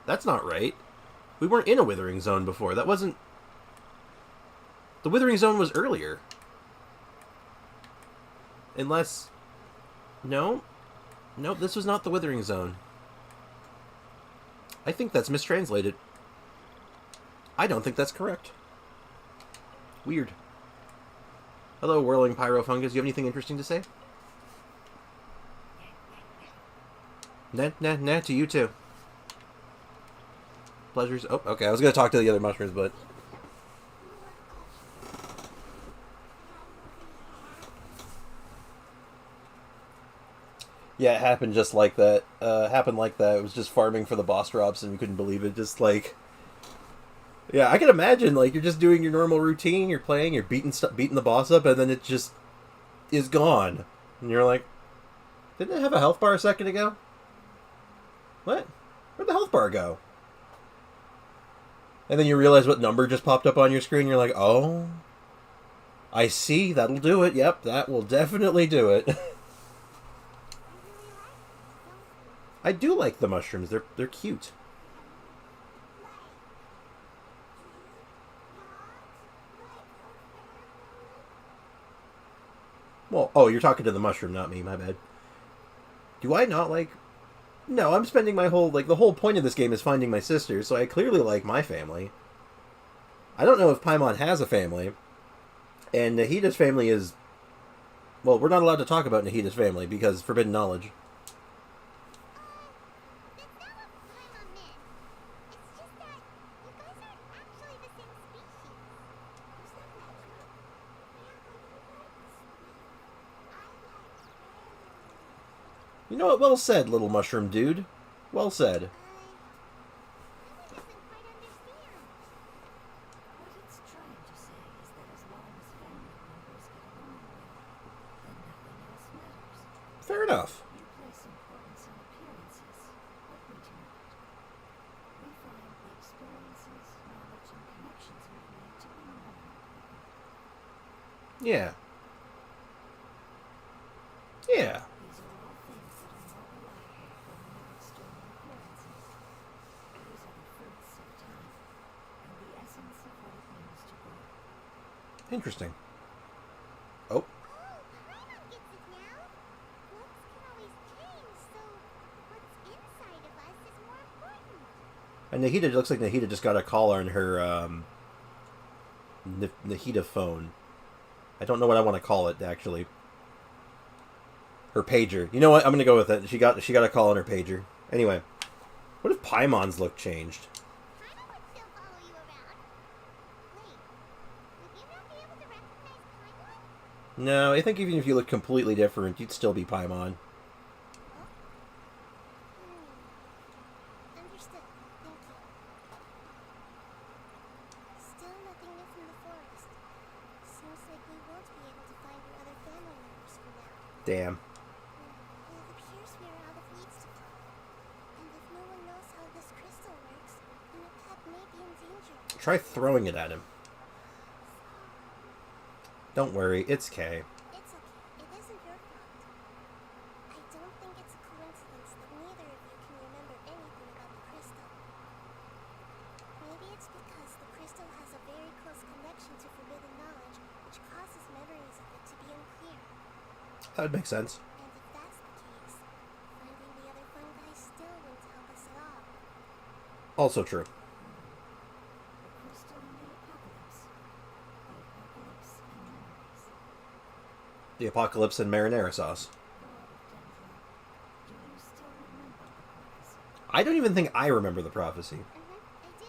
That's not right. We weren't in a Withering Zone before. That wasn't... The Withering Zone was earlier. Unless... No? Nope, this was not the Withering Zone. I think that's mistranslated. I don't think that's correct. Weird. Hello, whirling pyrofungus. You have anything interesting to say? Nah, to you too. Pleasures. Oh, okay. I was going to talk to the other mushrooms, but... Yeah, it happened just like that. Happened like that. It was just farming for the boss drops, and we couldn't believe it. Just like... Yeah, I can imagine, like, you're just doing your normal routine, you're playing, you're beating the boss up, and then it just is gone. And you're like, didn't it have a health bar a second ago? What? Where'd the health bar go? And then you realize what number just popped up on your screen, you're like, oh, I see, that'll do it, yep, that will definitely do it. I do like the mushrooms, they're cute. Well, oh, you're talking to the mushroom, not me, my bad. Do I not like... No, I'm spending my whole... Like, the whole point of this game is finding my sister, so I clearly like my family. I don't know if Paimon has a family. And Nahida's family is... Well, we're not allowed to talk about Nahida's family because forbidden knowledge. That's not what Paimon meant. It's just that you guys aren't actually the same species. Is that natural? You know what? Well said, little mushroom dude. Well said. Really doesn't quite understand. What it's trying to say is that as long as family members get along well, then nothing else matters. Fair enough. You place importance on appearances, but we do not. We find the experiences, knowledge, and connections we've made to be more important. Yeah. Yeah. These are all things that are more reliable than mere external appearances. These are the fruits of time, and the essence of what it means to grow. Interesting. Oh. Oh, Paimon gets it now. Looks can always change, so what's inside of us is more important. And Nahida looks like Nahida just got a call on her Nahida phone. I don't know what I want to call it actually. Her pager. You know what? I'm gonna go with it. She got a call on her pager. Anyway, what if Paimon's look changed? Paimon would still follow you around. Wait, would you not be able to recognize Paimon? No, I think even if you look completely different, you'd still be Paimon. Understood. Thank you. Still nothing new from the forest. Seems like we won't be able to find your other family members for now. Damn. It appears we are out of leads to follow. And if no one knows how this crystal works, then your pet may be in danger. Try throwing it at him. Don't worry, it's Kay. It's okay. It isn't your fault. I don't think it's a coincidence that neither of you can remember anything about the crystal. Maybe it's because the crystal has a very close connection to forbidden knowledge, which causes memories of it to be unclear. That would make sense. And if that's the case, finding the other fungi still wouldn't help us at all. Also true. The crystal in the apocalypse. The apocalypse and memories. The apocalypse and marinara sauce. God of Dendron, do you still remember the prophecy? I don't even think I remember the prophecy. I do.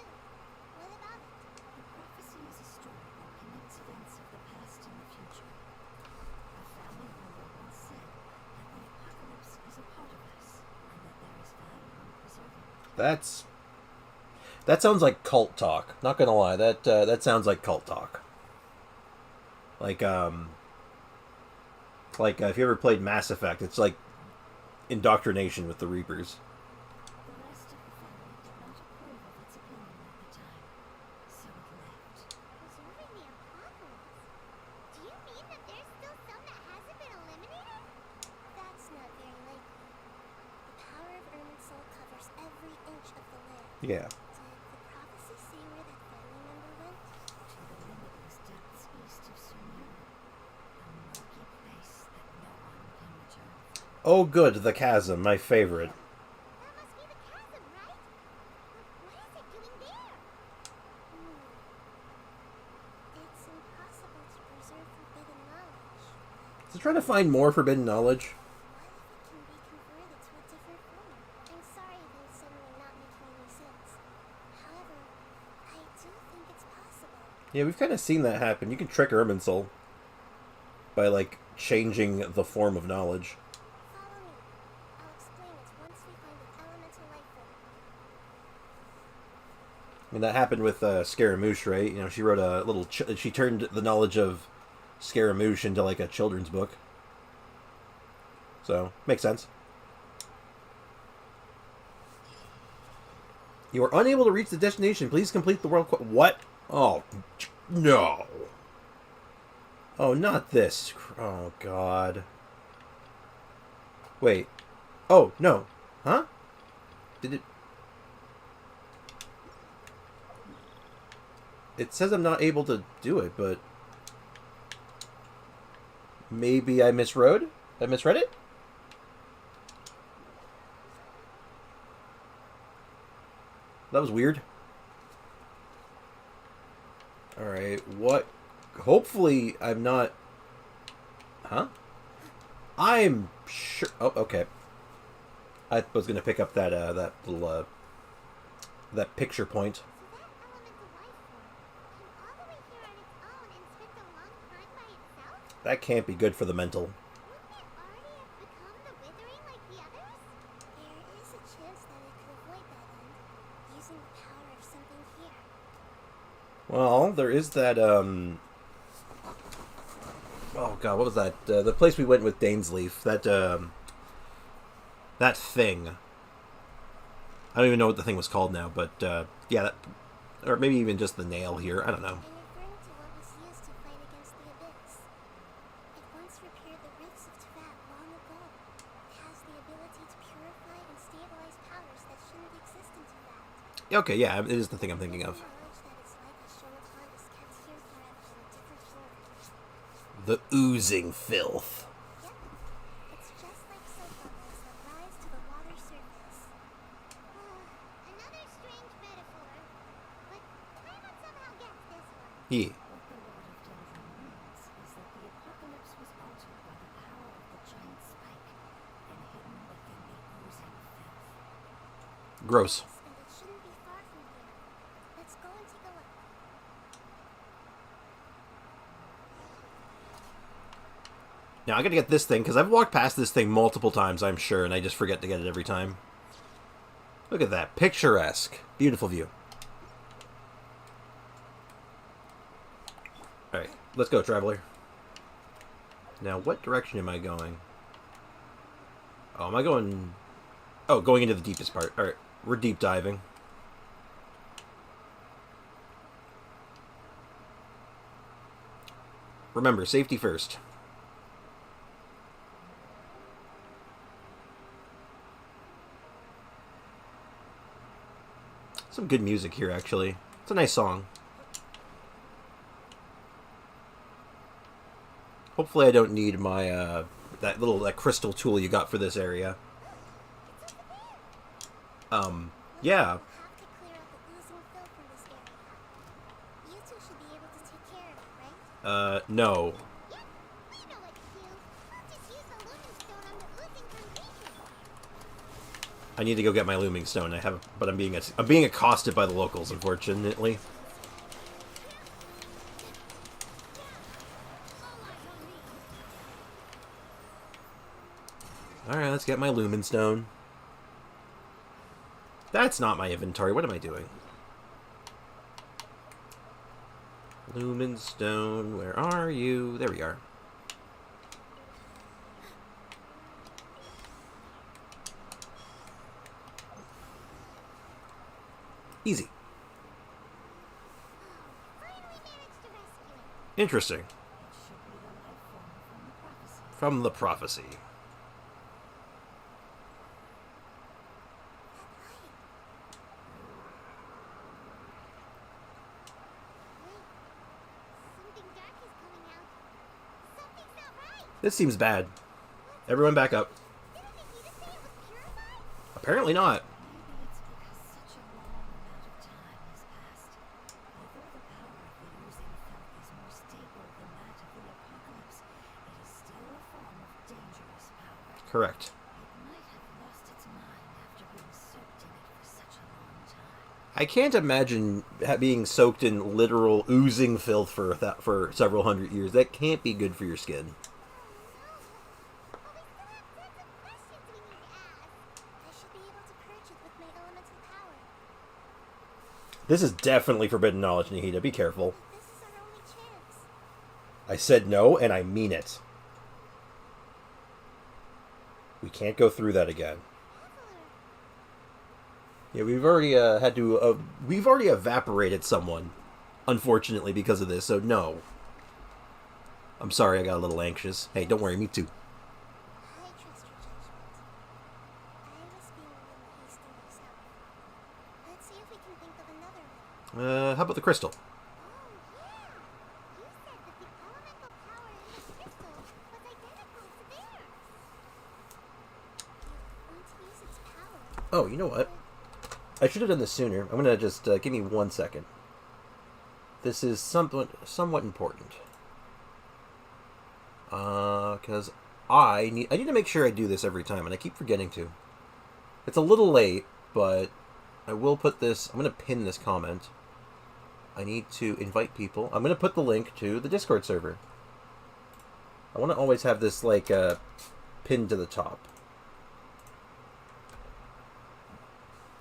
What about it? The prophecy is a story that connects events of the past and the future. A family member once said that the apocalypse is a part of us, and that there is value in preserving it. That sounds like cult talk. Not gonna lie, that sounds like cult talk. Like if you ever played Mass Effect, it's like indoctrination with the Reapers. The rest of the family did not approve of its opinion at the time, so it left. Preserving the apocalypse? Do you mean that there's still some that hasn't been eliminated? That's not very likely. The power of Irminsul covers every inch of the land. Yeah. Did the prophecy say where that family member went? To the limitless depths east of Sumeru, a murky place that no one can return from. Oh, good, the chasm, my favorite. That must be the chasm, right? But what is it doing there? It's impossible to preserve forbidden knowledge. So trying to find more forbidden knowledge. What if it can be converted to a different form? I'm sorry if I'm suddenly not making any sense. However, I do think it's possible. Yeah, we've kind of seen that happen. You can trick Irminsul by, like, changing the form of knowledge. Follow me. I'll explain it once we find an elemental life form. I mean, that happened with Scaramouche, right? You know, she wrote a little... she turned the knowledge of Scaramouche into, like, a children's book. So, makes sense. You are unable to reach the destination. Please complete the world... What? Oh, no. Oh, not this. Oh, God. Wait. Oh, no. Huh? Did it... It says I'm not able to do it, but... Maybe I misread? I misread it? That was weird. Alright, what hopefully I'm not... Huh? I'm sure... Oh, okay. I was going to pick up that, that little, that picture point. So that elemental life form came all the way here on its own and spent a long time by itself? That can't be good for the mental. Wouldn't it already have become the Withering like the others? There is a chance that it could avoid that end, using the power of something here. Well, there is that, oh god, what was that? The place we went with Dainsleif. That thing. I don't even know what the thing was called now, but, yeah, that, or maybe even just the nail here. I don't know. I'm referring to what was used to fight against the Abyss. It once repaired the rifts of Tvat long ago. It has the ability to purify and stabilize powers that shouldn't exist in Tvat. Okay, yeah, it is the thing I'm thinking of. Knowledge that its like a show upon is kept here forever in a different form. The oozing filth. Yep. It's just like soap bubbles that rise to the water surface. Another strange metaphor, but Paimon somehow gets this one. Yeah. What the Lord of Dendron means is that the apocalypse was altered by the power of the giant spike and hidden within the oozing filth. Gross. Yes, and it shouldn't be far from here. Let's go and take a look. Now, I gotta get this thing, because I've walked past this thing multiple times, I'm sure, and I just forget to get it every time. Look at that. Picturesque. Beautiful view. Alright, let's go, traveler. Now, what direction am I going? Oh, am I going... Oh, going into the deepest part. Alright, we're deep diving. Remember, safety first. Some good music here, actually. It's a nice song. Hopefully I don't need my, that crystal tool you got for this area. Yeah. We'll have to clear out the oozing filth from this area. You two should be able to take care of it, right? No. Yep, we know what to do. We'll just use the Lumen Stone on the oozing foundation. I need to go get my looming stone. But I'm being accosted by the locals, unfortunately. Alright, let's get my lumen stone. That's not my inventory. What am I doing? Lumen stone, where are you? There we are. Easy. Finally managed to rescue it. Interesting. It should be the life form From from the prophecy. the prophecy. Wait, something dark is coming out. Something's not right. This seems bad. Everyone back up. Didn't Nahida say it was purified? Apparently not. Maybe it's because such a long amount of time has passed. Although the power of the oozing filth is more stable than that of the apocalypse, it is still a form of dangerous power. Correct. It might have lost its mind after being soaked in it for such a long time. I can't imagine being soaked in literal oozing filth for several hundred years. That can't be good for your skin. This is definitely forbidden knowledge, Nahida. Be careful. This is our only chance. I said no, and I mean it. We can't go through that again. Yeah, we've already we've already evaporated someone, unfortunately, because of this, so no. I'm sorry, I got a little anxious. Hey, don't worry, me too. I trust your judgment. I was being a little hasty myself. Let's see if we can think of another one. How about the crystal? Oh, yeah! You said that the elemental power in this crystal was identical to theirs. You want to use its power. Oh, you know what? I should have done this sooner. I'm gonna just give me 1 second. This is somewhat important. Because I need to make sure I do this every time, and I keep forgetting to. It's a little late, but I will put this... I'm going to pin this comment. I need to invite people. I'm going to put the link to the Discord server. I want to always have this, like, pinned to the top.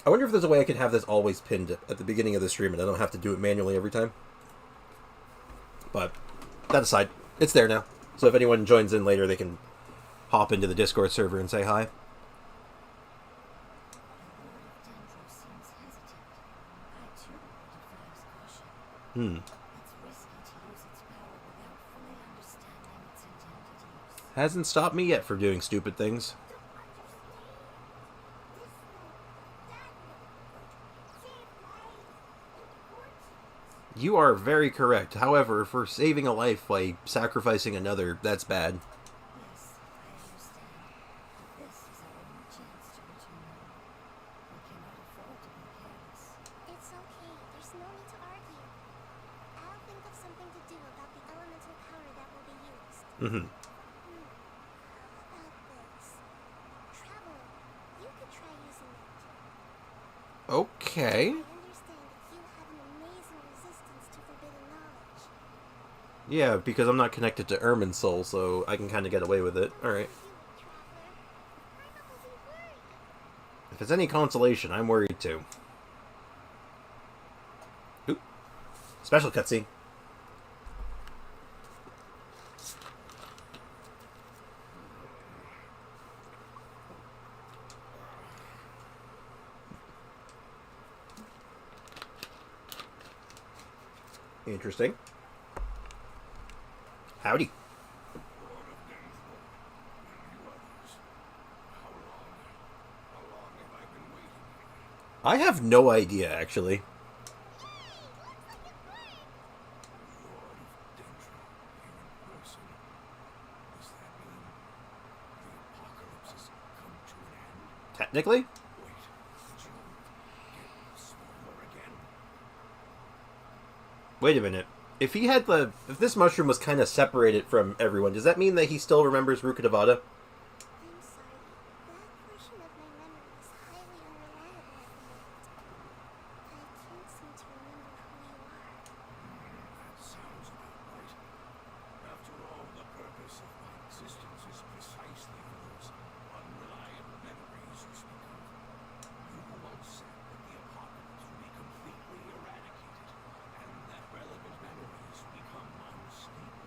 I wonder if there's a way I can have this always pinned at the beginning of the stream and I don't have to do it manually every time. But, that aside, it's there now. So if anyone joins in later, they can hop into the Discord server and say hi. Hmm. Hasn't stopped me yet for doing stupid things. You are very correct. However, for saving a life by sacrificing another, that's bad. Yes, I understand. But this is our only chance to return home. We cannot afford to be careless. It's okay. There's no need to argue. I'll think of something to do about the elemental power that will be used. Mm-hmm. How about this? Traveler, you could try using it. Okay. I understand that you have an amazing resistance to forbidden knowledge. Yeah, because I'm not connected to Ermin's soul, so I can kind of get away with it. Alright. If it's any consolation, I'm worried too. Oop. Special cutscene. Interesting. Howdy. I have no idea, actually. Technically? Wait a minute. If he had the... If this mushroom was kind of separated from everyone, does that mean that he still remembers Rukkhadevata? I'm sorry. That portion of my memory is highly unreliable at the moment. I can't seem to remember who you are. That sounds about right. After all, the purpose of my existence is precisely for those unreliable memories you speak of. You once said that the apocalypse would be completely eradicated, and that relevant memories become unstable.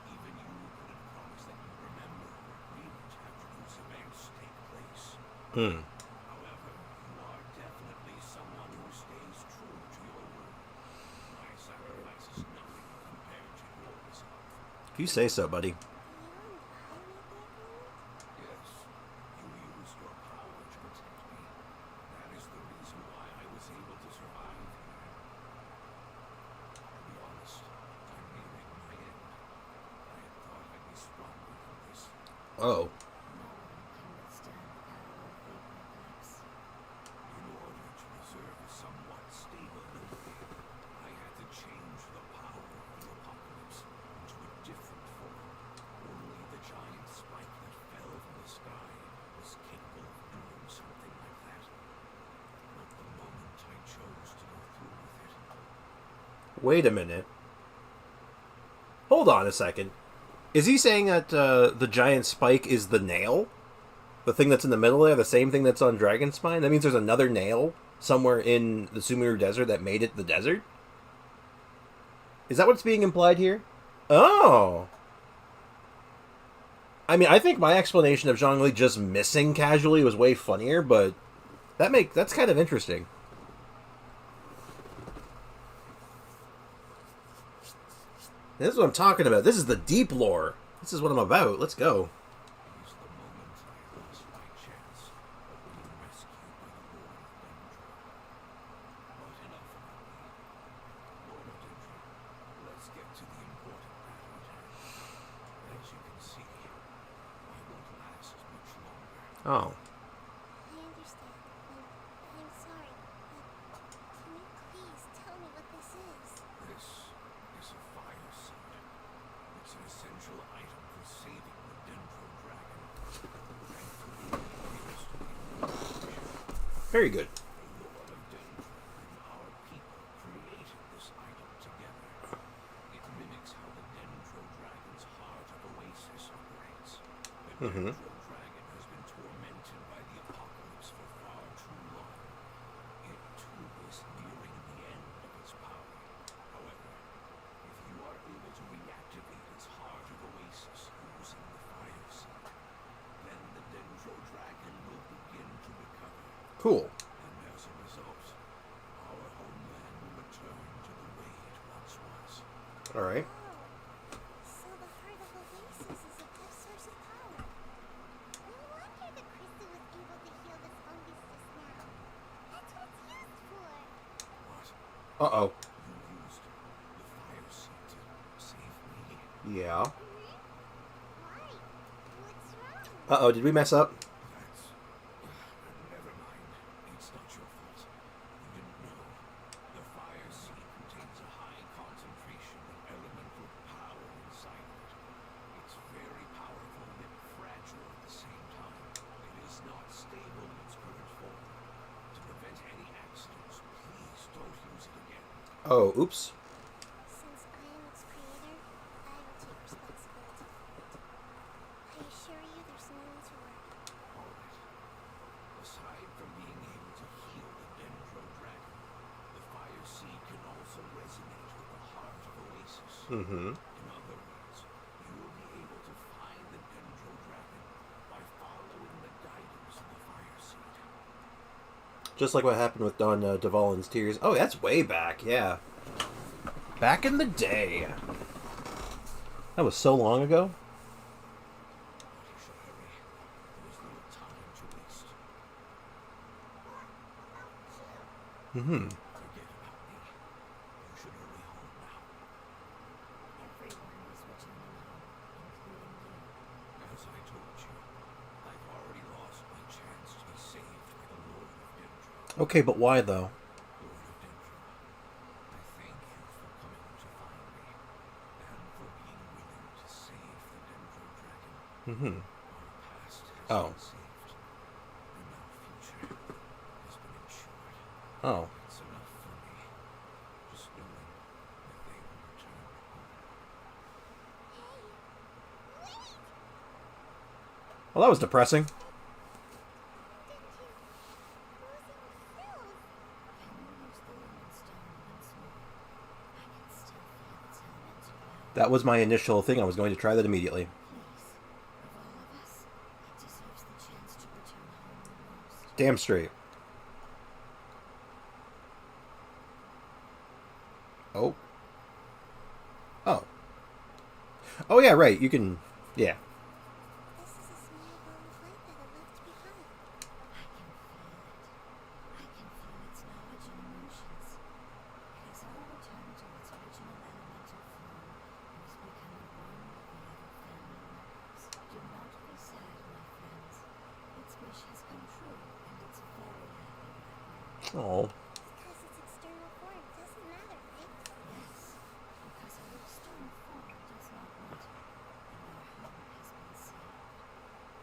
Even you couldn't promise that you remember or agree after those events take place. However, you are definitely someone who stays true to your word. My sacrifice is nothing compared to your resolve. If you say so, buddy. You and I made the agreement? Yes, you used your power to protect me. That is the reason why I was able to survive here. To be honest, I'm nearing my end. I had thought I'd be stronger than this. Oh. No one can withstand the power of the apocalypse. In order to preserve a somewhat stable ability, I had to change the power of the apocalypse into a different form. Only the giant spike that fell from the sky was capable of doing something like that. But the moment I chose to go through with it, Wait a minute. Hold on a second. Is he saying that the giant spike is the nail? The thing that's in the middle there, the same thing that's on Dragonspine? That means there's another nail somewhere in the Sumeru Desert that made it the desert? Is that what's being implied here? Oh! I mean, I think my explanation of Zhongli just missing casually was way funnier, but that's kind of interesting. This is what I'm talking about. This is the deep lore. This is what I'm about. Let's go. was the moment I lost my chance of being rescued by the Lord of Dendra. But enough about me. Lord of Dendra, let's get to the important matter at hand. As you can see, I won't last much longer. Oh. I understand. I'm sorry. Can you please tell me what this is? This is a fire seed. It's an essential item Very good. The Lord of Dendro and our people created this item together. It mimics how the Dendro Dragon's heart of Oasis operates. The Dendro Dragon has been tormented by the apocalypse for far too long. It too is nearing the end of its power. However, if you are able to reactivate its heart of Oasis using the fire seed, then the Dendro Dragon will begin to recover. Cool. And as a result, our homeland will return to the way it once was. All right. Oh, so the heart of Oasis is a good source of power. No wonder the crystal was able to heal this fungus just now. That's what it's used for. What? Uh-oh. You used the fire seed to save me? Yeah. Why? What's wrong? Uh-oh, did we mess up? That's... never mind. It's not your fault. You didn't know. The fire seed contains a high concentration of elemental power inside of it. It's very powerful yet fragile at the same time. It is not stable in its current form. To prevent any accidents, please don't use it again. Oh, oops. Since I am its creator, I will take responsibility for it. I assure you there's no need to worry. Alright. Aside from being able to heal the Dendro Dragon, the fire seed can also resonate with the heart of Oasis. Mm-hmm. In other words, you will be able to find the Dendro Dragon by following the guidance of the fire seed. Just like what happened with Don Dvalin's Tears. Oh, that's way back, yeah. Back in the day. That was so long ago. But you should hurry. There is little time to waste. Mm-hmm. Forget about me. You should hurry home now. Everyone is returning home, including you. As I told you, I've already lost my chance to be saved by the Lord of Dendro. Okay, but why, though? Lord of Dendro, I thank you for coming to find me, and for being willing to save the Dendro Dragon. Mm-hmm. Our past has Oh. been saved, and our future has been ensured. Oh. It's enough for me, just knowing that they will return home. Hey, wait! Well, that was depressing. Did you losing skills? Can you use the Lumen Stone once more? I can still feel its elemental power. That was my initial thing. I was going to try that immediately. Please, of all of us, it deserves the chance to return home the most. Damn straight. Oh. Oh. Oh, yeah, right. You can... Yeah. This is a small ball of light that it left behind. I can feel it. I can feel its knowledge and emotions. It has all returned to its original elemental form and is becoming one with the other family members. Do not be sad, my friends. Its wish has come true, and it's very happy right now. Oh. Because its external form doesn't matter, right? Yes, because our external form does not matter, and our home has been saved.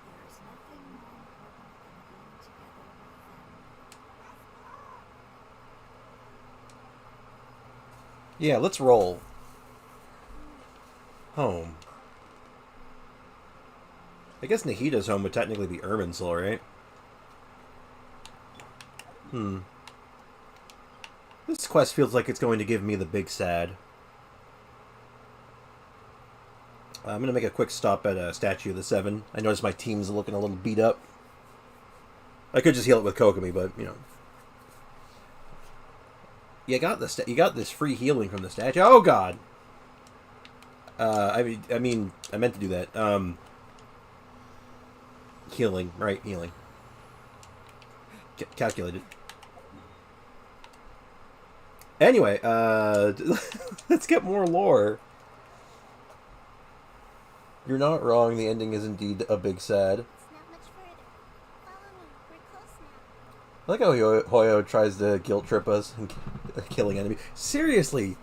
There is nothing more important than being together with family. Yeah, let's roll. Home. I guess Nahida's home would technically be Irminsul, right? Hmm. This quest feels like it's going to give me the big sad. I'm going to make a quick stop at a Statue of the Seven. I noticed my team's looking a little beat up. I could just heal it with Kokomi, but, you know. You got this free healing from the statue. Oh, God! I meant to do that. Healing, right, healing. Calculated. Anyway, let's get more lore. You're not wrong, the ending is indeed a big sad. It's not much further. Follow me. We're close now. I like how Hoyo tries to guilt trip us and killing enemies. Seriously!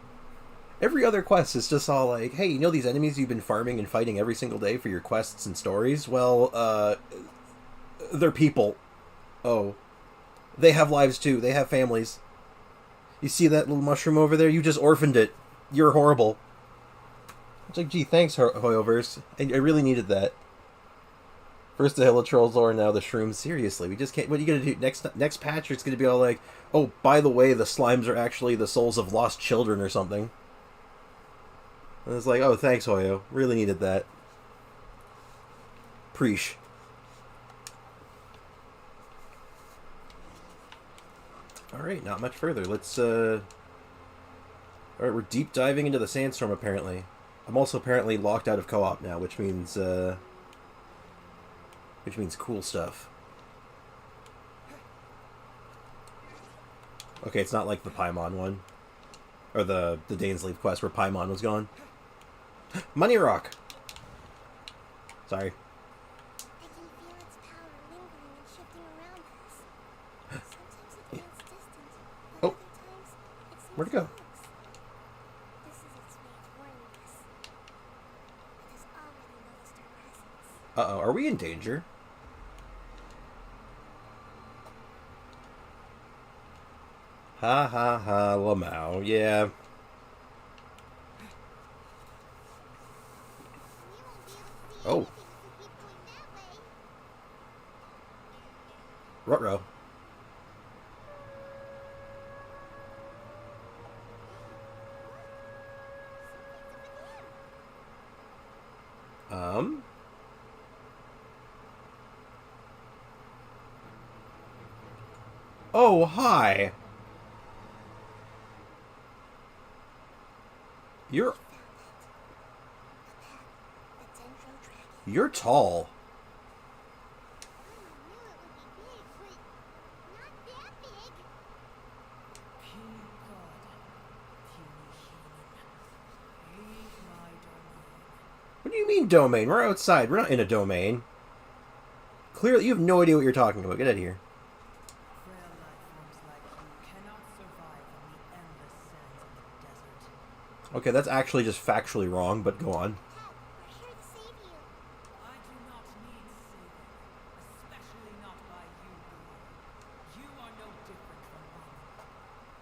Every other quest is just all like, hey, you know these enemies you've been farming and fighting every single day for your quests and stories? Well, they're people. Oh. They have lives too. They have families. You see that little mushroom over there? You just orphaned it. You're horrible. It's like, gee, thanks, Hoyoverse. I really needed that. First the Hilitrolls lore, now the shrooms. Seriously, we just can't... What are you going to do? Next patch, it's going to be all like, oh, by the way, the slimes are actually the souls of lost children or something. And it's like, oh, thanks, Hoyo. Really needed that. Preesh. Alright, not much further. Let's, Alright, we're deep diving into the sandstorm, apparently. I'm also apparently locked out of co-op now, which means cool stuff. Okay, it's not like the Paimon one. Or the Dainsleif quest where Paimon was gone. Money Rock! Sorry. I can feel its power lingering and shifting around us. Sometimes it feels distant, but Oh. other times it seems Where'd it go? close. This is its way of warning us. It has already noticed our presence. Uh-oh, are we in danger? Ha ha ha, Lamau, yeah. We won't be able to see Oh. anything if we keep going that way. Ruh-roh. Something's over there. Oh, hi. You're Found it. The Dendro Dragon. you're tall. I knew it would be big, but not that big. Puny god, puny human. Leave my domain. What do you mean domain? We're outside. We're not in a domain. Clearly, you have no idea what you're talking about. Get out of here. Frail life forms like you cannot survive on the endless sands of the desert. Okay, that's actually just factually wrong, but go on. Pet, we're here to save you. I do not need saving, especially not by you, boy. You are no different from mine.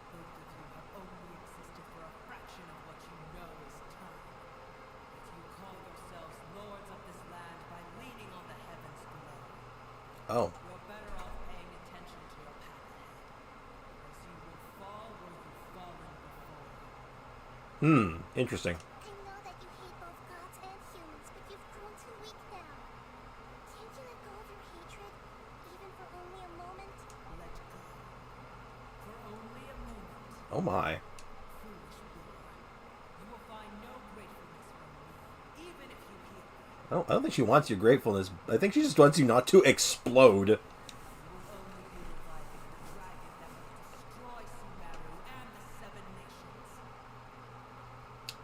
Both of you have only existed for a fraction of what you know is time. Yet you call yourselves lords of this land by leaning on the heavens below. Oh. You're better off paying attention to your path ahead, as you will fall where you've fallen before. Interesting. I know that you hate both gods and humans, but you've grown too weak now. Can't you let go of your hatred, even for only a moment? Let go. For only a moment, Oh my. foolish boy. You will find no gratefulness from me, even if you heal me. I don't think she wants your gratefulness. I think she just wants you not to explode. You will only be reviving the dragon that will destroy Sumeru and the Seven Nations.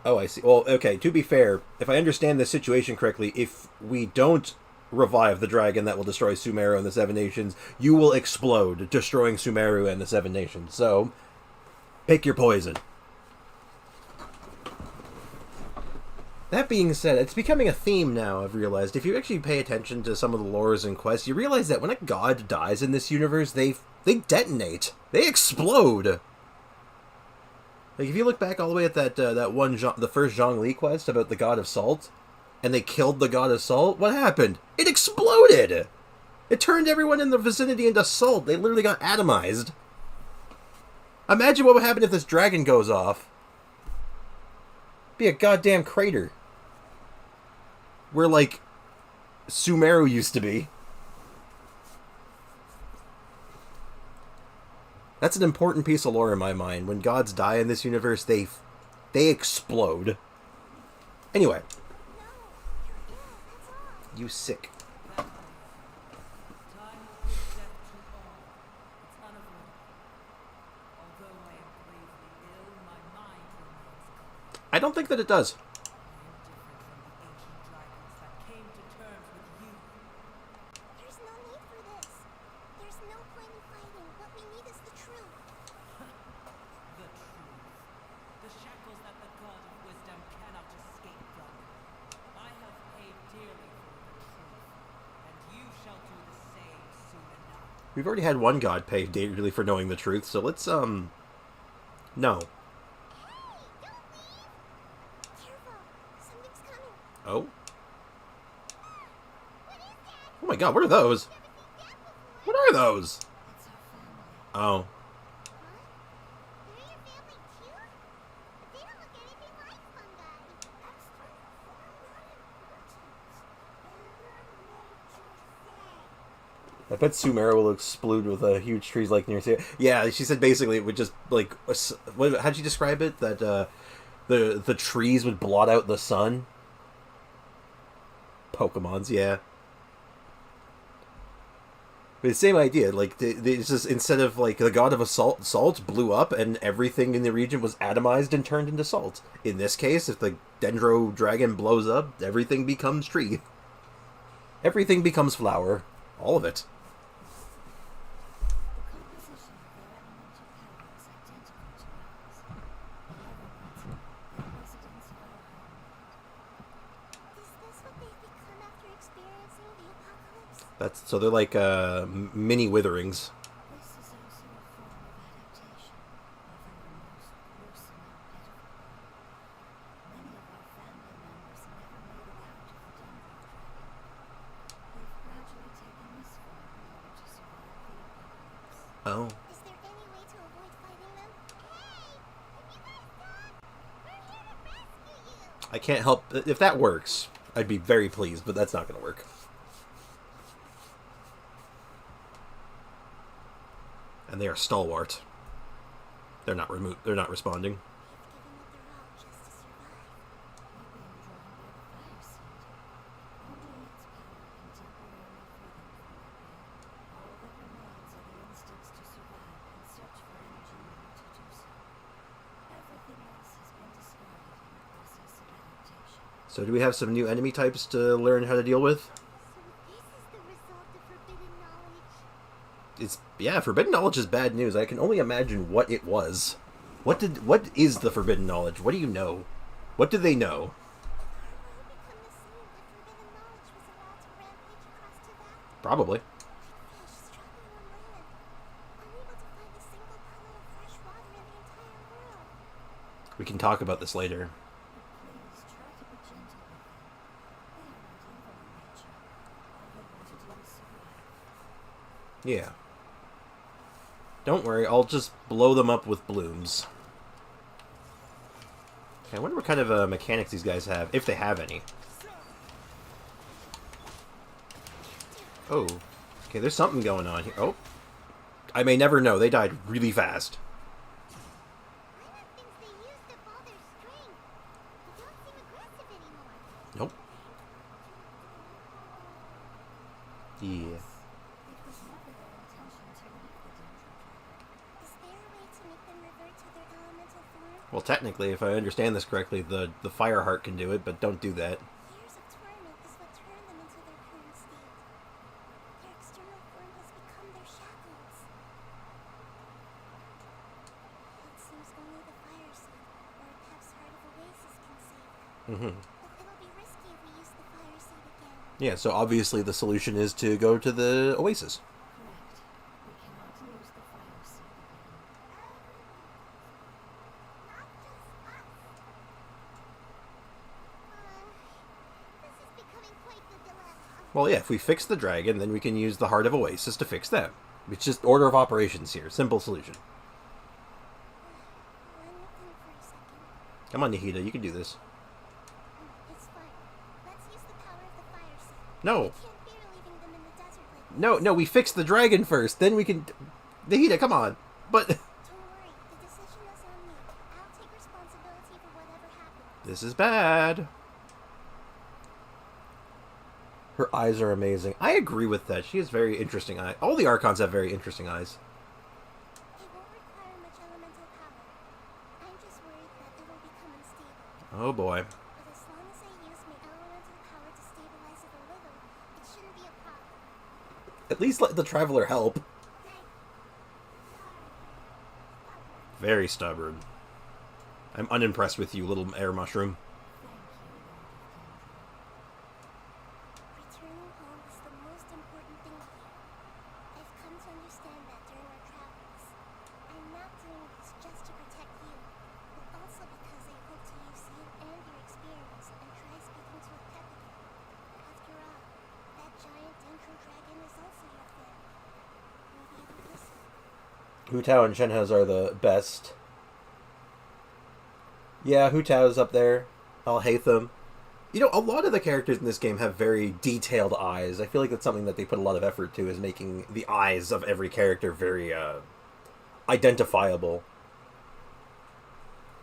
Oh, I see. Well, okay, to be fair, if I understand this situation correctly, if we don't revive the dragon that will destroy Sumeru and the Seven Nations, you will explode, destroying Sumeru and the Seven Nations. So, pick your poison. That being said, it's becoming a theme now, I've realized. If you actually pay attention to some of the lores and quests, you realize that when a god dies in this universe, they detonate. They explode. Like, if you look back all the way at the first Zhongli quest about the god of salt, and they killed the god of salt, what happened? It exploded! It turned everyone in the vicinity into salt. They literally got atomized. Imagine what would happen if this dragon goes off. Be a goddamn crater. Where, like, Sumeru used to be. That's an important piece of lore in my mind. When gods die in this universe, they explode. Anyway. No, you're ill, that's all. You sick. Time will bring death to all. It's unavoidable. Although I am gravely ill, my mind remains calm. I don't think that it does. I am different from the ancient dragons that came to terms with you. There's no need for this. There's no point in fighting. What we need is the truth. The truth. The shackles that the god of wisdom cannot escape from. I have paid dearly for the truth, and you shall do the same soon enough. We've already had one god pay daily for knowing the truth, so let's, no. Hey, don't leave! Careful! Something's coming! Oh? What is that? Oh my god, what are those? Never seen that before! What are those? It's our family. Oh. What? They're your family too? But they don't look anything like fungi. That's the I bet Sumeru will explode with huge trees like near here. Yeah, she said basically it would just, like, how'd you describe it? That, the trees would blot out the sun? Pokemons, yeah. But the same idea, like, it's just, instead of, like, the god of salt blew up and everything in the region was atomized and turned into salt. In this case, if the Dendro Dragon blows up, everything becomes tree. Everything becomes flower. All of it. The composition of their elemental power is identical to ours. In other words, they're residents of our homeland. Is this what they've become after experiencing the apocalypse? So they're like, mini witherings. This is also a form of adaptation, often the most gruesome and pitiful. Many of our family members never made it out of the Dendro Dragon. They've gradually taken this form in order to survive the apocalypse. Oh. Is there any way to avoid fighting them? Hey! Have you guys done? We're here to rescue you! I can't help... If that works, I'd be very pleased, but that's not going to work. And they are stalwart. They're not They're not responding. They've given it their all just to survive. They're being drawn by the fire seed. Only its power can temporarily free them from their pain. All that remains are the instincts to survive and search for energy needed to do so. Everything else has been discarded in the process of adaptation. So do we have some new enemy types to learn how to deal with? So this is the result of forbidden knowledge. Yeah, forbidden knowledge is bad news. I can only imagine what it was. What is the forbidden knowledge? What do you know? What do they know? Would our world become the same if forbidden knowledge was allowed to rampage across Tibet? Probably. Like fish struggling on land, unable to find a single puddle of fresh water in the entire world. We can talk about this later. Please try to be gentle with them. They are not evil in nature. All they want to do is survive. Yeah. Don't worry, I'll just blow them up with blooms. Okay, I wonder what kind of mechanics these guys have, if they have any. Oh. Okay, there's something going on here. Oh. I may never know. They died really fast. Minor thinks they used up all their strength. They don't seem aggressive anymore. Nope. Yeah. It was never their intention to leave the Dendro Dragon. Is there a way to make them revert to their elemental form? Well, technically, if I understand this correctly, the fire heart can do it, but don't do that. Years of torment is what turned them into their current state. Their external form has become their shackles. It seems only the fire seed, or perhaps Heart of Oasis, can save them. But it'll be risky if we use the fire seed again. Yeah, so obviously the solution is to go to the Oasis. Correct. We cannot use the fire seed again. Not just us. This is becoming quite the dilemma. Well, yeah, if we fix the dragon, then we can use the Heart of Oasis to fix them. It's just order of operations here. Simple solution. One thing for a second. Come on, Nahida, you can do this. It's fine. Let's use the power of the fire seed. No. We can't bear leaving them in the desert like this. No, we fix the dragon first, then we can... Nahida, come on. But... Don't worry. The decision is on me. I'll take responsibility for whatever happens. This is bad. Her eyes are amazing. I agree with that. She has very interesting eyes. All the Archons have very interesting eyes. It won't require much elemental power. I'm just worried that it will become unstable. Oh boy. But as long as I use my elemental power to stabilize it a little, it shouldn't be a problem. At least let the Traveler help. Very stubborn. I'm unimpressed with you, little air mushroom. Returning home is the most important thing here. I've come to understand Hu Tao and Shenhez are the best. Yeah, Hu Tao's up there. I'll hate them. You know, a lot of the characters in this game have very detailed eyes. I feel like that's something that they put a lot of effort to, is making the eyes of every character very identifiable.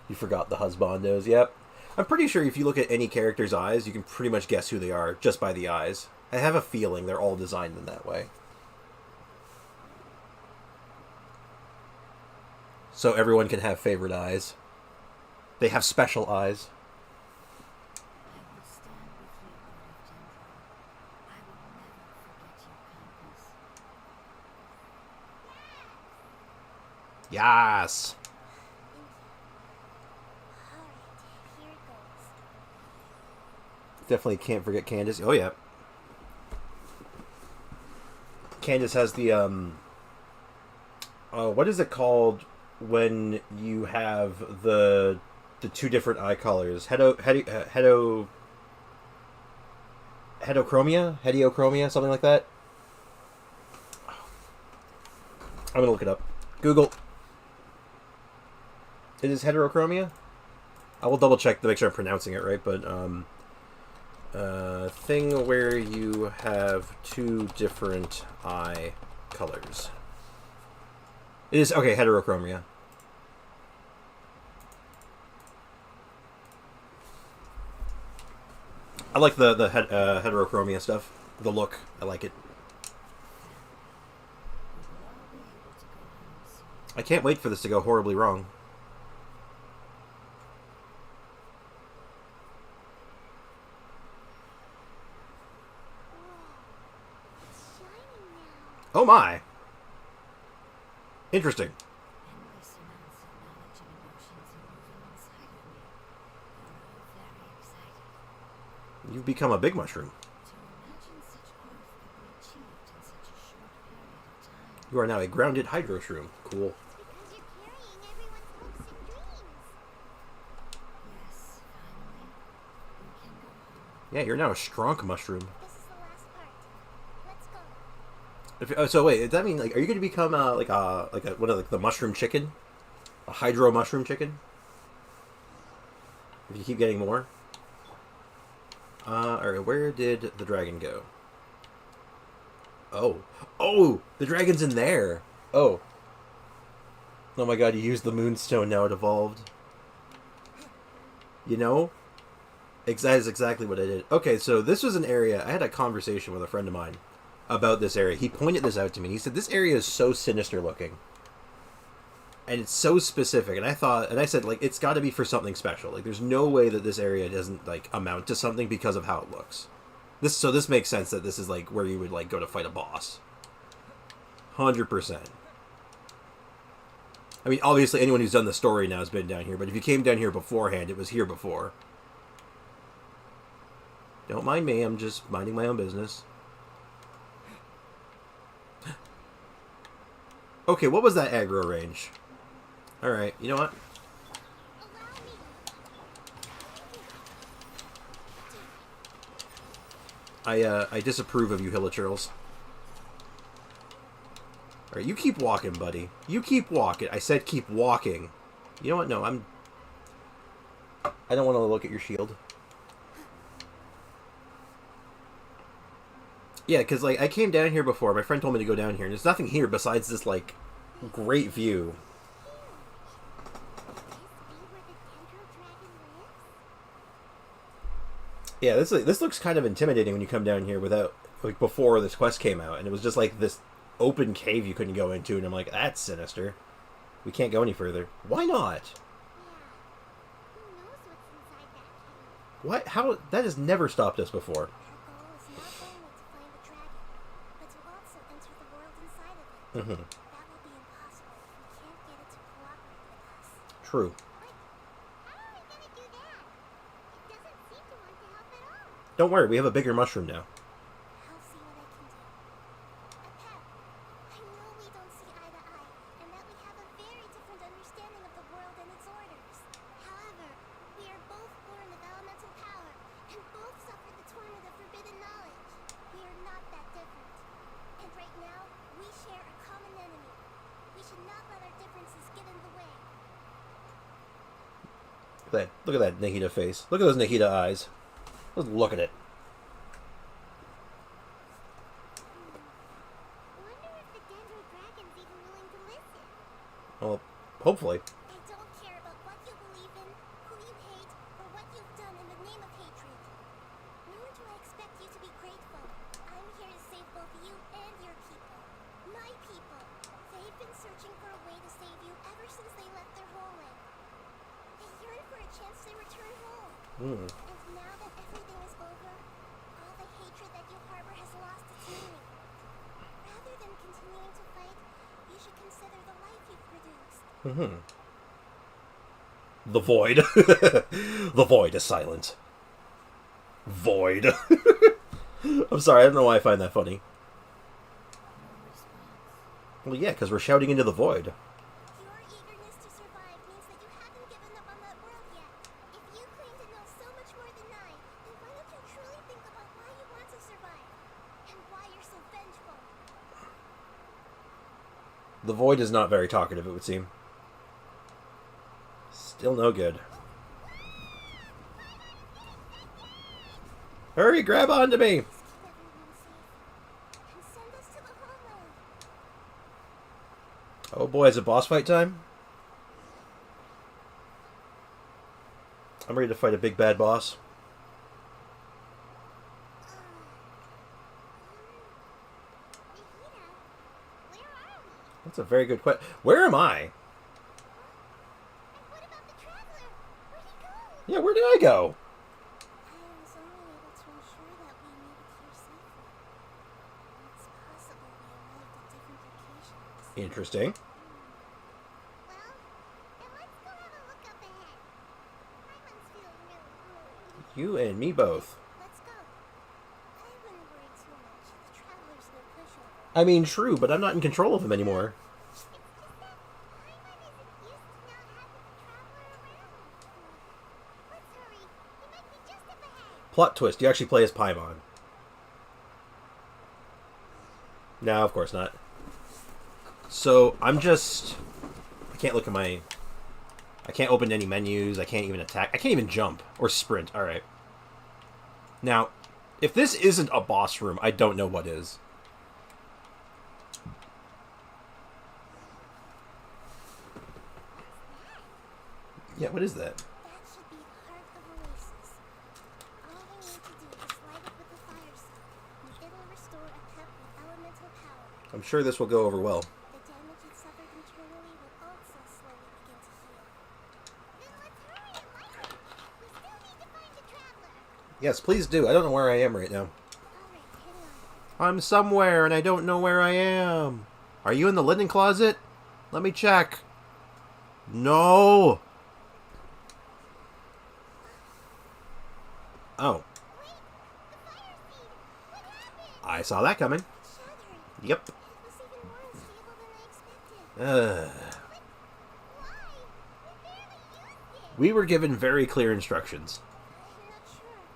You forgot the husbandos. Yep. I'm pretty sure if you look at any character's eyes, you can pretty much guess who they are just by the eyes. I have a feeling they're all designed in that way. So everyone can have favorite eyes. They have special eyes. I will stand with you, Lord of Dendron. I will never forget your kindness. Yes. Alright, here it goes. Definitely can't forget Candace. Oh yeah. Candace has the what is it called when you have the two different eye colors? Heteochromia, something like that. I'm gonna look it up. Google. It is heterochromia. I will double check to make sure I'm pronouncing it right, but thing where you have two different eye colors. It is okay. Heterochromia. I like the heterochromia stuff. The look, I like it. We will all be able to go home soon. I can't wait for this to go horribly wrong. Whoa. It's shining now. Oh my! Interesting. Endless amounts of knowledge and emotions are moving inside of me. You're all very excited. You've become a big mushroom. To imagine such growth could be achieved in such a short period of time. You are now a grounded hydro shroom. Cool. Because you're carrying everyone's hopes and dreams. Yes, finally, we can go home. Yeah, you're now a strong mushroom. This is the last part. Let's go. So wait, does that mean like, are you going to become one of the mushroom chicken, a hydro mushroom chicken? If you keep getting more. All right, where did the dragon go? Oh, the dragon's in there. Oh my God! You used the moonstone. Now it evolved. You know, that is exactly what I did. Okay, so this was an area. I had a conversation with a friend of mine about this area. He pointed this out to me. He said this area is so sinister looking, and it's so specific. And I said like it's got to be for something special. Like there's no way that this area doesn't like amount to something because of how it looks. This makes sense that this is like where you would like go to fight a boss. 100%. I mean, obviously anyone who's done the story now has been down here, but if you came down here beforehand, it was here before. Don't mind me, I'm just minding my own business. Okay, what was that aggro range? Alright, you know what? Allow me. I disapprove of you hilichurls. Alright, you keep walking, buddy. You keep walking. I said keep walking. You know what? No, I don't want to look at your shield. Yeah, because, like, I came down here before. My friend told me to go down here, and there's nothing here besides this, like, great view. Could this be where the Dendro Dragon lives? Yeah, this looks kind of intimidating when you come down here without, like, before this quest came out, and it was just, like, this open cave you couldn't go into, and I'm like, that's sinister. We can't go any further. Why not? Yeah. Who knows what's inside that cave? What? How? That has never stopped us before. Our goal is not only to find the dragon, but to also enter the world inside of it. Mm-hmm. That will be impossible if we can't get it to cooperate with us. True. But how are we gonna do that? It doesn't seem to want to help at all. Don't worry, we have a bigger mushroom now. I'll see what I can do. Pep, I know we don't see eye to eye, and that we have a very different understanding of the world and its orders. However, we are both born of elemental power, and both suffered the torment of forbidden knowledge. We are not that different. And right now, we share a common enemy. We should not let our differences get in the way. Look at that Nahida face. Look at those Nahida eyes. Just look at it. Wonder if the Dendro Dragon's even willing to listen. Well, hopefully. I don't care about what you believe in, who you hate, or what you've done in the name of hatred. Nor do I expect you to be grateful. I'm here to save both you and your people. My people. They've been searching for a way to save you ever since they left their homeland. They yearn for a chance to return home. Hmm. And now that everything is over, all the hatred that you harbor has lost its meaning. Rather than continuing to fight, you should consider the life you've produced. Mm-hmm. The void. The void is silent. Void. I'm sorry, I don't know why I find that funny. No response. Well, yeah, because we're shouting into the void. Your eagerness to survive means that you haven't given up on that world yet. If you claim to know so much more than I, then why don't you truly think about why you want to survive? And why you're so vengeful? The void is not very talkative, it would seem. Still no good. Hurry, grab onto me! Keep everyone safe. And send us to the homeland. Oh boy, is it boss fight time? I'm ready to fight a big bad boss. Nahida, where are we? That's a very good question. Where am I? And what about the traveler? Where'd he go? Yeah, where did I go? I was only able to ensure that we made it here safely. It's possible we arrived at different locations. Interesting. Well, then let's go have a look up ahead. Paimon's feeling really hungry. You and me both. Let's go. I wouldn't worry too much. The traveler's no pushover. I mean, true, but I'm not in control of him anymore. It's just that Paimon isn't used to not having the traveler around. Let's hurry. He might be just up ahead. Plot twist, you actually play as Paimon. No, of course not. So, I can't look at my... I can't open any menus, I can't even attack, I can't even jump or sprint, alright. Now, if this isn't a boss room, I don't know what is. Yeah, what is that? That should be the heart of Oasis. All we need to do is light it with the fire seed, and it'll restore a pep with elemental power. I'm sure this will go over well. The damage it suffered internally will also slowly begin to heal. Then let's hurry and light it. We still need to find the traveler. Yes, please do. I don't know where I am right now. Alright, hang on. I'm somewhere and I don't know where I am. Are you in the linen closet? Let me check. No. Oh, Wait! The fire seed! What happened? I saw that coming. It shattered. Yep. It was even more unstable than I expected. Why? We barely used it. We were given very clear instructions. I'm not sure.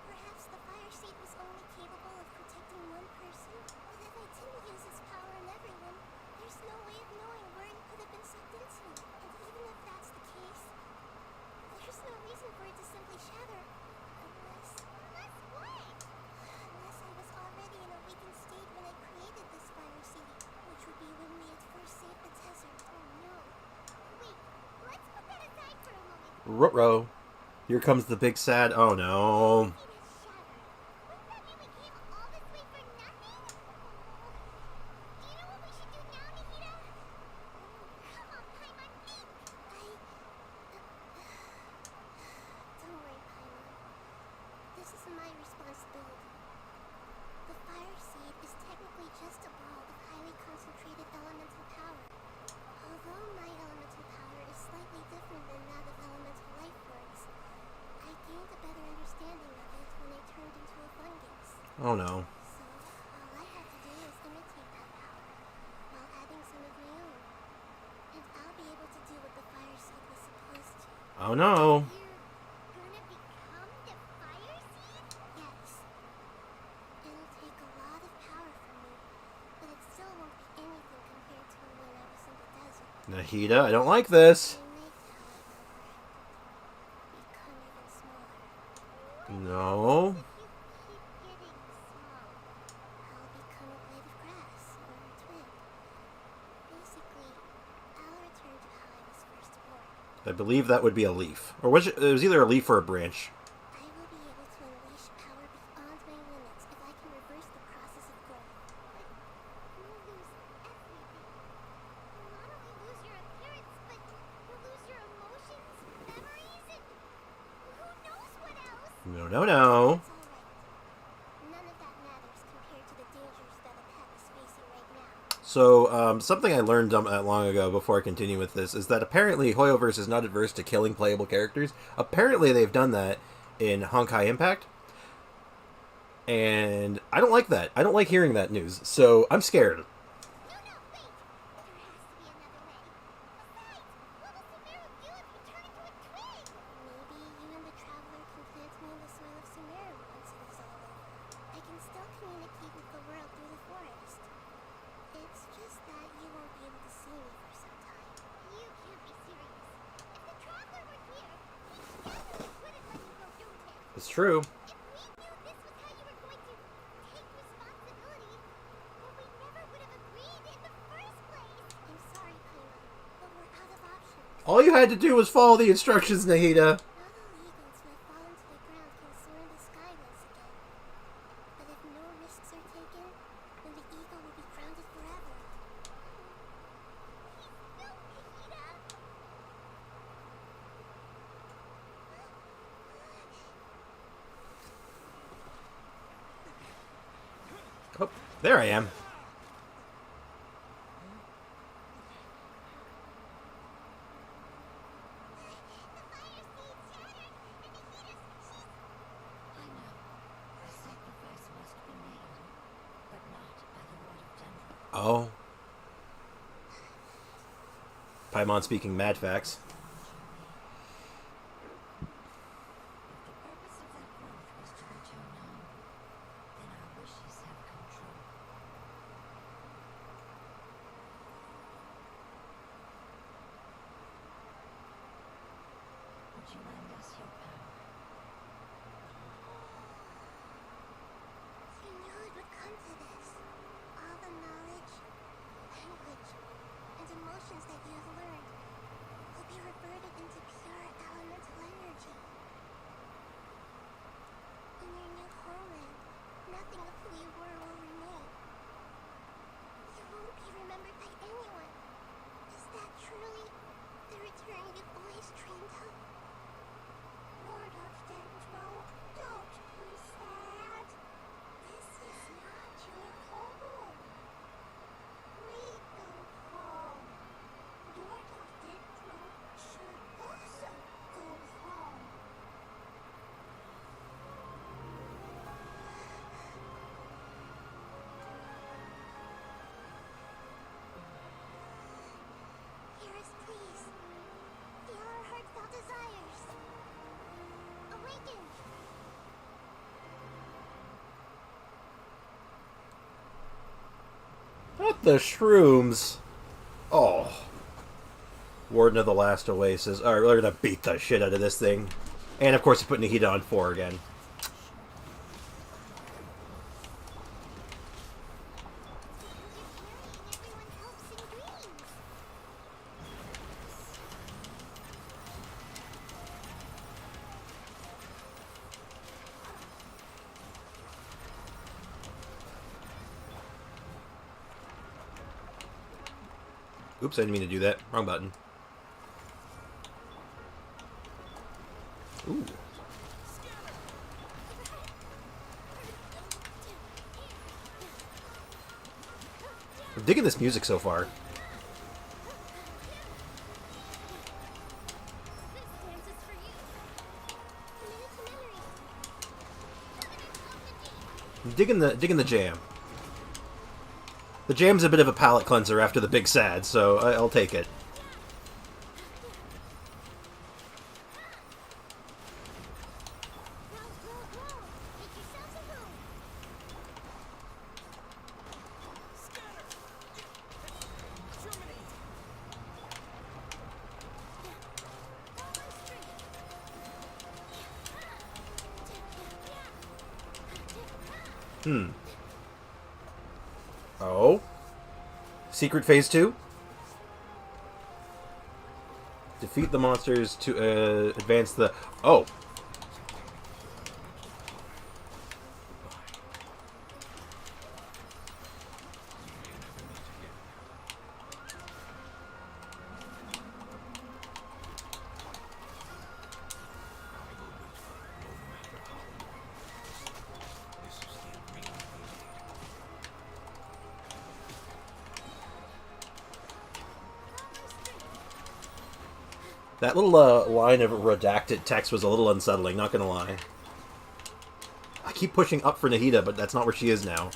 Perhaps the fire seed was only capable of protecting one person. But if I didn't use its power on everyone, there's no way of knowing where it could have been sucked into. And even if that's the case, there's no reason for it to simply shatter. Unless what? Unless I was already in a weakened state when I created this fire seed, which would be when we had first saved the desert. Oh no. Wait, let's put that aside for a moment. Ruh-roh. Here comes the big sad... Oh, no. It is shattered. Wouldn't that mean we came all this way for nothing? Do you know what we should do now, Nahida? Come on, Paimon, think! Don't worry, Paimon. This is my responsibility. The fire seed is technically just a ball of highly concentrated elemental power. Although my elemental power is slightly different than that of elemental life forms, I gained a better understanding of it when I turned into a fungus. Oh, no. So, all I have to do is imitate that power, while adding some of my own. And I'll be able to do what the fire seed was supposed to. Oh, no. You're gonna become the fire seed? Yes. It'll take a lot of power from me, but it still won't be anything compared to when I was in the Nahida, I don't like this. They might, however, become even smaller. No. If you keep getting small, I'll become a blade of grass or a twig. Basically, I'll return to how I was first born. I believe that would be a leaf. Or was it was either a leaf or a branch. I will be able to unleash power beyond my limits if I can reverse the process of growth. But you'll lose everything. You'll not only lose your appearance, but you'll lose your emotions, memories, and who knows what else? No, no, no. It's alright. None of that matters compared to the dangers that a pet is facing right now. So, something I learned long ago before I continue with this is that apparently Hoyoverse is not adverse to killing playable characters. Apparently they've done that in Honkai Impact. And I don't like that. I don't like hearing that news. So, I'm scared. No, wait! There has to be another way. Besides, what will Sumeru do if you turn into a twig? Maybe you and the Traveler can plant me in the soil of Sumeru once it is all over. I can still communicate with the world through the forest. It's just that you won't be able to see me for some time. You can't be serious. If the Traveler were here, he definitely wouldn't let you go do it. It's true. If we knew this was how you were going to take responsibility, then we never would have agreed in the first place. I'm sorry, Paimon, but we're out of options. All you had to do was follow the instructions, Nahida. Not all eagles who have fallen to the ground can soar in the sky once again. But if no risks are taken, then the eagle will be grounded forever. No, Nahida! Oh, there I am. The fire seed shattered, and Nahida's... I know. A sacrifice must be made, but not by the Lord of Denver. Oh. Paimon speaking mad facts. If the purpose of that growth was to return home, then our wishes have come true. Would you lend us your power? You knew it would come to this. All the knowledge, language, and emotions that you have learned will be reverted into pure elemental energy. In your new homeland, nothing of who you were will remain. You won't be remembered by anyone. Is that truly the return you've always dreamed of? Lord of Dendro, don't be sad. This is not your home. We go home. Lord of Dendro should also go home. Hear us, please. Feel our heartfelt desires. Awaken! Not the shrooms. Oh. Warden of the Last Oasis. Alright, we're gonna beat the shit out of this thing. And of course, put Nahida on 4 again. Because you're carrying everyone's hopes and dreams. Oops, I didn't mean to do that. Wrong button. Ooh. I'm digging this music so far. This dance is for you. Commit to memory. I'm digging the jam. The jam's a bit of a palate cleanser after the big sad, so I'll take it. Grow, grow, grow. Make yourselves a home. Hmm. Oh. Secret Phase 2? Defeat the monsters to advance the... Oh. That little line of redacted text was a little unsettling, not gonna lie. I keep pushing up for Nahida, but that's not where she is now.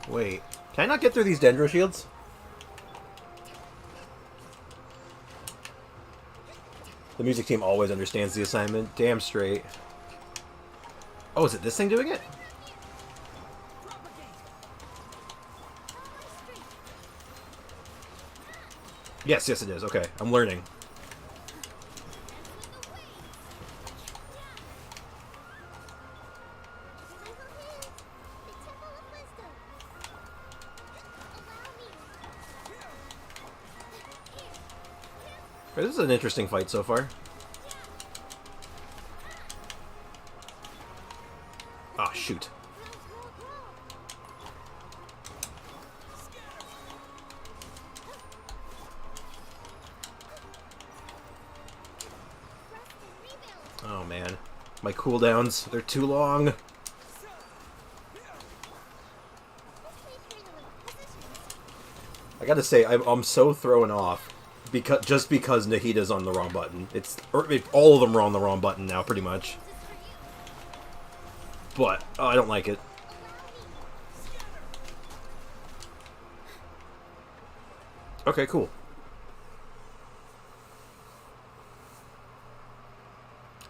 Wait, can I not get through these Dendro shields? The music team always understands the assignment. Damn straight. Oh, is it this thing doing it? Yes, yes it is. Okay, I'm learning. This is an interesting fight so far. Ah, shoot. Oh man, my cooldowns, they're too long. I gotta say, I'm so thrown off because Nahida's on the wrong button. All of them are on the wrong button now, pretty much. But I don't like it. Okay, cool.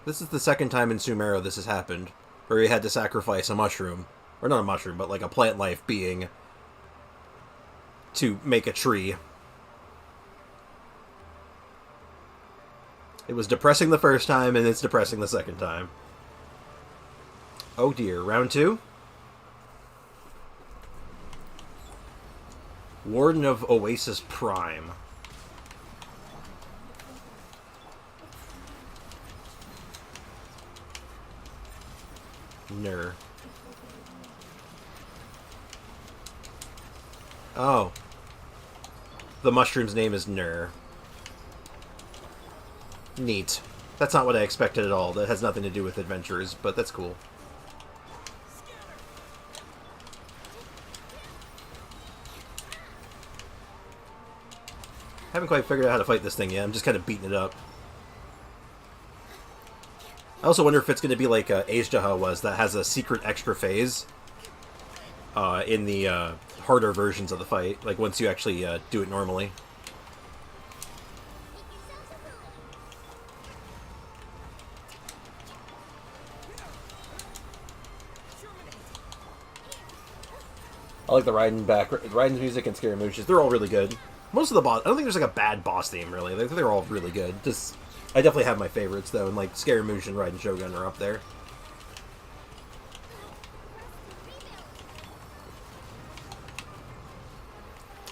This is the second time in Sumeru this has happened, where he had to sacrifice a mushroom, or not a mushroom, but like a plant life being, to make a tree. It was depressing the first time, and it's depressing the second time. Oh dear, round 2? Warden of Oasis Prime. Ner. Oh. The mushroom's name is Ner. Neat. That's not what I expected at all. That has nothing to do with adventurers, but that's cool. Haven't quite figured out how to fight this thing yet. I'm just kind of beating it up. I also wonder if it's going to be like Aizjaha was, that has a secret extra phase in the harder versions of the fight, like once you actually do it normally. I like the Raiden's music and Scaramouche's. They're all really good. Most of the boss, I don't think there's like a bad boss theme really. They're all really good. Just, I definitely have my favorites though, and like Scaramouche and Raiden Shogun are up there.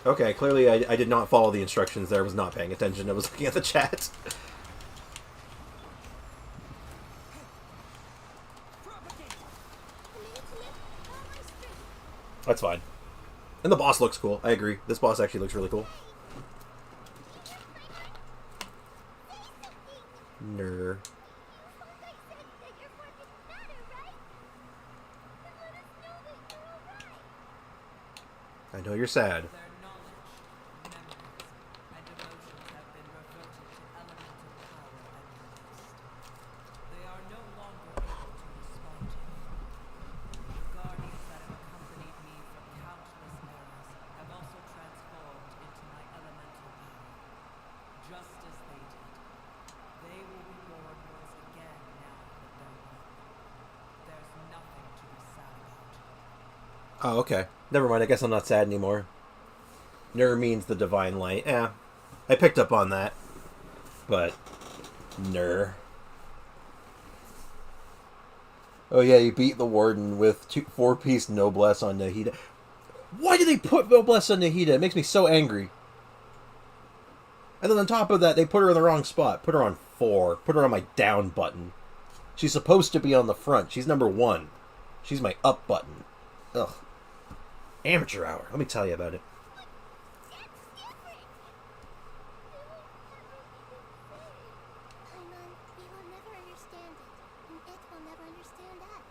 Okay, clearly I did not follow the instructions there. I was not paying attention. I was looking at the chat. That's fine. And the boss looks cool. I agree. This boss actually looks really cool. Ner. I know you're sad. Oh, okay. Never mind. I guess I'm not sad anymore. Nur means the divine light. Yeah, I picked up on that. But Nur. Oh yeah, you beat the warden with 4-piece noblesse on Nahida. Why did they put noblesse on Nahida? It makes me so angry. And then on top of that, they put her in the wrong spot. Put her on 4. Put her on my down button. She's supposed to be on the front. She's number 1. She's my up button. Ugh. Amateur hour. Let me tell you about it. Paimon, we will never understand it, and it will never understand us.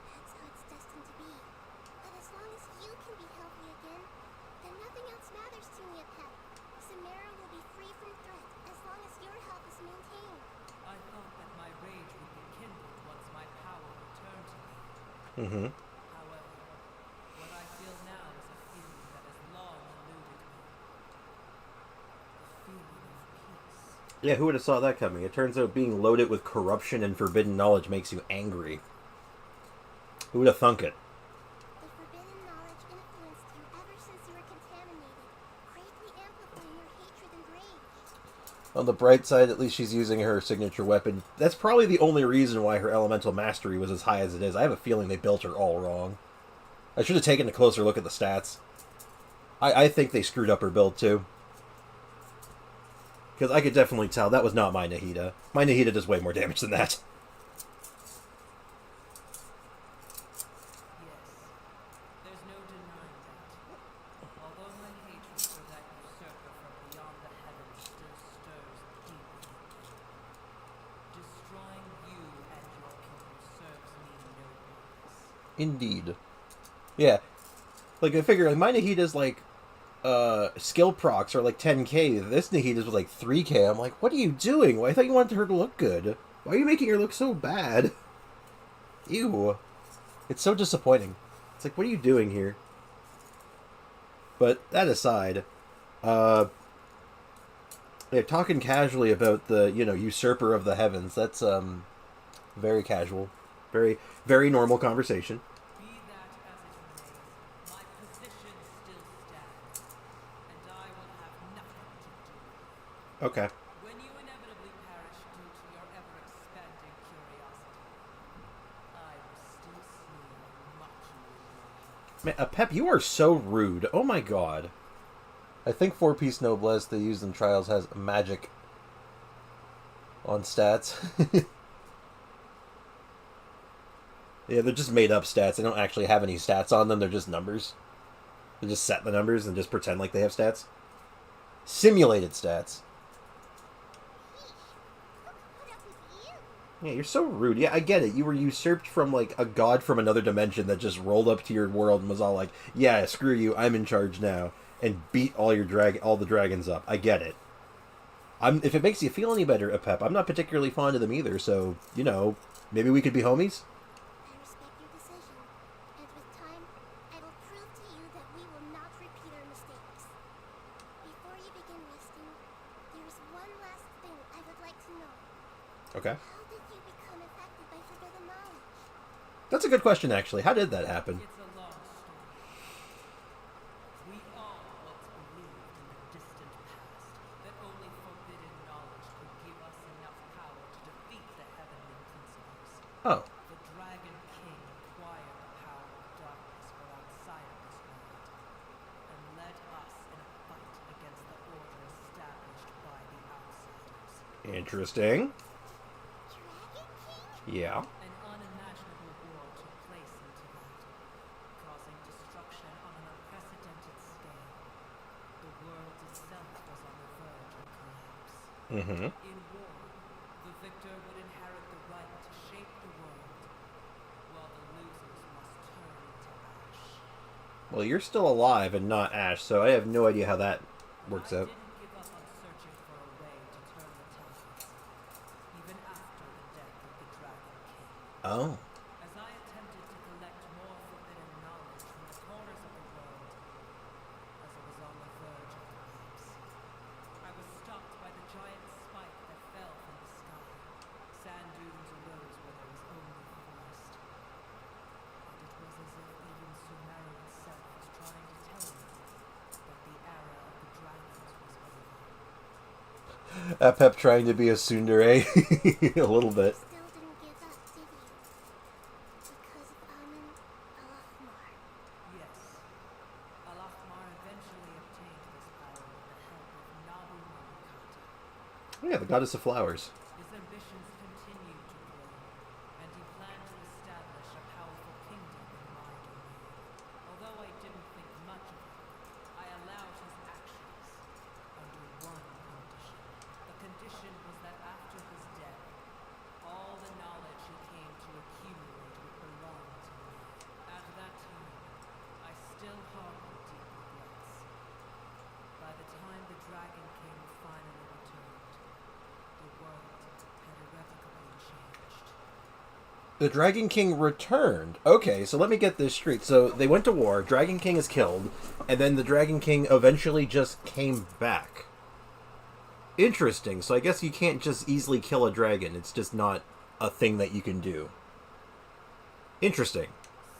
That's how it's destined to be. But as long as you can be healthy again, then nothing else matters to me, Pep. Samara will be free from threat as long as your health is maintained. I thought that my rage would be kindled once my power returned to me. Mm-hmm. However, what I feel now is a feeling that has long eluded me. The feeling of peace. Yeah, who would have saw that coming? It turns out being loaded with corruption and forbidden knowledge makes you angry. Who would have thunk it? The forbidden knowledge influenced you ever since you were contaminated, greatly amplifying your hatred and rage. On the bright side, at least she's using her signature weapon. That's probably the only reason why her elemental mastery was as high as it is. I have a feeling they built her all wrong. I should have taken a closer look at the stats. I think they screwed up her build, too. Because I could definitely tell that was not my Nahida. My Nahida does way more damage than that. Yes, there's no denying that. Although my hatred for that usurper from beyond the heavens still stirs deep within me, destroying you and your kingdom serves me no purpose. Indeed. Yeah. Like, I figure, like, my Nahida's, like, skill procs are, like, 10k. This Nahida's with, like, 3k. I'm like, what are you doing? Well, I thought you wanted her to look good. Why are you making her look so bad? Ew. It's so disappointing. It's like, what are you doing here? But, that aside, they're talking casually about the, usurper of the heavens. That's, very casual. Very, very normal conversation. Be that as it may, my position still stands, and I will have nothing to do with it. Okay. When you inevitably perish due to your ever-expanding curiosity, I will still sneer and mock you in your heart. Man, Pep, you are so rude. Oh my god. I think 4-piece noblesse they used in trials has magic on stats. Yeah, they're just made up stats. They don't actually have any stats on them. They're just numbers. They just set the numbers and just pretend like they have stats. Simulated stats. What up with you? Yeah, you're so rude. Yeah, I get it. You were usurped from, like, a god from another dimension that just rolled up to your world and was all like, yeah, screw you, I'm in charge now. And beat all the dragons up. I get it. If it makes you feel any better, Apep, I'm not particularly fond of them either, so, maybe we could be homies? I respect your decision, and with time, I will prove to you that we will not repeat our mistakes. Before you begin resting, there is one last thing I would like to know. Okay. How did you become affected by forbidden knowledge? That's a good question, actually. How did that happen? It's a long story. We all once believed in the distant past that only forbidden knowledge could give us enough power to defeat the heavenly principles. Oh. The Dragon King acquired the power of darkness from outside of this world, and led us in a fight against the order established by the outsiders. Interesting. Dragon King? Yeah. An unimaginable war took place in Tibet, causing destruction on an unprecedented scale. The world itself was on the verge of collapse. Mm-hmm. In war, the victor would inherit the right to shape the world, while the losers must turn into ash. Well, you're still alive and not Ash, so I have no idea how that works I out. didn't give up on searching for a way to turn the tides, even after the death of the Dragon King. Oh. As I attempted to collect more forbidden knowledge from the corners of the world, as it was on the verge of collapse, I was stopped by the giant spike that fell from the sky. Sand dunes arose where there was only forest. And it was as if even Sumac Apep trying to be a tsundere. A little bit. Still didn't give up, did you? Because of Amun Alahmar. Yes. Alakmar eventually obtained this power with the help of Nabu Mamakata. Yeah, the goddess of flowers. His ambitions continued to grow, and he planned to establish a powerful kingdom in my domain. Although I didn't think much of him, I allowed his actions under one condition. The condition was that after his death, all the knowledge he came to accumulate would belong to me. At that time, I still harbored deep regrets. By the time the Dragon King finally returned, the world had irrevocably changed. The Dragon King returned. Okay, so let me get this straight. So they went to war, Dragon King is killed, and then the Dragon King eventually just came back. Interesting. So I guess you can't just easily kill a dragon. It's just not a thing that you can do. Interesting.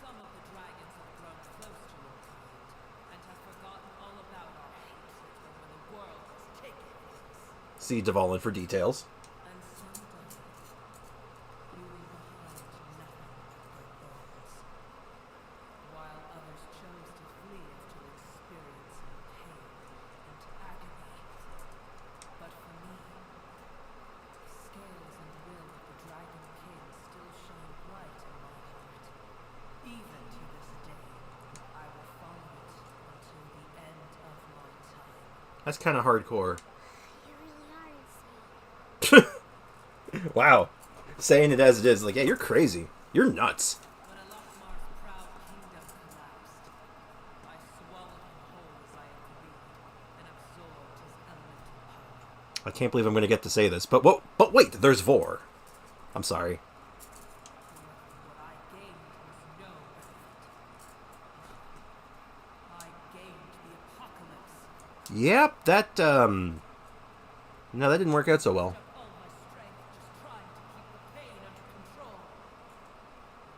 Some of the dragons have grown close to your kind, and have forgotten all about our hatred when the world was taken from us. See Devalin for details. And some died, leaving behind nothing but their bones, while others chose to flee after experiencing pain and agony. But for me, the scales and will of the Dragon King still shine bright in my heart. Even to this day, I will follow it until the end of my time. That's kind of hardcore. You really are insane. Wow. Saying it as it is, like, yeah, you're crazy. You're nuts. When Alakmar's proud kingdom collapsed, I swallowed him whole as I agreed, and absorbed his elemental power. I can't believe I'm going to get to say this, but wait, there's Vor. I'm sorry. What I gained was no benefit. I gained the apocalypse. Yep, that, no, that didn't work out so well. Of all my strength just trying to keep the pain under control.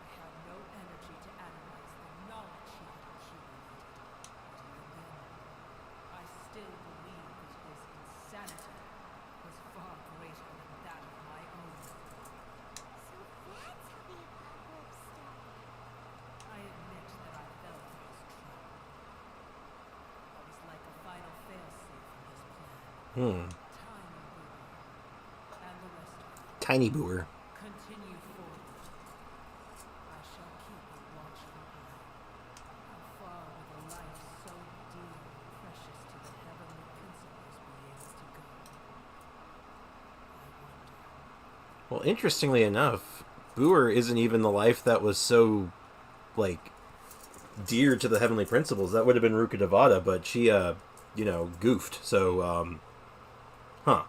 I had no energy to analyze the knowledge he had accumulated. But even then, I still believed that his insanity was far greater than that of my own. So that's how the apocalypse started. I admit that I fell for his trap. I was like a final failsafe in his plan. Time and the rest of you. Tiny Booer. Continue forward. I shall keep a watchful eye. How far will a life so dear and precious to the heavenly principles be able to go? I wonder. Well, interestingly enough, Booer isn't even the life that was so, like, dear to the Heavenly Principles. That would have been Ruka Devada, but she, goofed. So, huh.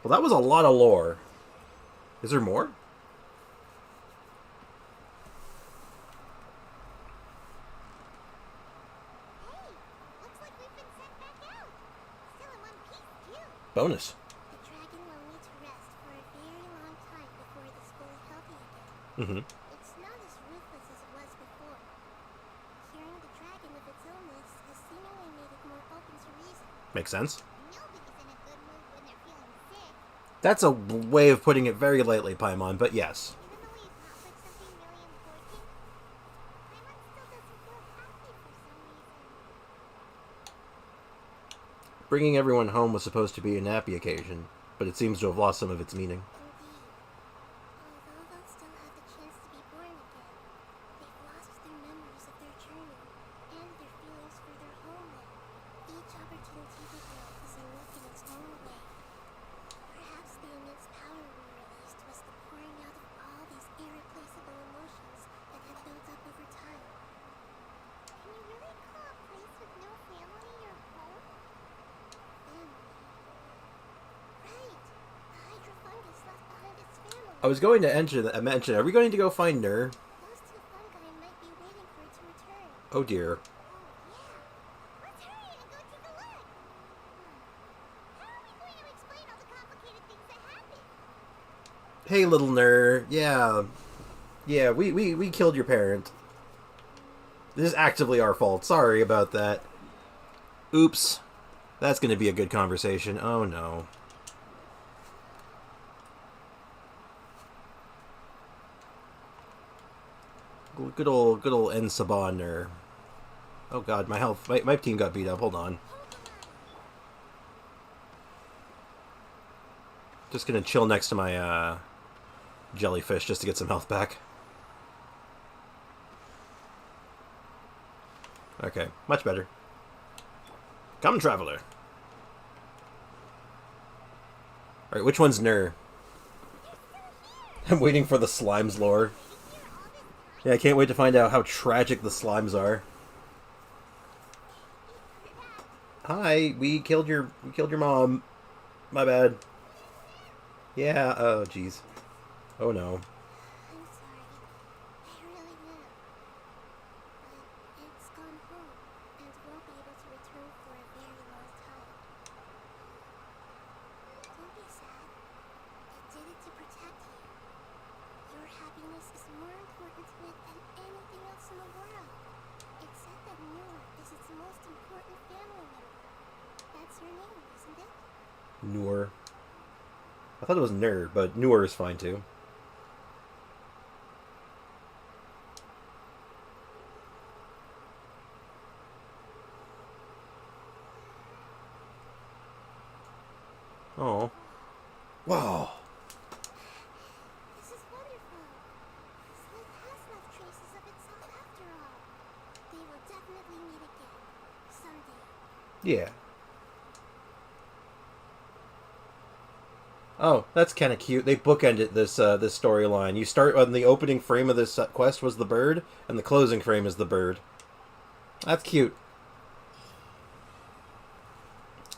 Well, that was a lot of lore. Is there more? Hey, looks like we've been sent back out. Still in one piece, too. Bonus. The dragon will need to rest for a very long time before it is fully healthy again. Mm-hmm. It's not as ruthless as it was before. Curing the dragon of its illness has seemingly made it more open to reason. Makes sense. Nobody's in a good mood when they're feeling sick, That's a way of putting it very lightly, Paimon, but yes. even though we accomplished something really important. Paimon still doesn't feel happy for some reason. Bringing everyone home was supposed to be a nappy occasion, but it seems to have lost some of its meaning. Indeed. Although they'll still have the chance to be born again, they've lost their memories of their journey and their feelings for their homeland. Each opportunity to grow is unique in its own way. Perhaps the immense power we released was the pouring out of all these irreplaceable emotions that have built up over time. Can you really call a place with no family your home? Family. Right. The hydrofungus left behind its family. I was going to mention, are we going to go find Nur? Those two fungi might be waiting for it to return. Oh dear. Yeah. Let's hurry and go take a look. How are we going to explain all the complicated things that happened? Hey, little Nur. Yeah. Yeah, we killed your parent. This is actively our fault. Sorry about that. Oops. That's going to be a good conversation. Oh no. Good old N Saban there. Oh god, my health. My team got beat up. Hold on. Just gonna chill next to my jellyfish just to get some health back. Okay, much better. Come, traveler. Alright, which one's Ner? I'm waiting for the slimes lore. Yeah, I can't wait to find out how tragic the slimes are. Hi, we killed your mom. My bad. Yeah, oh jeez. Oh no. I'm sorry. I really am. But it's gone home and won't be able to return for a very long time. Don't be sad. I did it to protect you. Your happiness is more important to it than anything else in the world. It said that Noor is its most important family member. That's your name, isn't it? Noor. I thought it was Ner, but Noor is fine too. Oh. Wow. This is wonderful. Slith has left traces of itself after all. They will definitely meet again. Someday. Yeah. Oh, that's kind of cute. They bookended this this storyline. You start on the opening frame of this quest was the bird, and the closing frame is the bird. That's cute.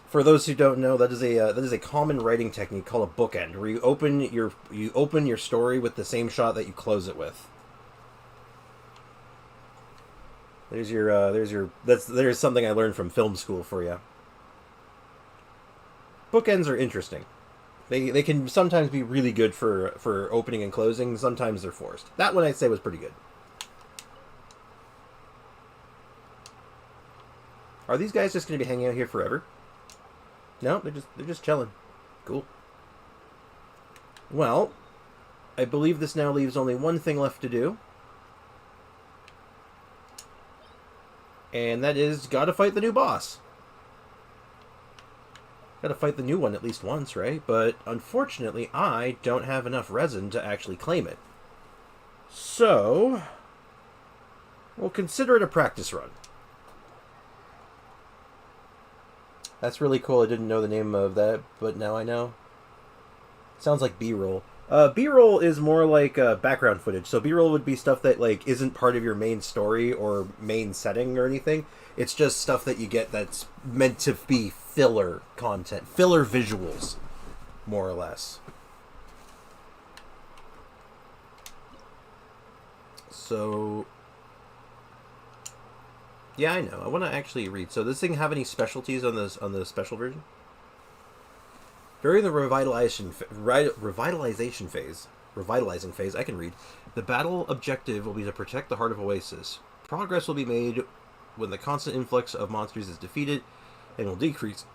For those who don't know, that is a common writing technique called a bookend, where you open your story with the same shot that you close it with. There's something I learned from film school for you. Bookends are interesting. They can sometimes be really good for opening and closing. Sometimes they're forced. That one I'd say was pretty good. Are these guys just going to be hanging out here forever? No, they're just chilling. Cool. Well, I believe this now leaves only one thing left to do. And that is gotta fight the new boss. Gotta fight the new one at least once, right? But unfortunately, I don't have enough resin to actually claim it. So, we'll consider it a practice run. That's really cool. I didn't know the name of that, but now I know. Sounds like B-roll. B-roll is more like background footage. So B-roll would be stuff that like isn't part of your main story or main setting or anything. It's just stuff that you get that's meant to be filler content, filler visuals, more or less. So, yeah, I know. I want to actually read. So, does this thing have any specialties on the special version? During the revitalizing phase, I can read. The battle objective will be to protect the heart of Oasis. Progress will be made when the constant influx of monsters is defeated, and will decrease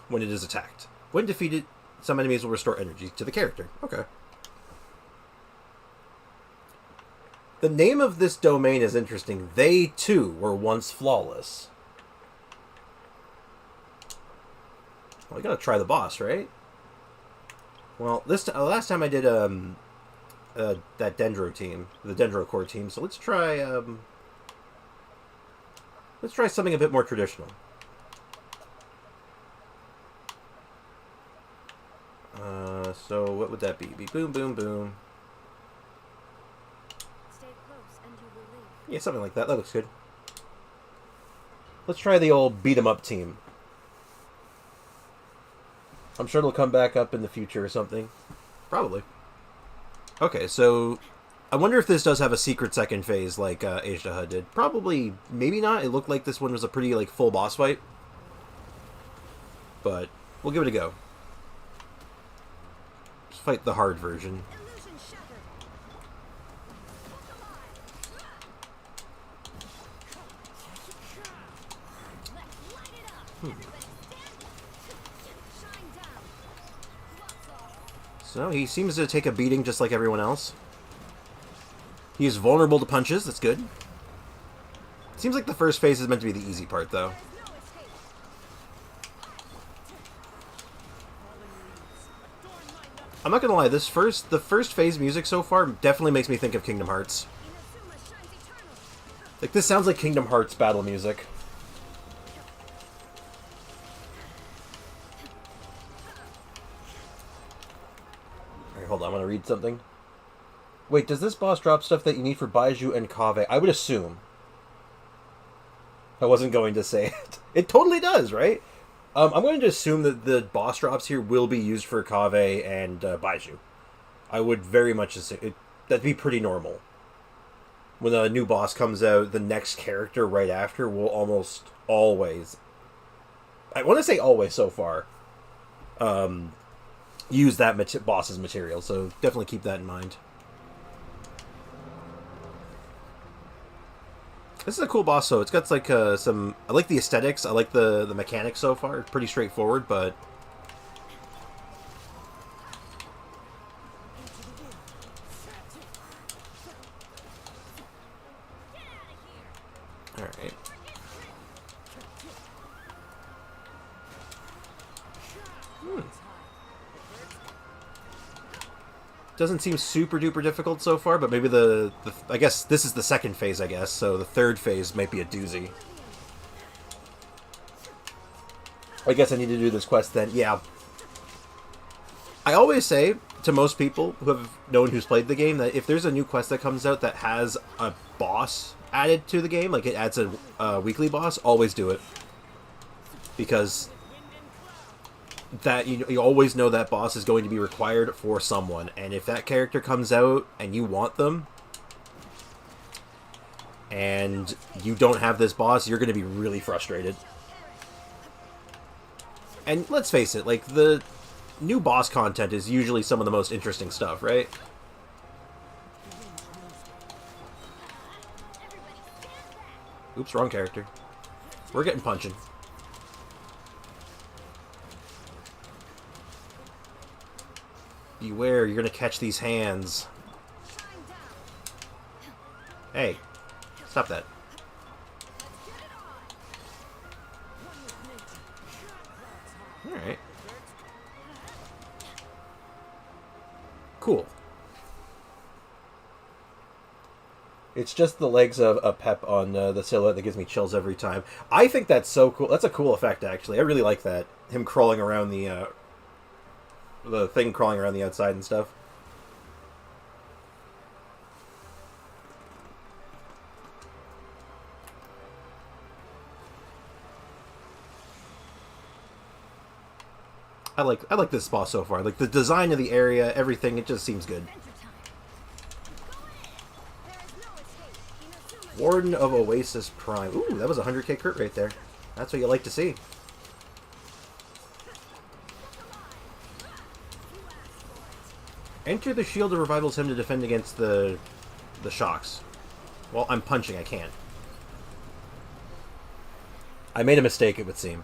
when it is attacked. When defeated, some enemies will restore energy to the character. Okay. The name of this domain is interesting. They, too, were once flawless. Well, I gotta try the boss, right? Well, last time I did that Dendro team, the Dendro core team. So let's try something a bit more traditional. So what would that be? Be boom, boom, boom. Stay close and you will live. Yeah, something like that. That looks good. Let's try the old beat 'em up team. I'm sure it'll come back up in the future or something. Probably. Okay, so I wonder if this does have a secret second phase like Aishdaha did. Probably, maybe not. It looked like this one was a pretty like full boss fight. But we'll give it a go. Let's fight the hard version. Illusion shattered. Let's light it up. Everybody stand So he seems to take a beating just like everyone else. He's vulnerable to punches, that's good. Seems like the first phase is meant to be the easy part, though. I'm not gonna lie, the first phase music so far definitely makes me think of Kingdom Hearts. Like, this sounds like Kingdom Hearts battle music. Alright, hold on, I'm gonna read something. Wait, does this boss drop stuff that you need for Baiju and Kaveh? I would assume. I wasn't going to say it. It totally does, right? I'm going to assume that the boss drops here will be used for Kaveh and Baiju. I would very much assume that'd be pretty normal. When a new boss comes out, the next character right after will almost always, I want to say always so far, use that boss's material. So definitely keep that in mind. This is a cool boss, though. It's got like some. I like the aesthetics. I like the mechanics so far. It's pretty straightforward, but all right. Doesn't seem super duper difficult so far, but maybe I guess this is the second phase, I guess, so the third phase might be a doozy. I guess I need to do this quest then. Yeah. I always say to most people who have who's played the game that if there's a new quest that comes out that has a boss added to the game, like it adds a weekly boss, always do it. Because that you always know that boss is going to be required for someone, and if that character comes out and you want them and you don't have this boss, you're going to be really frustrated. And let's face it, like, the new boss content is usually some of the most interesting stuff, right? Oops, wrong character. We're getting punching. Beware, you're gonna catch these hands. Hey, stop that. Alright. Cool. It's just the legs of a Pep on the silhouette that gives me chills every time. I think that's so cool. That's a cool effect, actually. I really like that. Him crawling around the thing crawling around the outside and stuff. I like this boss so far. Like the design of the area, everything, it just seems good. Warden of Oasis Prime. Ooh, that was a 100k crit right there. That's what you like to see. Enter the shield of revivals him to defend against the shocks. Well, I'm punching, I can't. I made a mistake, it would seem.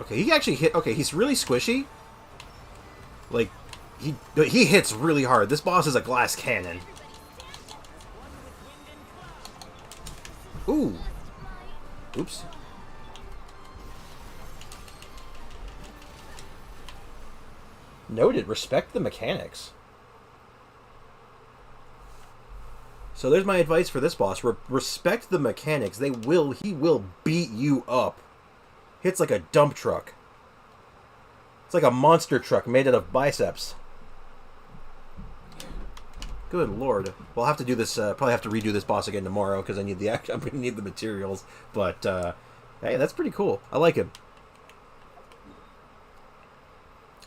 Okay, he actually hit. Okay, he's really squishy. Like, he hits really hard. This boss is a glass cannon. Ooh. Oops. Noted. Respect the mechanics. So there's my advice for this boss. Respect the mechanics. He will beat you up. Hits like a dump truck. It's like a monster truck made out of biceps. Good lord. We'll have to do this, probably have to redo this boss again tomorrow because I need I'm going to need the materials. But, hey, that's pretty cool. I like him.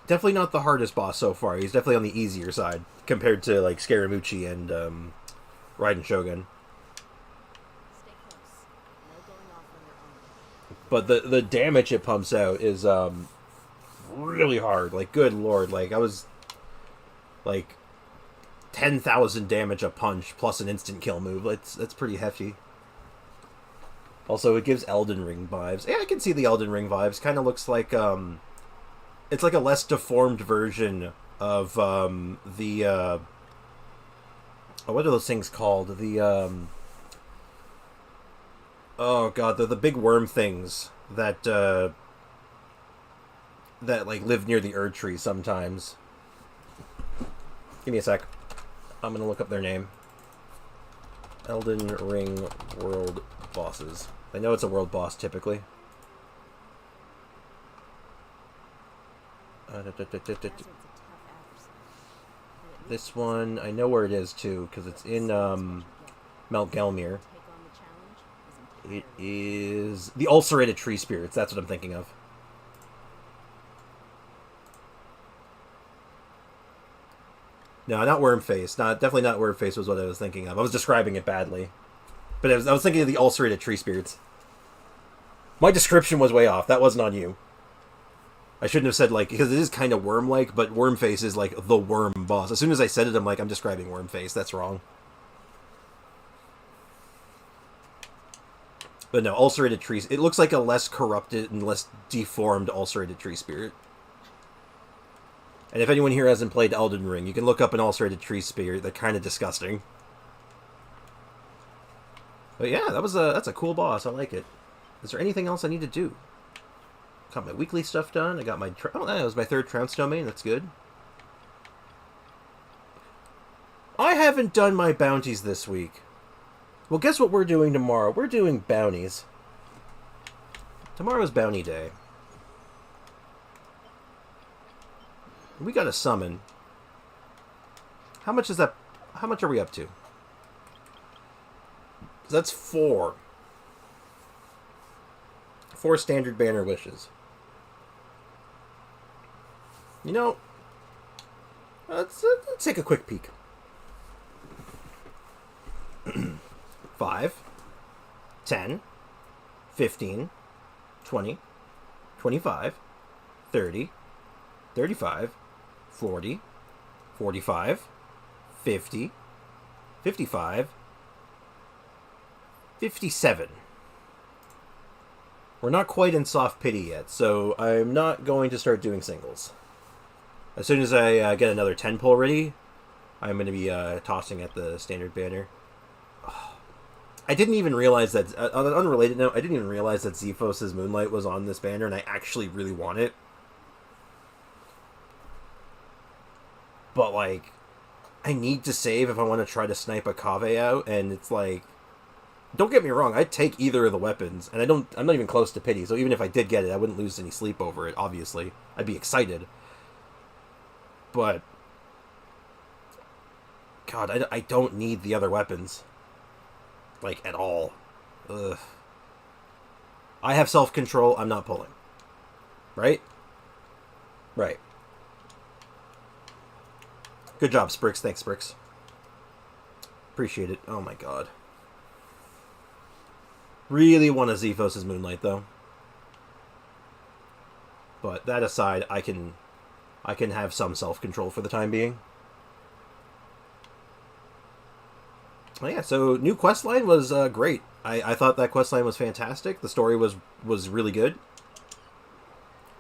Definitely not the hardest boss so far. He's definitely on the easier side compared to, like, Scaramucci and, Raiden Shogun. Stay close. No going off on your own. But the damage it pumps out is, really hard. Like, good lord. Like, I was, like, 10,000 damage a punch plus an instant kill move. That's pretty hefty. Also, it gives Elden Ring vibes. Yeah, I can see the Elden Ring vibes. Kind of looks like it's like a less deformed version of the what are those things called? The oh god, the big worm things that that like live near the Erd Tree sometimes. Give me a sec. I'm gonna look up their name. Elden Ring world bosses. I know it's a world boss typically. This one, I know where it is too, because it's in Mount Gelmir. It is the ulcerated tree spirits. That's what I'm thinking of. No, not Wormface. Definitely not Wormface was what I was thinking of. I was describing it badly, but I was thinking of the ulcerated tree spirits. My description was way off. That wasn't on you. I shouldn't have said, like, because it is kind of worm-like, but Wormface is, like, the worm boss. As soon as I said it, I'm like, I'm describing Wormface. That's wrong. But no, ulcerated trees. It looks like a less corrupted and less deformed ulcerated tree spirit. And if anyone here hasn't played Elden Ring, you can look up an ulcerated tree spirit. They're kind of disgusting. But yeah, that's a cool boss. I like it. Is there anything else I need to do? Got my weekly stuff done. I got my... Oh, that was my 3rd trounce domain. That's good. I haven't done my bounties this week. Well, guess what we're doing tomorrow? We're doing bounties. Tomorrow's bounty day. We got a summon. How much is that? How much are we up to? That's 4. 4 standard banner wishes. You know, let's take a quick peek. 5, 10, 15, 20, 25, 30, 35, 40, 45, 50, 55, 57. We're not quite in soft pity yet, so I'm not going to start doing singles. As soon as I get another 10 pull ready, I'm going to be tossing at the standard banner. I didn't even realize that, on an unrelated note, I didn't even realize that Zephos' Moonlight was on this banner, and I actually really want it. But, like, I need to save if I want to try to snipe a Kave out, and it's like... Don't get me wrong, I'd take either of the weapons, and I'm not even close to pity, so even if I did get it, I wouldn't lose any sleep over it, obviously. I'd be excited. But... God, I don't need the other weapons. Like, at all. Ugh. I have self-control, I'm not pulling. Right? Right. Good job, Sprix. Thanks, Sprix. Appreciate it. Oh my god. Really want a Zephos' Moonlight, though. But that aside, I can have some self-control for the time being. Oh yeah, so new questline was great. I thought that questline was fantastic. The story was really good.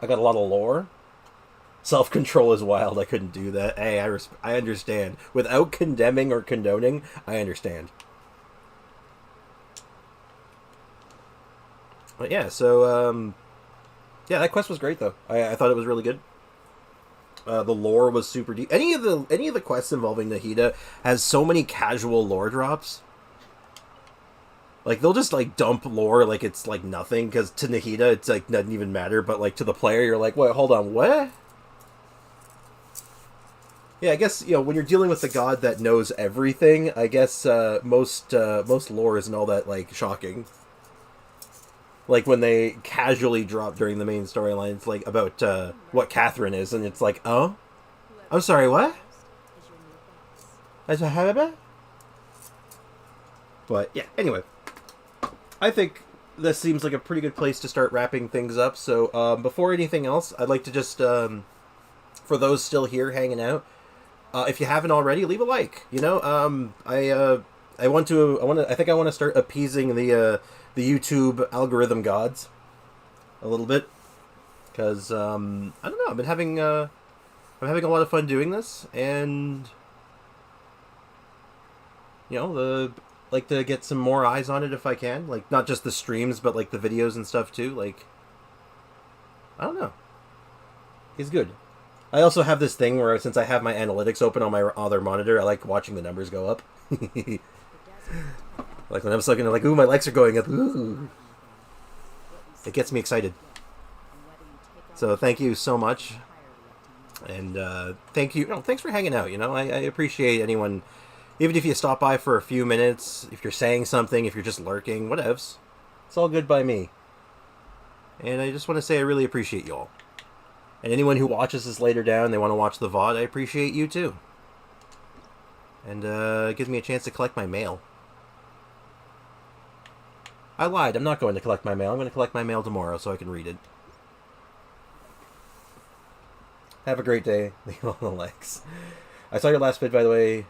I got a lot of lore. Self-control is wild. I couldn't do that. Hey, I understand. Without condemning or condoning, I understand. But yeah, so yeah, that quest was great though. I thought it was really good. The lore was super deep. Any of the quests involving Nahida has so many casual lore drops. Like, they'll just, like, dump lore like it's, like, nothing, because to Nahida, it's, like, doesn't even matter, but, like, to the player, you're like, wait, hold on, what? Yeah, I guess, you know, when you're dealing with the god that knows everything, I guess, most lore isn't all that, like, shocking. Like, when they casually drop during the main storyline, it's, like, about, what Catherine is, and it's like, oh? I'm sorry, what? But, yeah, anyway. I think this seems like a pretty good place to start wrapping things up, so, before anything else, I'd like to just, for those still here hanging out, if you haven't already, leave a like, you know, I think I want to start appeasing the YouTube algorithm gods a little bit, because I don't know. I'm having a lot of fun doing this, and like to get some more eyes on it if I can. Like, not just the streams, but like the videos and stuff too. Like, I don't know. It's good. I also have this thing where, since I have my analytics open on my other monitor, I like watching the numbers go up. Like when I'm looking at, like, ooh, my likes are going up. Ooh. It gets me excited. So thank you so much. And thank you. Thanks for hanging out. I appreciate anyone, even if you stop by for a few minutes, if you're saying something, if you're just lurking, whatevs. It's all good by me. And I just want to say I really appreciate you all. And anyone who watches this later down, they want to watch the VOD, I appreciate you too. And it gives me a chance to collect my mail. I lied. I'm not going to collect my mail. I'm going to collect my mail tomorrow so I can read it. Have a great day. Leave all the likes. I saw your last vid, by the way.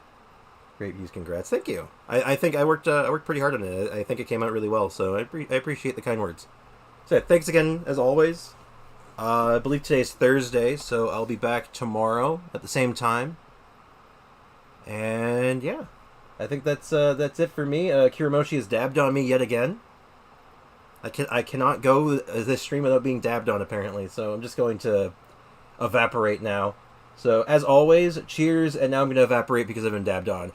Great views. Congrats. Thank you. I think I worked pretty hard on it. I think it came out really well. So I appreciate the kind words. So thanks again, as always. I believe today is Thursday, so I'll be back tomorrow at the same time. And yeah, I think that's it for me. Kiramoshi has dabbed on me yet again. I cannot go this stream without being dabbed on, apparently. So I'm just going to evaporate now. So as always, cheers, and now I'm going to evaporate because I've been dabbed on.